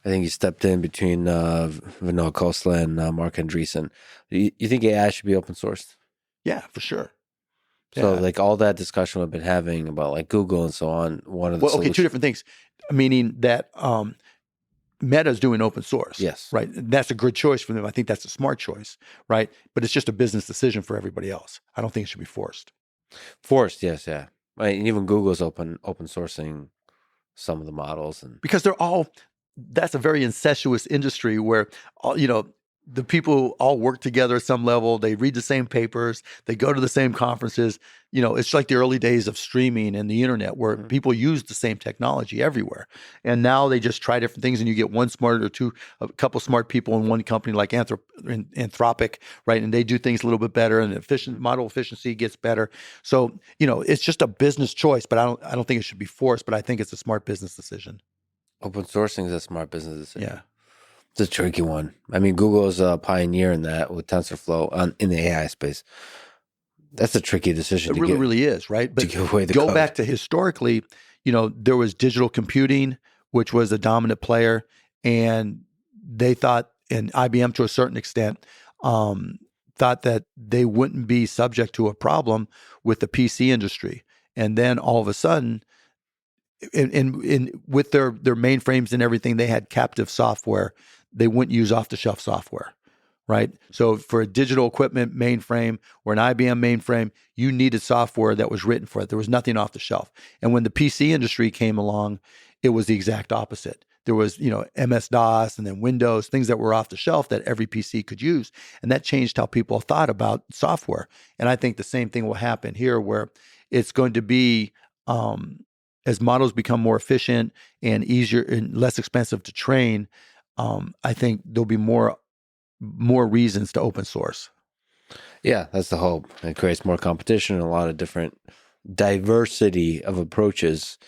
I think you stepped in between Vinod Khosla and Mark Andreessen. You think AI should be open sourced? Yeah, for sure. So like all that discussion we've been having about like Google and so on, one of the solutions. two different things, meaning that Meta's doing open source. Yes. Right. That's a good choice for them. I think that's a smart choice. Right. But it's just a business decision for everybody else. I don't think it should be forced. Forced, yes, yeah. Right, and even Google's open sourcing some of the models, and because that's a very incestuous industry where the people all work together at some level. They read the same papers. They go to the same conferences. It's like the early days of streaming and the internet, where people use the same technology everywhere. And now they just try different things, and you get one smart or a couple smart people in one company, like Anthropic, right? And they do things a little bit better, and model efficiency gets better. So it's just a business choice. But I don't think it should be forced. But I think it's a smart business decision. Open sourcing is a smart business decision. Yeah. It's a tricky one. I mean, Google is a pioneer in that with TensorFlow in the AI space. That's a tricky decision. It really is, right? But to give away the go code. back to historically, there was digital computing, which was a dominant player, and they thought, and IBM to a certain extent, thought that they wouldn't be subject to a problem with the PC industry. And then all of a sudden, with their mainframes and everything, they had captive software. They wouldn't use off-the-shelf software, right? So for a digital equipment mainframe or an IBM mainframe, you needed software that was written for it. There was nothing off the shelf. And when the PC industry came along, it was the exact opposite. There was, MS-DOS and then Windows, things that were off the shelf that every PC could use. And that changed how people thought about software. And I think the same thing will happen here, where it's going to be, as models become more efficient and easier and less expensive to train, I think there'll be more reasons to open source. Yeah, that's the hope. It creates more competition, a lot of different diversity of approaches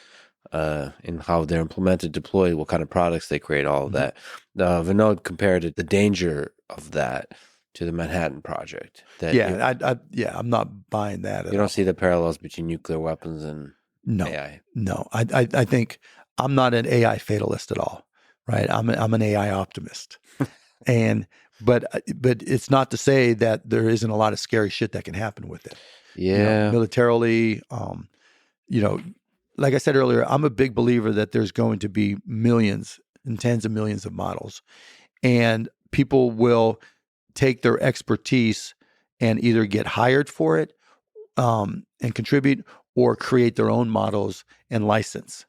in how they're implemented, deployed, what kind of products they create, all of that. Vinod compared the danger of that to the Manhattan Project. I'm not buying that. You don't see the parallels between nuclear weapons and AI. No, I think I'm not an AI fatalist at all, right? I'm an AI optimist, but it's not to say that there isn't a lot of scary shit that can happen with it. Yeah, militarily, like I said earlier, I'm a big believer that there's going to be millions and tens of millions of models, and people will take their expertise and either get hired for it and contribute, or create their own models and license.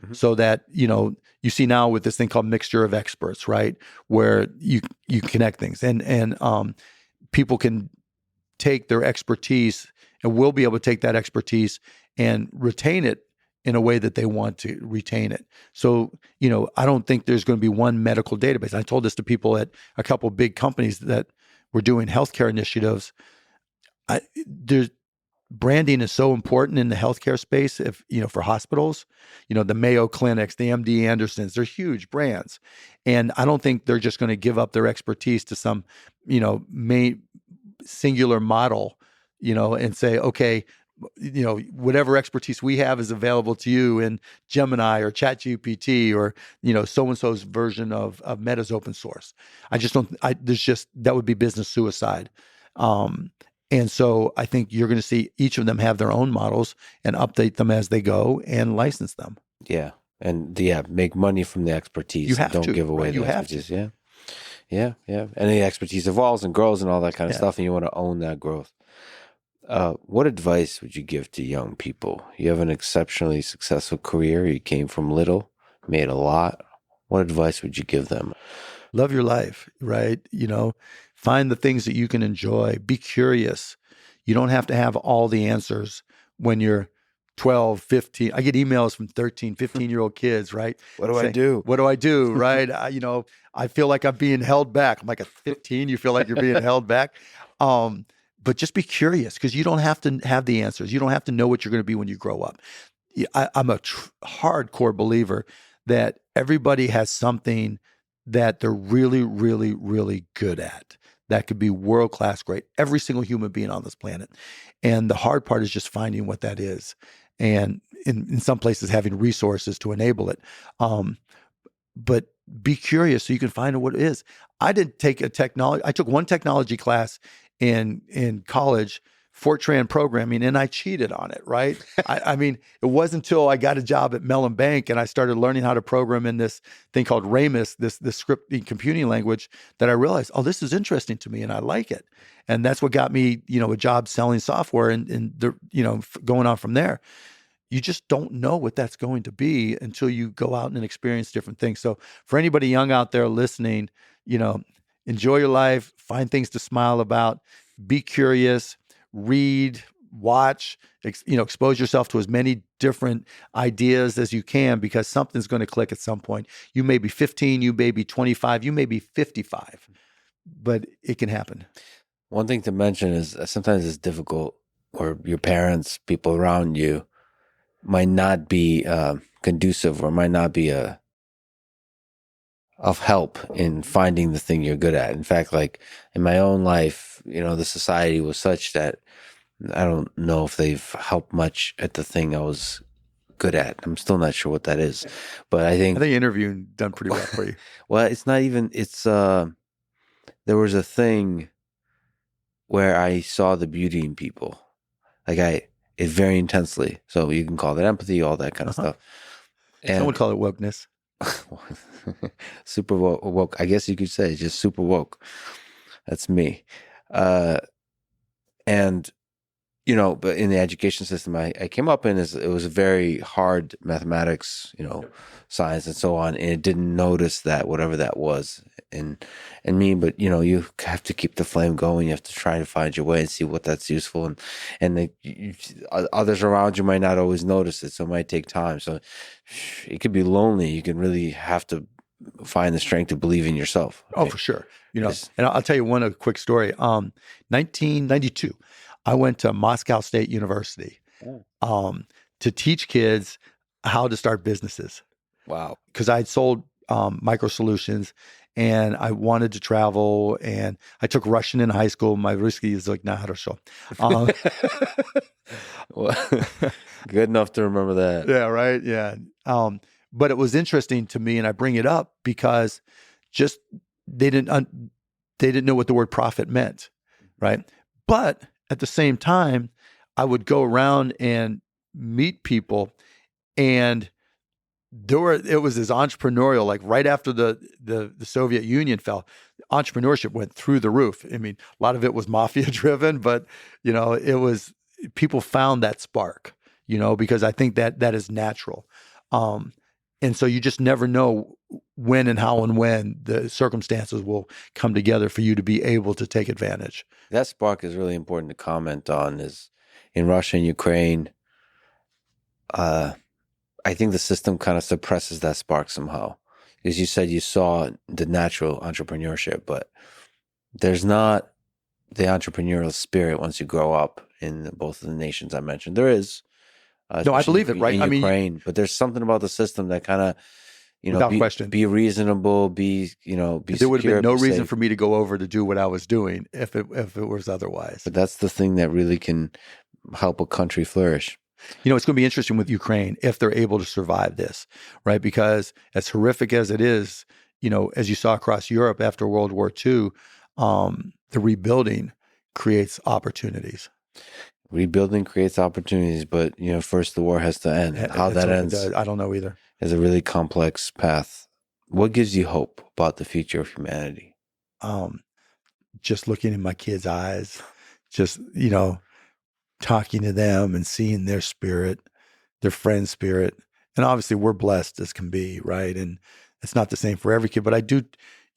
Mm-hmm. So that, you see now with this thing called mixture of experts, right? Where you connect things and people can take their expertise and will be able to take that expertise and retain it in a way that they want to retain it. So, I don't think there's going to be one medical database. I told this to people at a couple of big companies that were doing healthcare initiatives. Branding is so important in the healthcare space. If for hospitals, the Mayo Clinics, the MD Andersons, they're huge brands, and I don't think they're just going to give up their expertise to some, main singular model, and say, okay, whatever expertise we have is available to you in Gemini or ChatGPT or so and so's version of Meta's open source. I just don't. That would be business suicide. And so I think you're going to see each of them have their own models and update them as they go and license them. Yeah. And make money from the expertise. You have don't to. give away the expertise. Yeah. And the expertise evolves and grows and all that kind of stuff. And you want to own that growth. What advice would you give to young people? You have an exceptionally successful career. You came from little, made a lot. What advice would you give them? Love your life, right? Find the things that you can enjoy. Be curious. You don't have to have all the answers when you're 12, 15. I get emails from 13, 15-year-old kids, right? What do I do? What do I do, right? I feel like I'm being held back. I'm like, at 15, you feel like you're being held back. But just be curious, because you don't have to have the answers. You don't have to know what you're going to be when you grow up. I'm a hardcore believer that everybody has something that they're really, really, really good at. That could be world-class great. Every single human being on this planet. And the hard part is just finding what that is. And in some places, having resources to enable it. But be curious so you can find out what it is. I took one technology class in college, Fortran programming, and I cheated on it, right? I mean, it wasn't until I got a job at Mellon Bank and I started learning how to program in this thing called Ramus, this scripting computing language, that I realized, oh, this is interesting to me and I like it. And that's what got me, a job selling software and going on from there. You just don't know what that's going to be until you go out and experience different things. So for anybody young out there listening, enjoy your life, find things to smile about, be curious, read, watch, expose yourself to as many different ideas as you can, because something's going to click at some point. You may be 15, you may be 25, you may be 55, but it can happen. One thing to mention is sometimes it's difficult, or your parents, people around you might not be conducive or might not be of help in finding the thing you're good at. In fact, like in my own life, the society was such that I don't know if they've helped much at the thing I was good at. I'm still not sure what that is, but I think interviewing done pretty well for you. Well, it's not even, there was a thing where I saw the beauty in people. It very intensely. So you can call that empathy, all that kind of stuff. Some would And call it wokeness. super woke. I guess you could say just super woke. That's me. And but in the education system I came up in, it was a very hard mathematics, science and so on, and it didn't notice that whatever that was in me. But you have to keep the flame going. You have to try to find your way and see what that's useful, and others around you might not always notice it, so it might take time. So it could be lonely. You can really have to find the strength to believe in yourself. Oh, for sure. And I'll tell you a quick story. 1992. I went to Moscow State University to teach kids how to start businesses. Wow. Because I had sold micro solutions and I wanted to travel, and I took Russian in high school. My Ruski is like хорошо. Good enough to remember that. Yeah, right. Yeah. But it was interesting to me, and I bring it up because just they didn't know what the word profit meant, right? But at the same time, I would go around and meet people, and it was as entrepreneurial. Like right after the Soviet Union fell, entrepreneurship went through the roof. I mean, a lot of it was mafia driven, but it was, people found that spark. Because I think that is natural. And so you just never know when and how and when the circumstances will come together for you to be able to take advantage. That spark is really important to comment on. Is in Russia and Ukraine, I think the system kind of suppresses that spark somehow. Because you said you saw the natural entrepreneurship, but there's not the entrepreneurial spirit once you grow up in both of the nations I mentioned. There is. No, I believe it, right? In Ukraine, but there's something about the system that kind of, without question, be reasonable, be there would have been no reason for me to go over to do what I was doing if it was otherwise. But that's the thing that really can help a country flourish. It's going to be interesting with Ukraine if they're able to survive this, right? Because as horrific as it is, as you saw across Europe after World War II, the rebuilding creates opportunities. Rebuilding creates opportunities, but first the war has to end. How that ends, I don't know either. Is a really complex path. What gives you hope about the future of humanity? Just looking in my kids' eyes, just talking to them and seeing their spirit, their friend spirit, and obviously we're blessed as can be, right? And it's not the same for every kid, but I do.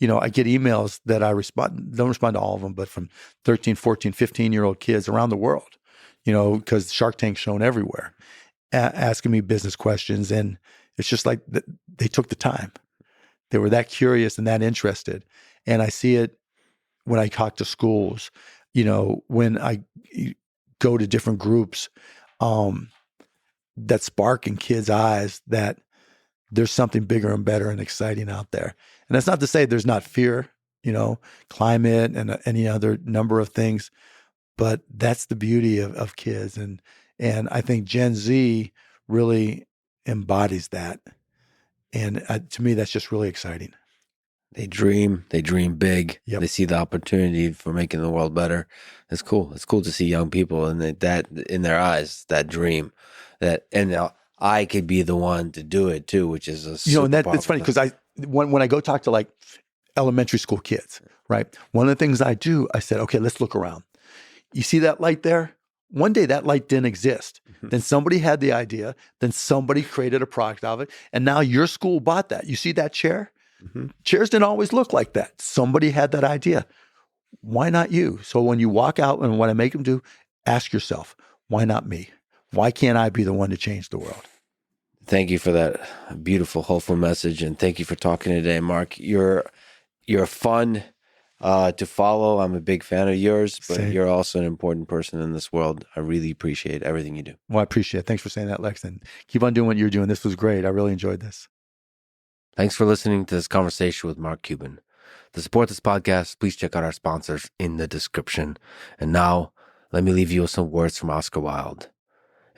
I get emails that don't respond to all of them, but from 13, 14, 15-year-old kids around the world. Because Shark Tank's shown everywhere, asking me business questions. And it's just like they took the time. They were that curious and that interested. And I see it when I talk to schools, when I go to different groups, that spark in kids' eyes that there's something bigger and better and exciting out there. And that's not to say there's not fear, climate and any other number of things. But that's the beauty of kids. And I think Gen Z really embodies that. And to me, that's just really exciting. They dream big. Yep. They see the opportunity for making the world better. It's cool. It's cool to see young people and that in their eyes, that dream, and now I could be the one to do it too, which is and it's funny because when I go talk to like elementary school kids, right? One of the things I do, I said, okay, let's look around. You see that light there? One day that light didn't exist. Mm-hmm. Then somebody had the idea. Then somebody created a product of it. And now your school bought that. You see that chair? Mm-hmm. Chairs didn't always look like that. Somebody had that idea. Why not you? So when you walk out and what I make them do, ask yourself, why not me? Why can't I be the one to change the world? Thank you for that beautiful, hopeful message. And thank you for talking today, Mark. You're fun to follow. I'm a big fan of yours, but Same. You're also an important person in this world. I really appreciate everything you do. Well, I appreciate it. Thanks for saying that, Lex. And keep on doing what you're doing. This was great. I really enjoyed this. Thanks for listening to this conversation with Mark Cuban. To support this podcast, please check out our sponsors in the description. And now, let me leave you with some words from Oscar Wilde.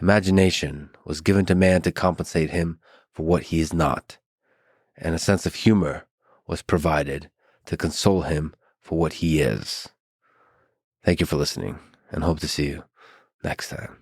Imagination was given to man to compensate him for what he is not, and a sense of humor was provided to console him for what he is. Thank you for listening and hope to see you next time.